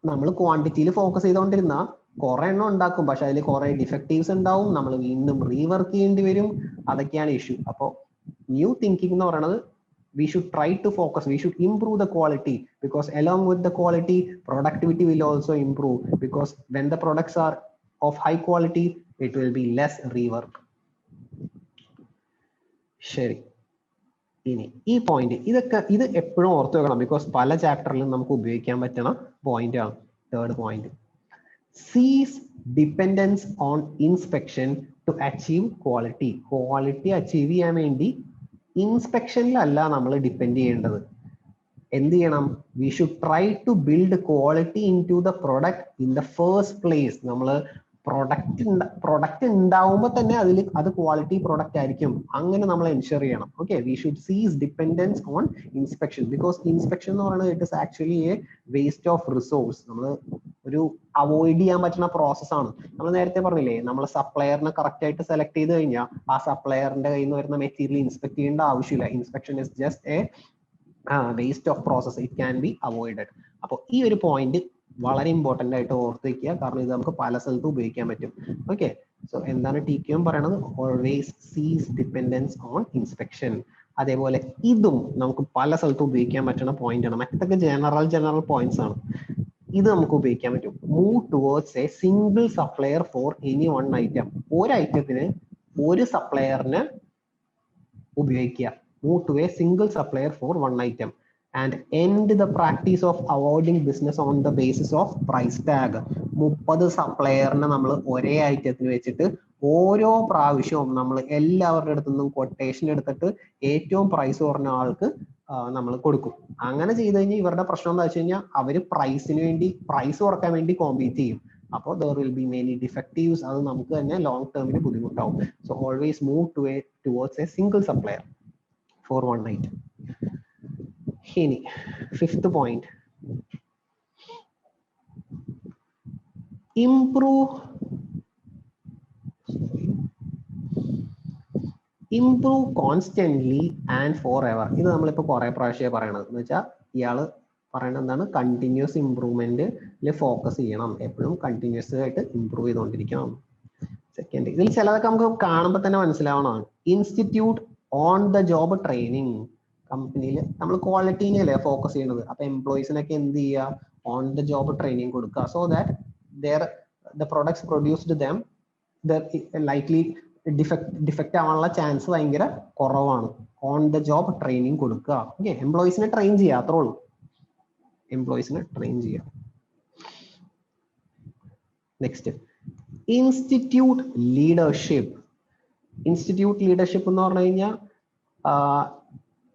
നമ്മൾ ക്വാണ്ടിറ്റിയിൽ ഫോക്കസ് ചെയ്തുകൊണ്ടിരുന്ന കുറെ എണ്ണം ഉണ്ടാക്കും, പക്ഷെ അതിൽ കുറെ ഡിഫക്റ്റീവ്സ് ഉണ്ടാവും, നമ്മൾ വീണ്ടും റീവർക്ക് ചെയ്യേണ്ടി വരും. അതൊക്കെയാണ് ഇഷ്യൂ. അപ്പോൾ ന്യൂ തിങ്കിങ് എന്ന് പറയുന്നത് we should try to focus, we should improve the quality, because along with the quality productivity will also improve, because when the products are of high quality it will be less rework. ശരി, ഇനി ഈ point ഇത് എപ്പോഴും ഓർത്തു വെക്കണം, because പല ചാപ്റ്ററിലും നമുക്ക് ഉപയോഗിക്കാൻ പറ്റുന്ന പോയിന്റ് ആണ്. Third point, cease dependence on inspection to achieve quality. Quality achieve ചെയ്യാൻ വേണ്ടി ഇൻസ്പെക്ഷനിലല്ല നമ്മൾ ഡിപ്പെൻഡ് ചെയ്യേണ്ടത്. എന്ത് ചെയ്യണം? We should try to build quality into the product in the first place. നമ്മൾ പ്രൊഡക്റ്റ് ഉണ്ടാവുമ്പോൾ തന്നെ അത് ക്വാളിറ്റി പ്രൊഡക്റ്റ് ആയിരിക്കും. അങ്ങനെ നമ്മൾ എൻഷുർ ചെയ്യണം. ഓക്കെ, വി ഷുഡ് സീസ് dependence on inspection, because inspection എന്ന് പറയുന്നത് it is actually A waste of resource. നമ്മൾ ഒരു അവോയ്ഡ് ചെയ്യാൻ പറ്റുന്ന പ്രോസസ്സാണ്. നമ്മൾ നേരത്തെ പറഞ്ഞില്ലേ, നമ്മൾ സപ്ലയറിനെ കറക്റ്റ് ആയിട്ട് സെലക്ട് ചെയ്ത് കഴിഞ്ഞാൽ ആ സപ്ലയറിന്റെ കയ്യിൽ നിന്ന് വരുന്ന മെറ്റീരിയൽ ഇൻസ്പെക്ട് ചെയ്യേണ്ട ആവശ്യമില്ല. Inspection is just A waste of process, it can be avoided. അപ്പോൾ ഈ ഒരു പോയിന്റ് വളരെ ഇമ്പോർട്ടന്റ് ആയിട്ട് ഓർത്ത് വയ്ക്കുക, കാരണം ഇത് നമുക്ക് പല സ്ഥലത്തും ഉപയോഗിക്കാൻ പറ്റും. ഓക്കെ, സോ എന്താണ് TQM പറയണത്? ഓൾവേസ് സീസ് ഡിപെൻഡൻസ് ഓൺ ഇൻസ്പെക്ഷൻ. അതേപോലെ ഇതും നമുക്ക് പല സ്ഥലത്തും ഉപയോഗിക്കാൻ പറ്റുന്ന പോയിന്റ് ആണ്. മറ്റൊക്കെ ജനറൽ പോയിന്റ്സ് ആണ്. ഇത് നമുക്ക് ഉപയോഗിക്കാൻ പറ്റും. Move towards a single supplier for any one item. ഒരു ഐറ്റത്തിന് ഒരു സപ്ലയറിന് ഉപയോഗിക്കുക. Move to a single supplier for one item and end the practice of avoiding business on the basis of price tag. 30 സപ്ലയറിനെ നമ്മൾ ഒരേ ഐറ്റത്തിന് വെച്ചിട്ട് ഓരോ പ്രാവശ്യവും നമ്മൾ എല്ലാവരുടെ അടുത്തു നിന്നും കൊട്ടേഷൻ എടുത്തിട്ട് ഏറ്റവും പ്രൈസ് കുറഞ്ഞ ആൾക്ക് നമ്മൾ കൊടുക്കും. അങ്ങനെ ചെയ്ത് കഴിഞ്ഞാൽ ഇവരുടെ പ്രശ്നം എന്താ വെച്ച് കഴിഞ്ഞാൽ അവർ പ്രൈസ് കുറക്കാൻ വേണ്ടി കോമ്പീറ്റ് ചെയ്യും. അപ്പോൾ there will be many defectives. അത് നമുക്ക് തന്നെ ലോങ് ടേമിന് ബുദ്ധിമുട്ടാവും. So always move towards a single supplier for one item. ഇനി fifth point, improve constantly and for ever. ഇത് നമ്മളിപ്പോ കുറെ പ്രാവശ്യം പറയണത് എന്ന് വെച്ചാൽ ഇയാള് പറയുന്നത് എന്താണ്? കണ്ടിന്യൂസ് ഇംപ്രൂവ്മെന്റിൽ ഫോക്കസ് ചെയ്യണം, എപ്പോഴും കണ്ടിന്യൂസ് ആയിട്ട് ഇംപ്രൂവ് ചെയ്തുകൊണ്ടിരിക്കണം. സെക്കൻഡ്, ഇതിൽ ചിലതൊക്കെ നമുക്ക് കാണുമ്പോൾ തന്നെ മനസ്സിലാവണം. Institute on the job training. കമ്പനിയിൽ നമ്മൾ ക്വാളിറ്റിനെയല്ലേ ഫോക്കസ് ചെയ്യുന്നത്, അപ്പൊ എംപ്ലോയീസിനൊക്കെ എന്ത് ചെയ്യുക? ഓൺ ദ ജോബ് ട്രെയിനിങ് കൊടുക്കുക. So that the products produced them likely defect ആവാനുള്ള ചാൻസ് ഭയങ്കര കുറവാണ്. ഓൺ ദ ജോബ് ട്രെയിനിങ് കൊടുക്കുക. ഓക്കെ, എംപ്ലോയീസിനെ ട്രെയിൻ ചെയ്യുക, അത്രേ ഉള്ളൂ. എംപ്ലോയീസിനെ ട്രെയിൻ ചെയ്യുക. Next, institute leadership. Institute leadership എന്ന് പറഞ്ഞു കഴിഞ്ഞാൽ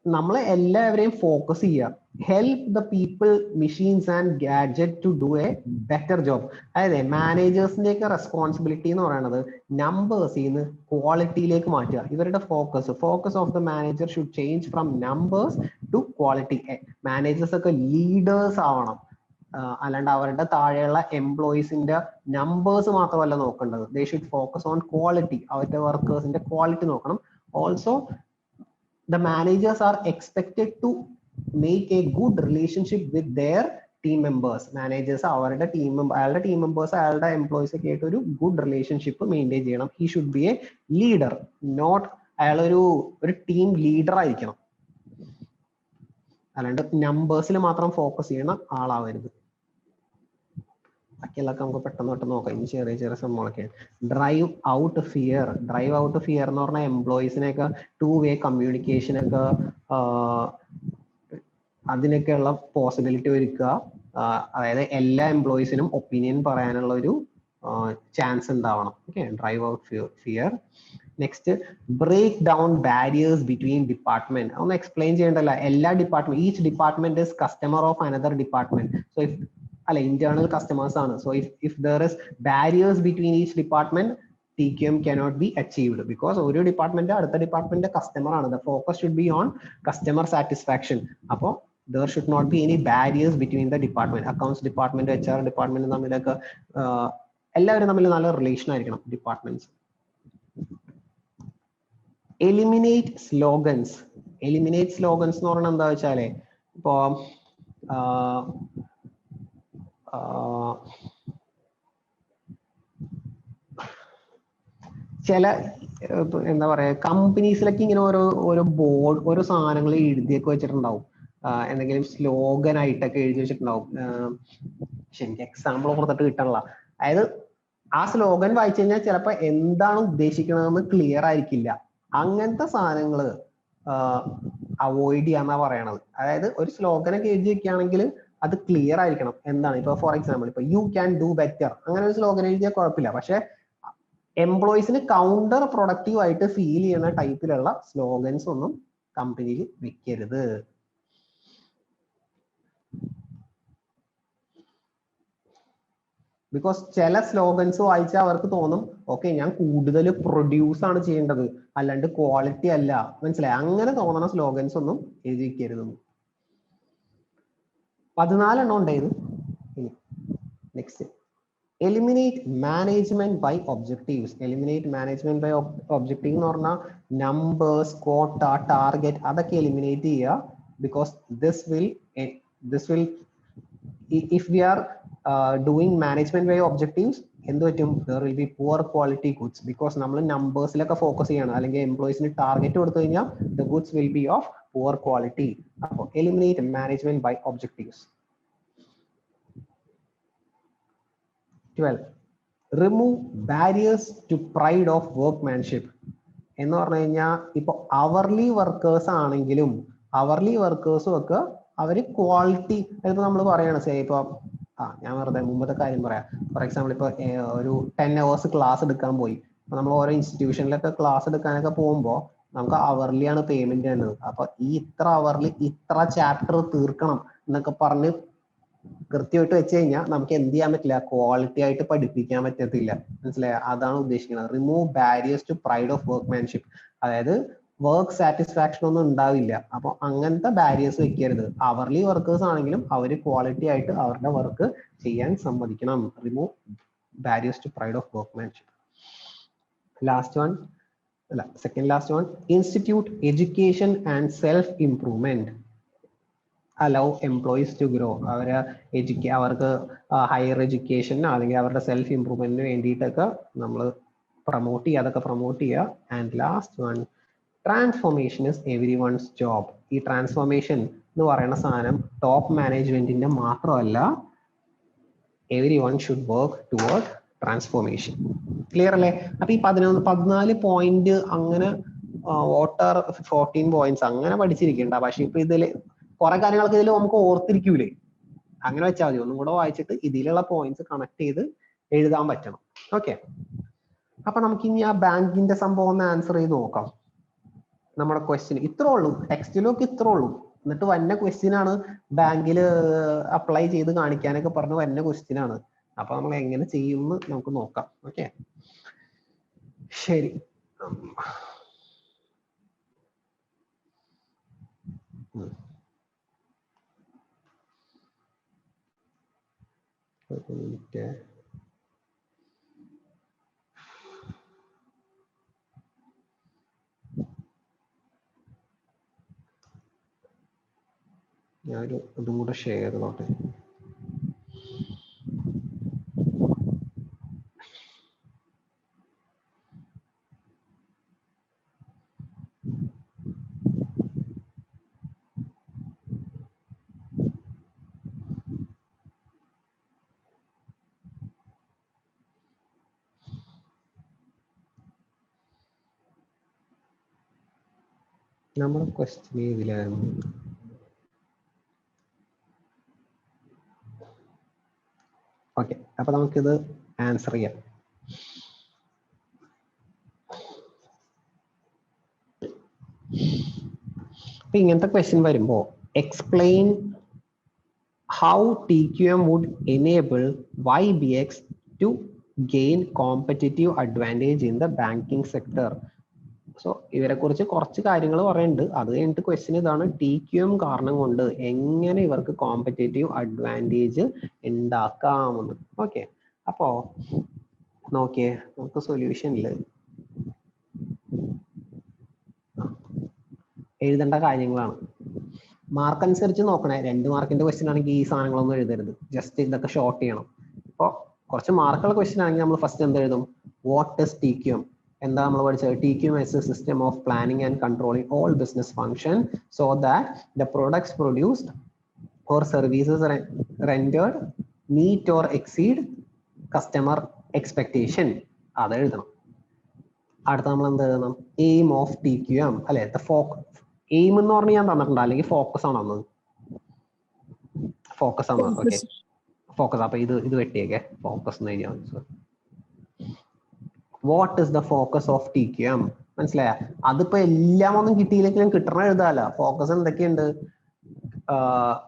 നമ്മൾ എല്ലാവരെയും ഫോക്കസ് ചെയ്യുക, help the people, machines and gadget to do A better job. അതായത് മാനേജേഴ്സിന്റെ ഒക്കെ റെസ്പോൺസിബിലിറ്റി എന്ന് പറയുന്നത് നമ്പേഴ്സിൽ നിന്ന് ക്വാളിറ്റിയിലേക്ക് മാറ്റുക. ഇവരുടെ focus of the manager should change from numbers to quality. Managers ഒക്കെ ലീഡേഴ്സ് ആവണം, അല്ലാണ്ട് അവരുടെ താഴെയുള്ള എംപ്ലോയീസിന്റെ നമ്പേഴ്സ് മാത്രമല്ല നോക്കേണ്ടത്. They should focus on quality, അവരുടെ വർക്കേഴ്സിന്റെ ക്വാളിറ്റി നോക്കണം. Also the managers are expected to make a good relationship with their team members. Managers അവരുടെ അയാളുടെ ടീം മെമ്പേഴ്സ് അയാളുടെ എംപ്ലോയീസ് ഒക്കെ ആയിട്ട് ഒരു ഗുഡ് റിലേഷൻഷിപ്പ് മെയിൻറ്റെയിൻ ചെയ്യണം. He should be a leader, not അയാളൊരു ടീം ലീഡർ ആയിരിക്കണം, അല്ലാണ്ട് നമ്പേഴ്സിൽ മാത്രം ഫോക്കസ് ചെയ്യണ ആളാവരുത്. ബാക്കിയുള്ളതൊക്കെ നമുക്ക് പെട്ടെന്ന് നോക്കാം. ഇനി ചെറിയ ചെറിയ സംഭവങ്ങളൊക്കെയാണ്. ഡ്രൈവ് ഔട്ട് ഫിയർ എന്ന് പറഞ്ഞാൽ എംപ്ലോയീസിനെയൊക്കെ 2-way കമ്മ്യൂണിക്കേഷനൊക്കെ അതിനൊക്കെയുള്ള പോസിബിലിറ്റി ഒരുക്കുക. അതായത് എല്ലാ എംപ്ലോയീസിനും ഒപ്പീനിയൻ പറയാനുള്ള ഒരു ചാൻസ് ഉണ്ടാവണം. Okay, drive out fear. Next, break down barriers between department. ഒന്ന് എക്സ്പ്ലെയിൻ ചെയ്യേണ്ടല്ല, എല്ലാ department, each department is customer of another department. So if internal customers ആണ്. So if there is barriers between each department, TQM cannot be achieved because ഒരു department അടുത്ത ഡിപ്പാർട്ട്മെന്റിന്റെ customer ആണ്. The focus should be on customer satisfaction. അപ്പോൾ there should not be any barriers between the department. Accounts department, HR department തമ്മിലൊക്കെ എല്ലാവരും തമ്മിൽ നല്ല relation ആയിരിക്കണം departments. Eliminate slogans എന്ന് പറഞ്ഞാൽ എന്താ വെച്ചാലേ, ഇപ്പോ ചില എന്താ പറയാ കമ്പനീസിലൊക്കെ ഇങ്ങനെ ഓരോ ബോർഡ്, ഓരോ സാധനങ്ങൾ എഴുതിയൊക്കെ വെച്ചിട്ടുണ്ടാവും, എന്തെങ്കിലും സ്ലോഗൻ ആയിട്ടൊക്കെ എഴുതി വെച്ചിട്ടുണ്ടാവും. പക്ഷെ എനിക്ക് എക്സാമ്പിൾ കൊടുത്തിട്ട് കിട്ടണില്ല. അതായത് ആ സ്ലോഗൻ വായിച്ചു കഴിഞ്ഞാൽ ചിലപ്പോൾ എന്താണ് ഉദ്ദേശിക്കണതെന്ന് ക്ലിയർ ആയിരിക്കില്ല. അങ്ങനത്തെ സാധനങ്ങൾ അവോയ്ഡ് ചെയ്യാന്നാ പറയണത്. അതായത് ഒരു സ്ലോഗനൊക്കെ എഴുതി വെക്കുകയാണെങ്കിൽ അത് ക്ലിയർ ആയിരിക്കണം എന്താണ്. ഇപ്പൊ ഫോർ എക്സാമ്പിൾ, ഇപ്പൊ യു ക്യാൻ ഡു ബെറ്റർ അങ്ങനെ ഒരു സ്ലോഗൻ എഴുതിയാൽ കുഴപ്പമില്ല. പക്ഷെ എംപ്ലോയീസിന് കൗണ്ടർ പ്രൊഡക്റ്റീവ് ആയിട്ട് ഫീൽ ചെയ്യുന്ന ടൈപ്പിലുള്ള സ്ലോഗൻസ് ഒന്നും കമ്പനിയിൽ വെക്കരുത്. ബിക്കോസ് ചില സ്ലോഗൻസ് വായിച്ചാൽ അവർക്ക് തോന്നും ഓക്കെ ഞാൻ കൂടുതൽ പ്രൊഡ്യൂസ് ആണ് ചെയ്യേണ്ടത്, അല്ലാണ്ട് ക്വാളിറ്റി അല്ല. മനസ്സിലായി? അങ്ങനെ തോന്നണ സ്ലോഗൻസ് ഒന്നും എഴുതി വെക്കരുത്. 14 ഉണ്ടായിരുന്നു. ഇനി next, eliminate management by objectives. എന്ന് പറഞ്ഞാൽ നമ്പേഴ്സ്, ക്വോട്ട, ടാർഗറ്റ് അതൊക്കെ എലിമിനേറ്റ് ചെയ്യുക. Because this will if we are doing management by objectives, എന്ത് പറ്റും? there will be poor quality goods because നമ്മൾ നമ്പേഴ്സിലൊക്കെ ഫോക്കസ് ചെയ്യണം, അല്ലെങ്കിൽ എംപ്ലോയീസിന് ടാർഗറ്റ് കൊടുത്തു കഴിഞ്ഞാൽ the goods will be of poor quality. അപ്പോൾ eliminate management by objectives. 12, remove barriers to pride of workmanship. എന്ന് പറഞ്ഞു കഴിഞ്ഞാൽ ഇപ്പൊ അവർലി വർക്കേഴ്സ് ആണെങ്കിലും അവർലി വർക്കേഴ്സും ഒക്കെ അവര് ക്വാളിറ്റി, ഇപ്പൊ നമ്മൾ പറയണം സേ ഇപ്പൊ ഞാൻ വെറുതെ മുമ്പത്തെ കാര്യം പറയാം. ഫോർ എക്സാമ്പിൾ, ഇപ്പൊ ഒരു 10 hours ക്ലാസ് എടുക്കാൻ പോയി. അപ്പൊ നമ്മൾ ഓരോ ഇൻസ്റ്റിറ്റ്യൂഷനിലൊക്കെ ക്ലാസ് എടുക്കാനൊക്കെ പോകുമ്പോൾ നമുക്ക് അവർലിയാണ് പേയ്മെന്റ് ചെയ്യുന്നത്. അപ്പൊ ഈ ഇത്ര അവർലി ഇത്ര ചാപ്റ്റർ തീർക്കണം എന്നൊക്കെ പറഞ്ഞ് കൃത്യമായിട്ട് വെച്ച് കഴിഞ്ഞാൽ നമുക്ക് എന്ത് ചെയ്യാൻ പറ്റില്ല, ക്വാളിറ്റി ആയിട്ട് പഠിപ്പിക്കാൻ പറ്റത്തില്ല. മനസ്സിലായ? അതാണ് ഉദ്ദേശിക്കുന്നത്. Remove barriers to pride of workmanship. അതായത് വർക്ക് സാറ്റിസ്ഫാക്ഷൻ ഒന്നും ഉണ്ടാവില്ല. അപ്പൊ അങ്ങനത്തെ ബാരിയേഴ്സ് വെക്കരുത്. അവർലി വർക്കേഴ്സ് ആണെങ്കിലും അവര് ക്വാളിറ്റി ആയിട്ട് അവരുടെ വർക്ക് ചെയ്യാൻ സമ്മതിക്കണം. Remove barriers to pride of workmanship. Second last one, institute education and self improvement. allow employees to grow. അവർക്ക് ഹയർ എഡ്യൂക്കേഷൻ അല്ലെങ്കിൽ അവരുടെ സെൽഫ് ഇംപ്രൂവ്മെന്റിന് വേണ്ടിയിട്ടൊക്കെ നമ്മൾ പ്രൊമോട്ട് ചെയ്യുക. And last one, transformation is everyone's job. ഈ ട്രാൻസ്ഫോർമേഷൻ എന്ന് പറയുന്ന സാധനം ടോപ്പ് മാനേജ്മെന്റിന്റെ മാത്രമല്ല, everyone should work toward transformation. Clear അല്ലേ? അപ്പൊ ഈ 14 പോയിന്റ് അങ്ങനെ വോട്ടർ 14 പോയിന്റ്സ് അങ്ങനെ പഠിച്ചിരിക്കണ്ട. പക്ഷെ ഇപ്പൊ ഇതില് കുറെ കാര്യങ്ങളൊക്കെ ഇതിൽ നമുക്ക് ഓർത്തിരിക്കൂലേ? അങ്ങനെ വെച്ചാൽ മതി. ഒന്നും കൂടെ വായിച്ചിട്ട് ഇതിലുള്ള പോയിന്റ്സ് കണക്ട് ചെയ്ത് എഴുതാൻ പറ്റണം. ഓക്കെ, അപ്പൊ നമുക്ക് ഇനി ആ ബാങ്കിന്റെ സംഭവം ഒന്ന് ആൻസർ ചെയ്ത് നോക്കാം. നമ്മുടെ ക്വസ്റ്റ്യൻ ഇത്രേ ഉള്ളൂ, ടെക്സ്റ്റിലൊക്കെ ഇത്രേ ഉള്ളൂ. എന്നിട്ട് വന്ന ക്വസ്റ്റ്യൻ ആണ് ബാങ്കിൽ അപ്ലൈ ചെയ്ത് കാണിക്കാനൊക്കെ പറഞ്ഞ് വന്ന ക്വസ്റ്റ്യൻ ആണ്. അപ്പൊ നമ്മൾ എങ്ങനെ ചെയ്യുമെന്ന് നമുക്ക് നോക്കാം. ഓക്കെ, ശരി. ഒരു മിനിറ്റ്. ഞാനൊരു ഇതും കൂടെ ഷെയർ ചെയ്തോട്ടെ. നമ്മുടെ ക്വസ്റ്റ്യൻ ഇതിലായിരുന്നു. ഓക്കെ, അപ്പൊ നമുക്കിത് ആൻസർ ചെയ്യാം. അപ്പൊ ഇങ്ങനത്തെ ക്വസ്റ്റ്യൻ വരുമ്പോ explain how TQM would enable YBX to gain competitive advantage in the banking sector. So ഇവരെ കുറിച്ച് കുറച്ച് കാര്യങ്ങൾ പറയുന്നുണ്ട്. അത് കഴിഞ്ഞിട്ട് ക്വസ്റ്റ്യൻ ഇതാണ്, TQM കാരണം കൊണ്ട് എങ്ങനെ ഇവർക്ക് കോമ്പറ്റേറ്റീവ് അഡ്വാൻറ്റേജ് ഉണ്ടാക്കാമെന്ന്. ഓക്കെ, അപ്പോ നോക്കിയേ, നമുക്ക് സൊല്യൂഷനിൽ എഴുതേണ്ട കാര്യങ്ങളാണ്. മാർക്ക് അനുസരിച്ച് നോക്കണേ. 2 മാർക്കിന്റെ ക്വസ്റ്റ്യൻ ആണെങ്കിൽ ഈ സാധനങ്ങളൊന്നും എഴുതരുത്, ജസ്റ്റ് ഇതൊക്കെ ഷോർട്ട് ചെയ്യണം. അപ്പോൾ കുറച്ച് മാർക്കുള്ള ക്വസ്റ്റ്യൻ ആണെങ്കിൽ നമ്മൾ ഫസ്റ്റ് എന്ത് എഴുതും? What is TQM? എന്താ നമ്മൾ പഠിച്ചത്? TQM is a system of planning and controlling all business function so that the products produced or services rendered meet or exceed customer expectation. അത് എഴുതണം. അടുത്ത നമ്മൾ എന്ത് എഴുതണം? എയിം ഓഫ് TQM അല്ലെ? എയിം എന്ന് പറഞ്ഞ് ഞാൻ തന്നിട്ടുണ്ട്, അല്ലെങ്കിൽ ഫോക്കസ് ആണോ? ഫോക്കസ് ആണ്. Okay, focus. അപ്പൊ ഇത് വെട്ടിയേക്കെ, ഫോക്കസ് എന്ന് എഴുതിയാൽ. What is the focus of TQM? മനസ്സിലായ? അതിപ്പോ എല്ലാം ഒന്നും കിട്ടിയില്ലെങ്കിലും കിട്ടണ എഴുതാല. ഫോക്കസ് എന്തൊക്കെയുണ്ട്?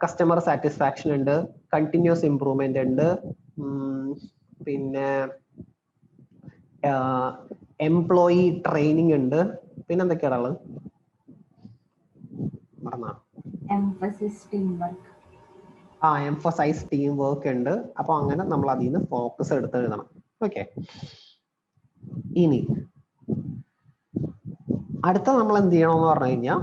കസ്റ്റമർ സാറ്റിസ്ഫാക്ഷൻ ഉണ്ട്, കണ്ടിന്യൂസ് ഇംപ്രൂവ്മെന്റ് ഉണ്ട്, പിന്നെ എംപ്ലോയി ട്രെയിനിങ് ഉണ്ട്, പിന്നെ എന്തൊക്കെയാണ്? എംഫസൈസ് ടീം വർക്ക് ഉണ്ട്. അപ്പൊ അങ്ങനെ നമ്മൾ അതിൽ നിന്ന് ഫോക്കസ് എടുത്ത് എഴുതണം. ഓക്കെ, ഇനി അടുത്ത നമ്മൾ എന്ത് ചെയ്യണമെന്ന് പറഞ്ഞു കഴിഞ്ഞാൽ,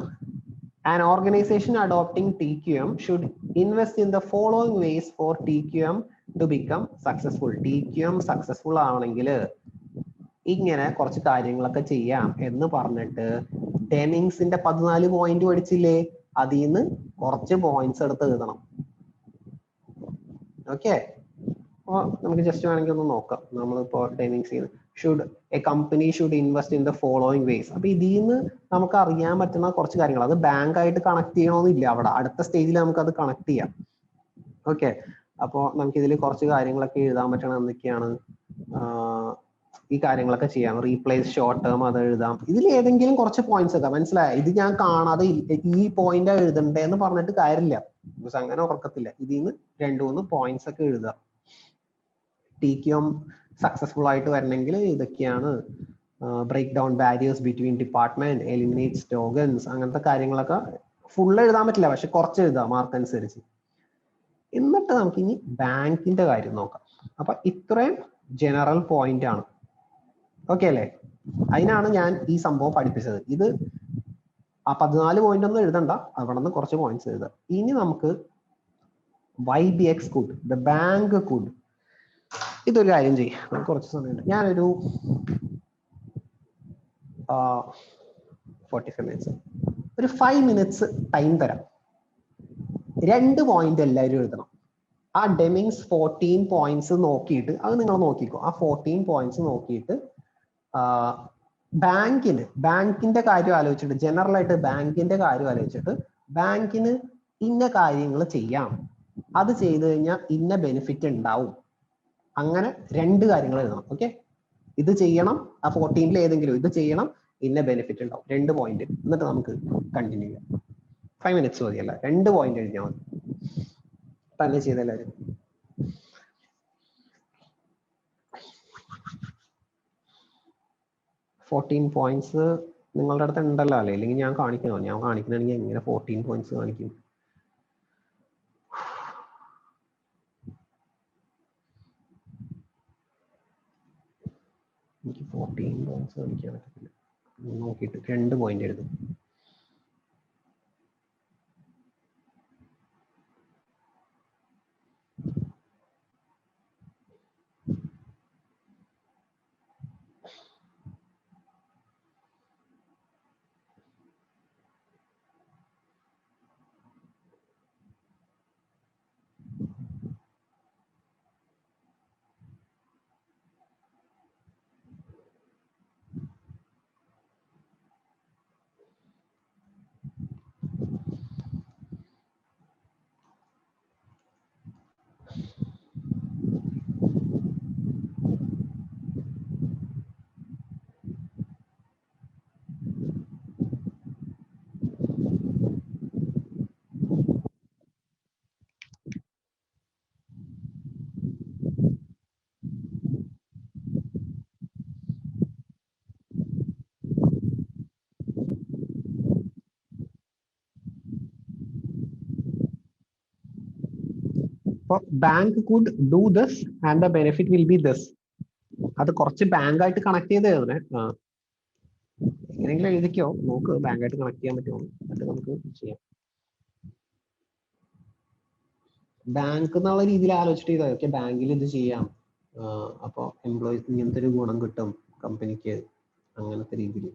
an organization adopting TQM should invest in the following ways for TQM to become successful. TQM successful ആവണമെങ്കിൽ ഇങ്ങനെ കുറച്ച് കാര്യങ്ങളൊക്കെ ചെയ്യാം എന്ന് പറഞ്ഞിട്ട് ഡെമിങ്സിന്റെ 14 പോയിന്റ് പഠിച്ചില്ലേ? അതിൽ നിന്ന് കുറച്ച് പോയിന്റ്സ് എടുത്ത് എഴുതണം. ഓക്കെ, അപ്പോൾ നമുക്ക് ജസ്റ്റ് വേണമെങ്കിൽ ഒന്ന് നോക്കാം. നമ്മളിപ്പോ Deming's should a company should invest in the following ways. അപ്പൊ ഇതിൽ നിന്ന് നമുക്ക് അറിയാൻ പറ്റുന്ന കുറച്ച് കാര്യങ്ങൾ, അത് ബാങ്ക് ആയിട്ട് കണക്ട് ചെയ്യണമെന്നില്ല, അവിടെ അടുത്ത സ്റ്റേജിൽ നമുക്ക് അത് കണക്ട് ചെയ്യാം. ഓക്കെ, അപ്പോൾ നമുക്ക് ഇതിൽ കുറച്ച് കാര്യങ്ങളൊക്കെ എഴുതാൻ പറ്റണം. എന്തൊക്കെയാണ് ഈ കാര്യങ്ങളൊക്കെ ചെയ്യാം? റീപ്ലേസ് ഷോർട്ട് ടേം, അത് എഴുതാം. ഇതിൽ ഏതെങ്കിലും കുറച്ച് പോയിന്റ്സ് ഒക്കെ മനസ്സിലായ? ഇത് ഞാൻ കാണാതെ ഈ പോയിന്റ് എഴുതണ്ടേന്ന് പറഞ്ഞിട്ട് കാര്യമില്ല, ബിക്കോസ് അങ്ങനെ ഉറക്കത്തില്ല. ഇതിൽ നിന്ന് 2-3 പോയിന്റ്സ് ഒക്കെ എഴുതാം. TQM സക്സസ്ഫുൾ ആയിട്ട് വരണമെങ്കിൽ ഇതൊക്കെയാണ്. Break down barriers between department, eliminate slogans, അങ്ങനത്തെ കാര്യങ്ങളൊക്കെ ഫുൾ എഴുതാൻ പറ്റില്ല, പക്ഷെ കുറച്ച് എഴുതാം മാർക്ക് അനുസരിച്ച്. എന്നിട്ട് നമുക്ക് ഇനി ബാങ്കിന്റെ കാര്യം നോക്കാം. അപ്പൊ ഇത്രയും ജനറൽ പോയിന്റ് ആണ്. ഓക്കെ അല്ലേ? അതിനാണ് ഞാൻ ഈ സംഭവം പഠിപ്പിച്ചത്. ഇത് ആ 14 പോയിന്റ് ഒന്നും എഴുതണ്ട, അവിടെ നിന്ന് കുറച്ച് പോയിന്റ്സ് എഴുതാം. ഇനി നമുക്ക് YBX could, the bank could. ഇതൊരു കാര്യം ചെയ്യും, നമുക്ക് കുറച്ച് സമയമുണ്ട്. ഞാനൊരു 45 മിനിറ്റ്സ്, ഒരു 5 മിനിറ്റ്സ് ടൈം തരാം. 2 പോയിന്റ് എല്ലാവരും എഴുതണം. ആ ഡെമിങ്സ് 14 പോയിന്റ്സ് നോക്കിയിട്ട്, അത് നിങ്ങൾ നോക്കിക്കോ. ആ 14 പോയിന്റ്സ് നോക്കിയിട്ട് ബാങ്കിന്റെ കാര്യം ആലോചിച്ചിട്ട്, ജനറൽ ആയിട്ട് ബാങ്കിന്റെ കാര്യം ആലോചിച്ചിട്ട്, ബാങ്കിന് ഇന്ന കാര്യങ്ങൾ ചെയ്യാം, അത് ചെയ്തു കഴിഞ്ഞാൽ ഇന്ന ബെനിഫിറ്റ് ഉണ്ടാവും, അങ്ങനെ 2 കാര്യങ്ങൾ എഴുതണം. ഓക്കെ, ഇത് ചെയ്യണം, ആ 14 ഏതെങ്കിലും ഇത് ചെയ്യണം, ഇന്ന ബെനിഫിറ്റ് ഉണ്ടാവും. 2 പോയിന്റ്. എന്നിട്ട് നമുക്ക് കണ്ടിന്യൂ ചെയ്യാം. 5 minutes മതിയല്ല, 2 പോയിന്റ് എഴുതിയാൽ മതി. തന്നെ ചെയ്തെല്ലാവരും. $14 നിങ്ങളുടെ അടുത്ത് ഉണ്ടല്ലോ അല്ലേ? അല്ലെങ്കിൽ ഞാൻ കാണിക്കണോ? ഞാൻ കാണിക്കണമെങ്കിൽ എങ്ങനെ 14 points കാണിക്കും? എനിക്ക് 14 points കാണിക്കാൻ പറ്റത്തില്ല. നോക്കിയിട്ട് 2 പോയിന്റ് എഴുതും. Bank could do this and the benefit will be this. അത് കുറച്ച് ബാങ്ക് ആയിട്ട് കണക്ട് ചെയ്ത് എഴുതണേ. എങ്ങനെയെങ്കിലും എഴുതിക്കോ, നോക്ക് ബാങ്ക് ആയിട്ട് കണക്ട് ചെയ്യാൻ പറ്റുമോ അത് നമുക്ക് ചെയ്യാം. ബാങ്ക് എന്നുള്ള രീതിയിൽ ആലോചിച്ചിട്ട് ചെയ്താൽ ഓക്കെ, ബാങ്കിൽ ഇത് ചെയ്യാം, അപ്പോൾ എംപ്ലോയീസ് ഇങ്ങനത്തെ ഒരു ഗുണം കിട്ടും കമ്പനിക്ക്, അങ്ങനത്തെ രീതിയിൽ.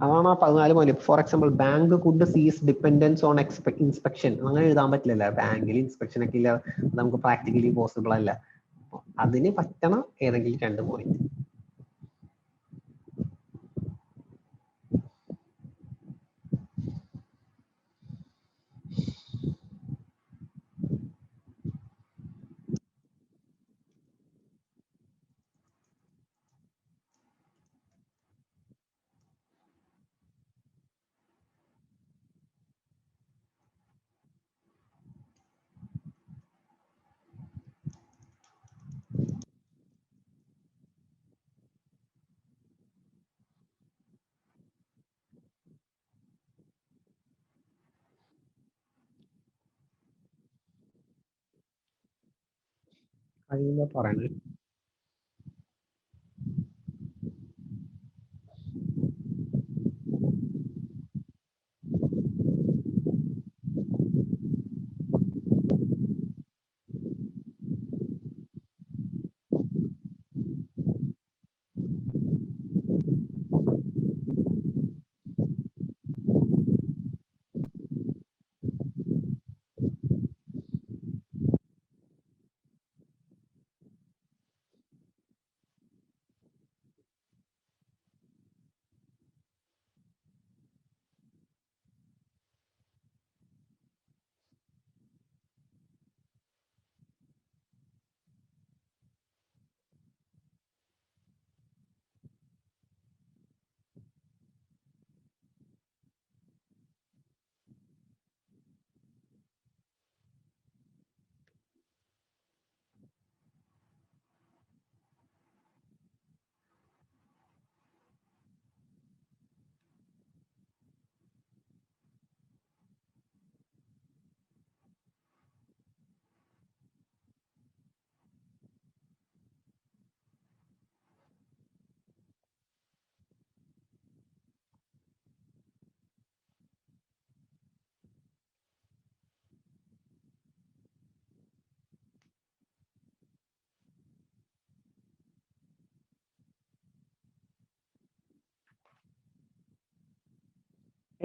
അതാണ് ആ 14 point. For example, bank could സീസ് ഡിപ്പെൻഡൻസ് ഓൺ ഇൻസ്പെക്ഷൻ. അങ്ങനെ എഴുതാൻ പറ്റില്ലല്ലോ, ബാങ്കിൽ ഇൻസ്പെക്ഷൻ ഒക്കെ ഇല്ല, നമുക്ക് പ്രാക്ടിക്കലി പോസിബിൾ അല്ല. അതിന് പറ്റണ ഏതെങ്കിലും 2 പോയിന്റ്. കഴിയുമ്പോ പറയണേ.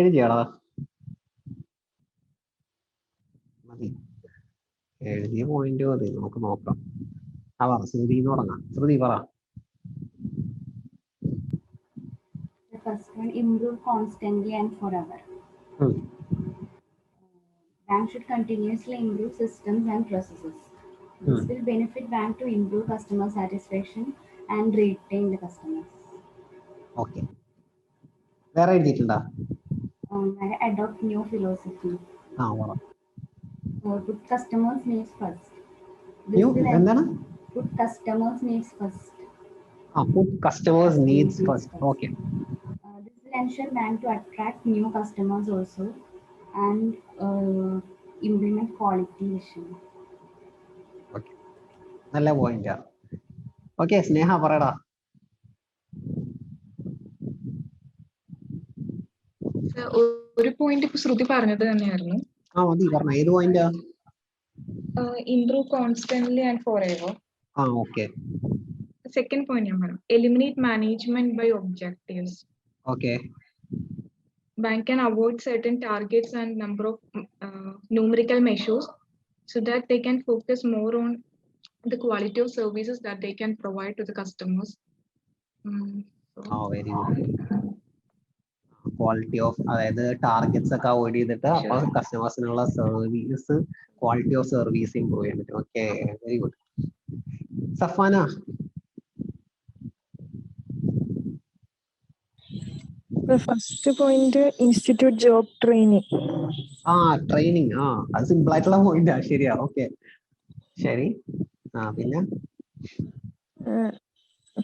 എഴുതിയാടാ? മതി, എഴുതിയ പോയിന്റ് മതി, നമുക്ക് നോക്കാം. പറ, ശ്രുതിന്ന് തുടങ്ങാം. ശ്രുതി പറ. The first one, improve constantly and forever. bank should continuously improve systems and processes. This will benefit bank to improve customer satisfaction and retain the customers. Okay, വേറെ എഴുതിയിട്ടുണ്ടോ? Adopt new philosophy. ആ പറ. Put customers needs first. New എന്താണ്? Put customers needs first. Put customers needs first. Okay. This will ensure bank to attract new customers also and implement quality vision. Okay. നല്ല point. Okay, സ്നേഹ പറയടാ. ഒരു point ഇപ്പൊ ശ്രുതി പറഞ്ഞത് തന്നെയായിരുന്നു. മതി പറഞ്ഞ. ഏത് പോയിന്റാ? Improve constantly and for ever. Okay. Second point ഞാൻ പറയാം. Eliminate management by objectives. Okay. Bank can avoid certain targets and number of numerical measures so that they can focus more on the quality of services that they can provide to the customers. Very good. Quality of, അതായത് targets ഒക്കെ avoid ചെയ്തിട്ട് അപ്പൊ കസ്റ്റമേഴ്സിനുള്ള service, quality of service improve ചെയ്യാൻ പറ്റും. Okay, very good. Safana? The first point, institute job training. Training. അത് simple ആയിട്ടുള്ള പോയിന്റാ. ശരിയാ. Okay, ശരി.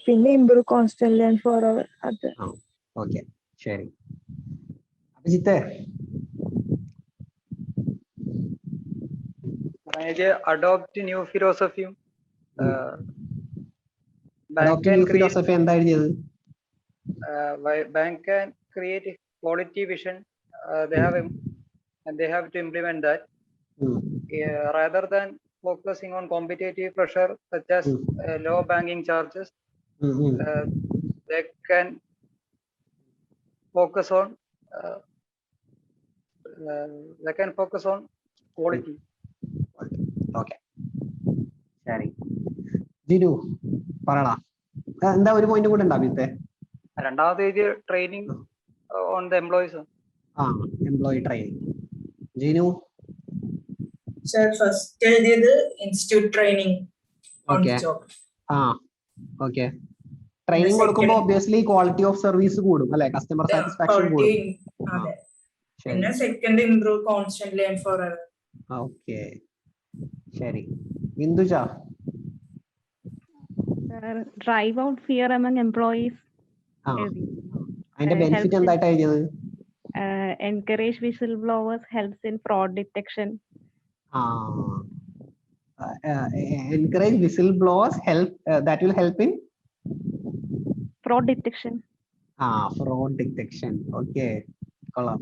പിന്നെ ഇംപ്രൂവ് കോൺസ്റ്റന്റ്ലി ആൻഡ് ഫോർ അവർ. അത് ഓക്കെ, ശരി. അഭിജിത്തെ? അഡോപ്റ്റ് ന്യൂ ഫിലോസഫിയും ഫിലോസഫി എന്താ എഴുതിയത്? bank can create quality vision. They have to implement that. Rather than focusing on competitive pressure such as low banking charges, they can focus on quality. Okay, ശരി. ജിനു പറടാ. എന്താ ഒരു point കൂടെ ഉണ്ടോ അഭിത്തെ? രണ്ടാമത് എഴുതിയ training on the employees. Employee training. Jinu? Sir first എഴുതിയത് ഇൻസ്റ്റിറ്റ്യൂട്ട് ട്രെയിനിങ്. ഓക്കെ. ട്രെയിനിങ് കൊടുക്കുമ്പോൾ ഒബ്വിയസ്ലി ക്വാളിറ്റി ഓഫ് സർവീസ് കൂടും അല്ലെ? കസ്റ്റമർ സാറ്റിസ്ഫാക്ഷൻ കൂടും. പിന്നെ second improve constantly and for ever. Okay, ശരി. Binduja? Drive out fear among employees. അതിന്റെ ബെനിഫിറ്റ് എന്തായിട്ടാ എഴുതിയത്? Encourage whistleblowers, helps in fraud detection. Encourage whistleblowers, that will help in fraud detection. Fraud detection. Okay, കൊള്ളാം.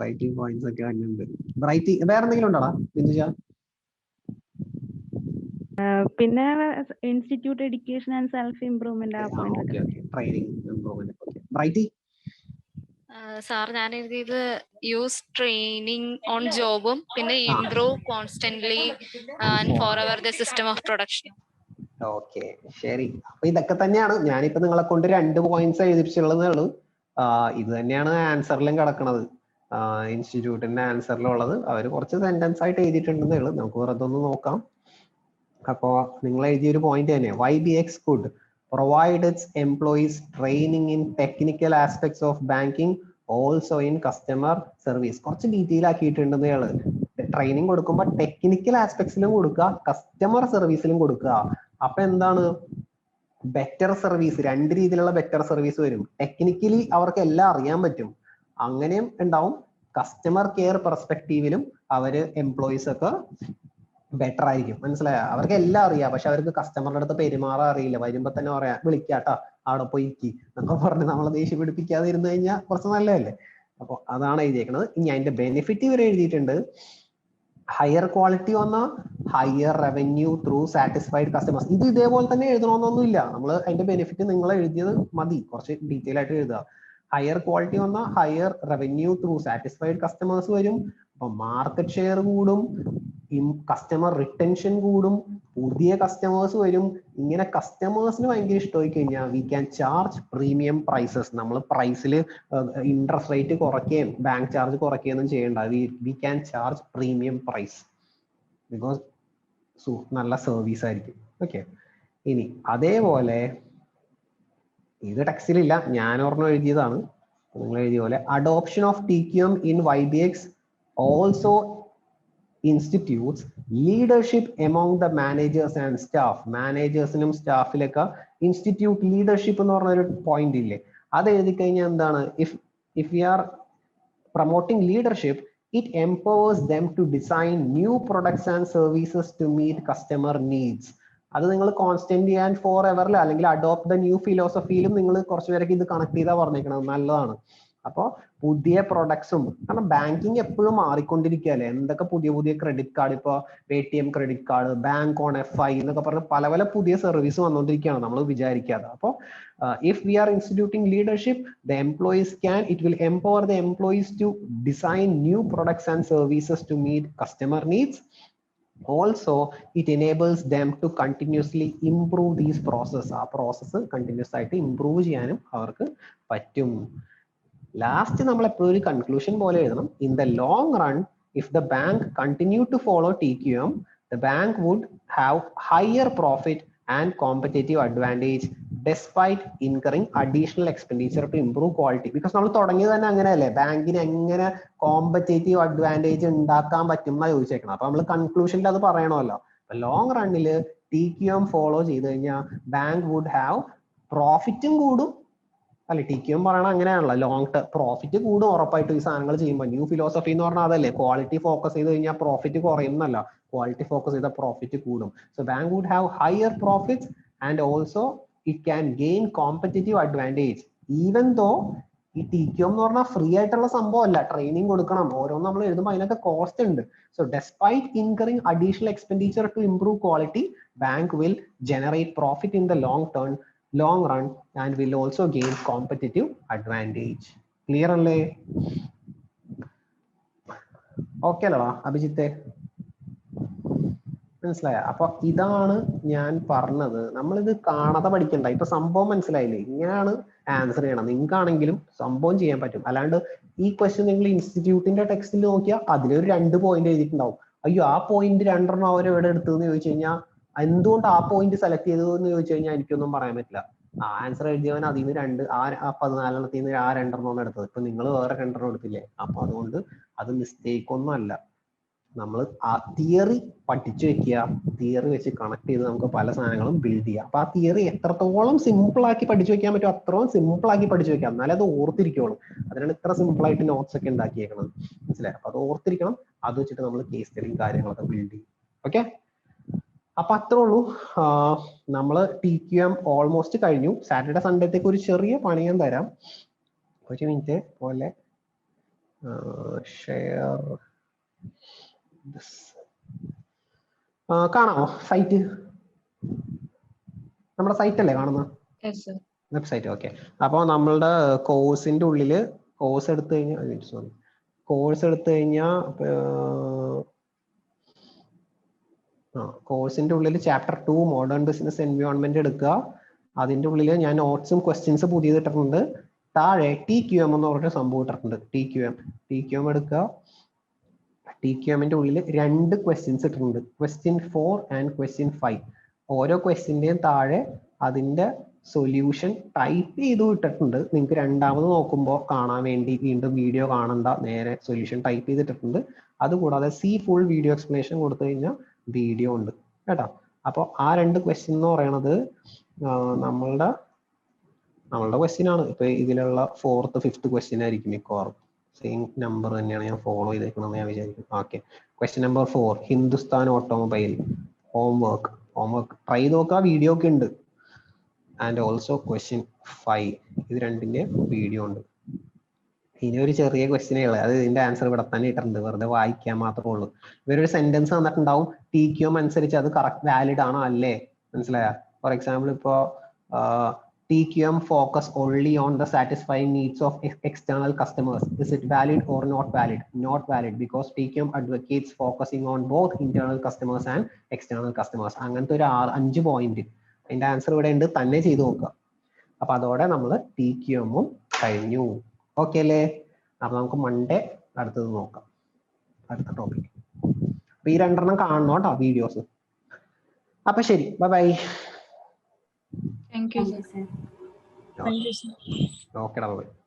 Writing points ഒക്കെ വന്നിട്ടുണ്ട്. വേറെ എന്തെങ്കിലും ഉണ്ടോടാ ബിന്ദുജ? പിന്നെ institute education and self improvement. Training improvement. Okay, righty? Sir ഞാൻ എഴുതിയത് യൂസ് ട്രെയിനിങ് ഓൺ ജോബും പിന്നെ improve constantly and for ever the system of production. Okay, ശരി. അപ്പൊ ഇതൊക്കെ തന്നെയാണ് ഞാനിപ്പോ നിങ്ങളെ കൊണ്ട് 2 പോയിന്റ്സ് എഴുതിപ്പിച്ചുള്ളതേ ഉള്ളൂ. ഇത് തന്നെയാണ് ആൻസറിലും കിടക്കുന്നത്. ഇൻസ്റ്റിറ്റ്യൂട്ടിന്റെ ആൻസറിലുള്ളത് അവർ കുറച്ച് സെന്റൻസ് ആയിട്ട് എഴുതിയിട്ടുണ്ടെന്നേ ഉള്ളൂ. നമുക്ക് വെറുതെ ഒന്ന് നോക്കാം. അപ്പോ നിങ്ങൾ എഴുതിയൊരു പോയിന്റ് തന്നെ, YBX could provide its employees training in technical aspects of banking, also in customer service. കുറച്ച് ഡീറ്റെയിൽ ആക്കിയിട്ടുണ്ടെന്നേ ഉള്ളൂ. ട്രെയിനിങ് കൊടുക്കുമ്പോൾ ടെക്നിക്കൽ ആസ്പെക്ട്സിലും കൊടുക്കുക, കസ്റ്റമർ സർവീസിലും കൊടുക്കുക. അപ്പൊ എന്താണ്? ബെറ്റർ സർവീസ്, 2 രീതിയിലുള്ള ബെറ്റർ സർവീസ് വരും. ടെക്നിക്കലി അവർക്ക് എല്ലാം അറിയാൻ പറ്റും, അങ്ങനെയും ഉണ്ടാവും. കസ്റ്റമർ കെയർ പെർസ്പെക്റ്റീവിലും അവര് എംപ്ലോയീസ് ഒക്കെ ബെറ്റർ ആയിരിക്കും. മനസ്സിലായോ? അവർക്ക് എല്ലാം അറിയാം, പക്ഷെ അവർക്ക് കസ്റ്റമറുടെ അടുത്ത് പെരുമാറാൻ അറിയില്ല. വരുമ്പോ തന്നെ പറയാം, വിളിക്കാട്ടാ, അവിടെ പോയി ഇരിക്കി എന്നൊക്കെ പറഞ്ഞ് നമ്മളെ ദേഷ്യം പിടിപ്പിക്കാതെ ഇരുന്ന് കഴിഞ്ഞാൽ കുറച്ച് നല്ലതല്ലേ? അപ്പൊ അതാണ് എഴുതിയേക്കുന്നത്. ഇനി അതിന്റെ ബെനിഫിറ്റ് ഇവർ എഴുതിയിട്ടുണ്ട്. ഹയർ ക്വാളിറ്റി വന്ന higher revenue through satisfied customers. ഇത് ഇതേപോലെ തന്നെ എഴുതണമെന്നൊന്നും ഇല്ല. നമ്മൾ അതിന്റെ ബെനിഫിറ്റ് നിങ്ങൾ എഴുതിയത് മതി, കുറച്ച് ഡീറ്റെയിൽ ആയിട്ട് എഴുതുക. ഹയർ ക്വാളിറ്റി വന്ന higher revenue through satisfied customers വരും. അപ്പൊ മാർക്കറ്റ് ഷെയർ കൂടും, കസ്റ്റമർ റിട്ടൻഷൻ കൂടും, പുതിയ കസ്റ്റമേഴ്സ് വരും. ഇങ്ങനെ കസ്റ്റമേഴ്സിന് ഭയങ്കര ഇഷ്ടമായി കഴിഞ്ഞാൽ we can charge premium prices. നമ്മൾ പ്രൈസിൽ ഇൻട്രസ്റ്റ് റേറ്റ് കുറയ്ക്കുകയും ബാങ്ക് ചാർജ് കുറയ്ക്കുകയൊന്നും ചെയ്യേണ്ട. We can charge premium price because നല്ല സർവീസ് ആയിരിക്കും. ഓക്കെ, ഇനി അതേപോലെ ഇത് ടെക്സ്റ്റിലില്ല, ഞാൻ ഒരെണ്ണം എഴുതിയതാണ്, നിങ്ങൾ എഴുതിയ പോലെ adoption of TQM in YBX also institutes leadership among the managers and staff. മാനേജേഴ്സിനും സ്റ്റാഫിലൊക്കെ ഇൻസ്റ്റിറ്റ്യൂട്ട് ലീഡർഷിപ്പ് എന്ന് പറഞ്ഞൊരു പോയിന്റ് ഇല്ലേ, അത് എഴുതി കഴിഞ്ഞാൽ എന്താണ്, if we are promoting leadership, it empowers them to design new products and services to meet customer needs. അത് നിങ്ങൾ കോൺസ്റ്റന്റ്ലി ആൻഡ് ഫോർ എവറിൽ അല്ലെങ്കിൽ അഡോപ്റ്റ് ദ ന്യൂ ഫിലോസഫിയിലും നിങ്ങൾ കുറച്ച് പേരൊക്കെ ഇത് കണക്ട് ചെയ്താൽ പറഞ്ഞേക്കണം, നല്ലതാണ്. അപ്പോൾ പുതിയ പ്രൊഡക്ട്സും, കാരണം ബാങ്കിങ് എപ്പോഴും മാറിക്കൊണ്ടിരിക്കുകയല്ലേ, എന്തൊക്കെ പുതിയ പുതിയ ക്രെഡിറ്റ് കാർഡ്, ഇപ്പോൾ Paytm credit card, bank on FI എന്നൊക്കെ പറഞ്ഞ് പല പല പുതിയ സർവീസ് വന്നുകൊണ്ടിരിക്കുകയാണ് നമ്മൾ വിചാരിക്കാതെ. അപ്പോൾ if we are instituting leadership, the employees it will empower the employees to design new products and services to meet customer needs. Also, it enables them to continuously improve these processes. ആ process continuous ആയിട്ട് improve ചെയ്യാനും അവർക്ക് പറ്റും. Last നമ്മൾ എപ്പോഴും ഒരു conclusion പോലെ എഴുതണം. In the long run, if the bank continue to follow TQM, the bank would have higher profit and competitive advantage despite incurring additional expenditure to improve quality. Because നമ്മൾ തുടങ്ങിയത് തന്നെ അങ്ങനെയല്ലേ, ബാങ്കിന് എങ്ങനെ കോമ്പറ്റേറ്റീവ് അഡ്വാൻറ്റേജ് ഉണ്ടാക്കാൻ പറ്റും എന്നാ ചോദിച്ചേക്കണം. അപ്പൊ നമ്മൾ കൺക്ലൂഷനിൽ അത് പറയണമല്ലോ. ലോങ് റണ്ണിൽ TQM ഫോളോ ചെയ്ത് കഴിഞ്ഞാൽ ബാങ്ക് വുഡ് ഹാവ് പ്രോഫിറ്റും കൂടും, അല്ലെ TQM പറയണ അങ്ങനെയാണല്ലോ, ലോങ് ടേം പ്രോഫിറ്റ് കൂടും ഉറപ്പായിട്ടും ഈ സാധനങ്ങൾ ചെയ്യുമ്പോൾ. ന്യൂ ഫിലോസഫി എന്ന് പറഞ്ഞാൽ അതല്ലേ, ക്വാളിറ്റി ഫോക്കസ് ചെയ്ത് കഴിഞ്ഞാൽ പ്രോഫിറ്റ് കുറയുന്നല്ല, ക്വാളിറ്റി ഫോക്കസ് ചെയ്താൽ പ്രോഫിറ്റ് കൂടും. So bank would have higher profits and also it can gain competitive advantage, even though ഈ TQM എന്ന് പറഞ്ഞാൽ ഫ്രീ ആയിട്ടുള്ള സംഭവം അല്ല, ട്രെയിനിങ് കൊടുക്കണം, ഓരോന്നും നമ്മൾ എഴുതുമ്പോൾ അതിനൊക്കെ കോസ്റ്റ് ഉണ്ട്. So despite incurring additional expenditure to improve quality, bank will generate profit in the long run and will also gain competitive advantage. Clear അല്ലേ? ഓക്കെ അല്ലടാ അഭിജിത്തെ, മനസ്സിലായ? അപ്പൊ ഇതാണ് ഞാൻ പറഞ്ഞത്, നമ്മളിത് കാണാതെ പഠിക്കണ്ട. ഇപ്പൊ സംഭവം മനസ്സിലായില്ലേ, ഇങ്ങനെയാണ് ആൻസർ ചെയ്യണം. നിങ്ങൾക്കാണെങ്കിലും സംഭവം ചെയ്യാൻ പറ്റും. അല്ലാണ്ട് ഈ ക്വസ്റ്റ്യൻ നിങ്ങൾ ഇൻസ്റ്റിറ്റ്യൂട്ടിന്റെ ടെക്സ്റ്റിൽ നോക്കിയാൽ അതിലൊരു 2 പോയിന്റ് എഴുതിയിട്ടുണ്ടാവും. അയ്യോ ആ പോയിന്റ് 2 അവരെവിടെ എടുത്തതെന്ന് ചോദിച്ചു കഴിഞ്ഞാൽ, എന്തുകൊണ്ട് ആ പോയിന്റ് സെലക്ട് ചെയ്തത് എന്ന് ചോദിച്ചു കഴിഞ്ഞാൽ എനിക്കൊന്നും പറയാൻ പറ്റില്ല. ആ ആൻസർ എഴുതിയവൻ അതിൽ നിന്ന് ആ 14 ആ 2 എടുത്തത്. ഇപ്പൊ നിങ്ങൾ വേറെ 2 എടുത്തില്ലേ, അപ്പൊ അതുകൊണ്ട് അത് മിസ്റ്റേക്ക് ഒന്നും അല്ല. നമ്മൾ ആ തിയറി പഠിച്ചു വെക്കുക, തിയറി വെച്ച് കണക്ട് ചെയ്ത് നമുക്ക് പല സാധനങ്ങളും ബിൽഡ് ചെയ്യാം. അപ്പൊ ആ തിയറി എത്രത്തോളം സിമ്പിൾ ആക്കി പഠിച്ചു വെക്കാൻ പറ്റും അത്രയും സിമ്പിൾ ആക്കി പഠിച്ചു വെക്കാം, എന്നാലേ അത് ഓർത്തിരിക്കുള്ളൂ. അതിനാണ് ഇത്ര സിമ്പിൾ ആയിട്ട് നോട്ട്സ് ഒക്കെ ഉണ്ടാക്കിയേക്കുന്നത്, മനസ്സിലായി? അപ്പൊ അത് ഓർത്തിരിക്കണം, അത് വെച്ചിട്ട് നമ്മൾ കേസ് സ്റ്റഡിയും കാര്യങ്ങളൊക്കെ ബിൽഡ് ചെയ്യും. ഓക്കെ, അപ്പൊ അത്രേ ഉള്ളൂ. നമ്മൾ TQM ഓൾമോസ്റ്റ് കഴിഞ്ഞു. സാറ്റർഡേ സൺഡേത്തേക്ക് ഒരു ചെറിയ പണി ഞാൻ തരാം. ഒരു മിനിറ്റ് പോലെ ഷെയർ കാണാമോ സൈറ്റ്? നമ്മുടെ സൈറ്റ് അല്ലേ കാണുന്നത്? വെബ്സൈറ്റ്. ഓക്കെ, അപ്പോൾ നമ്മളുടെ കോഴ്സിന്റെ ഉള്ളില് കോഴ്സ് എടുത്തു കഴിഞ്ഞാൽ കോഴ്സിന്റെ ഉള്ളിൽ ചാപ്റ്റർ 2 മോഡേൺ ബിസിനസ് എൻവയോൺമെന്റ് എടുക്കുക. അതിന്റെ ഉള്ളിൽ ഞാൻ നോട്ട്സും ക്വസ്റ്റ്യൻസ് പുതിയത് ഇട്ടിട്ടുണ്ട്. താഴെ TQM എന്ന് പറഞ്ഞ സംഭവം ഇട്ടിട്ടുണ്ട്. TQM എടുക്കുക. TQMന്റെ ഉള്ളിൽ 2 ക്വസ്റ്റ്യൻസ് ഇട്ടിട്ടുണ്ട്, ക്വസ്റ്റ്യൻ 4 ആൻഡ് ക്വസ്റ്റ്യൻ 5. ഓരോ ക്വസ്റ്റ്യന്റെയും താഴെ അതിന്റെ സൊല്യൂഷൻ ടൈപ്പ് ചെയ്തു ഇട്ടിട്ടുണ്ട്. നിങ്ങൾക്ക് രണ്ടാമത് നോക്കുമ്പോൾ കാണാൻ വേണ്ടി വീണ്ടും വീഡിയോ കാണണ്ട, നേരെ സൊല്യൂഷൻ ടൈപ്പ് ചെയ്തിട്ടുണ്ട്. അതുകൂടാതെ ഫുൾ വീഡിയോ എക്സ്പ്ലനേഷൻ കൊടുത്തു കഴിഞ്ഞാൽ വീഡിയോ ഉണ്ട് കേട്ടോ. അപ്പോൾ ആ 2 ക്വസ്റ്റ്യൻ എന്ന് പറയുന്നത് നമ്മളുടെ ക്വസ്റ്റ്യൻ ആണ്. ഇപ്പൊ ഇതിലുള്ള 4th 5th ക്വസ്റ്റ്യൻ ആയിരിക്കും മിക്കവാറും. സെയിം നമ്പർ തന്നെയാണ് ഞാൻ ഫോളോ ചെയ്തേക്കണമെന്ന് ഞാൻ വിചാരിക്കും. Okay, question number 4 Hindustan automobile homework try നോക്കുക, വീഡിയോ ഒക്കെ ഉണ്ട്. ആൻഡ് ഓൾസോ ക്വസ്റ്റ്യൻ 5, ഇത് 2ന്റെ വീഡിയോ ഉണ്ട്. ഇനി ഒരു ചെറിയ ക്വസ്റ്റ്യനേ ഉള്ളൂ, അത് ഇതിന്റെ ആൻസർ ഇവിടെ തന്നെ ഇട്ടിട്ടുണ്ട്, വെറുതെ വായിക്കാൻ മാത്രമേ ഉള്ളൂ. ഇവരൊരു സെന്റൻസ് തന്നിട്ടുണ്ടാവും, TQM അനുസരിച്ച് അത് കറക്റ്റ് വാലിഡ് ആണോ അല്ലേ, മനസ്സിലായ? ഫോർ എക്സാമ്പിൾ ഇപ്പോ TQM focus only on the satisfying needs of external customers. Is it valid or not valid? Not valid, because TQM advocates focusing on both internal customers and external customers. അങ്ങനത്തെ ഒരു 5 point അതിന്റെ answer ഇവിടെ ഉണ്ട്, തന്നെ ചെയ്ത് നോക്കുക. അപ്പൊ അതോടെ നമ്മൾ TQM കഴിഞ്ഞു. ഓക്കെ അല്ലേ? അപ്പൊ നമുക്ക് മൺഡേ അടുത്തത് നോക്കാം, അടുത്ത ടോപ്പിക്. അപ്പൊ ഈ 2 കാണണം കേട്ടോ വീഡിയോസ്. അപ്പൊ ശരി, bye bye. Thank you, Thank sir. you, sir. Okay.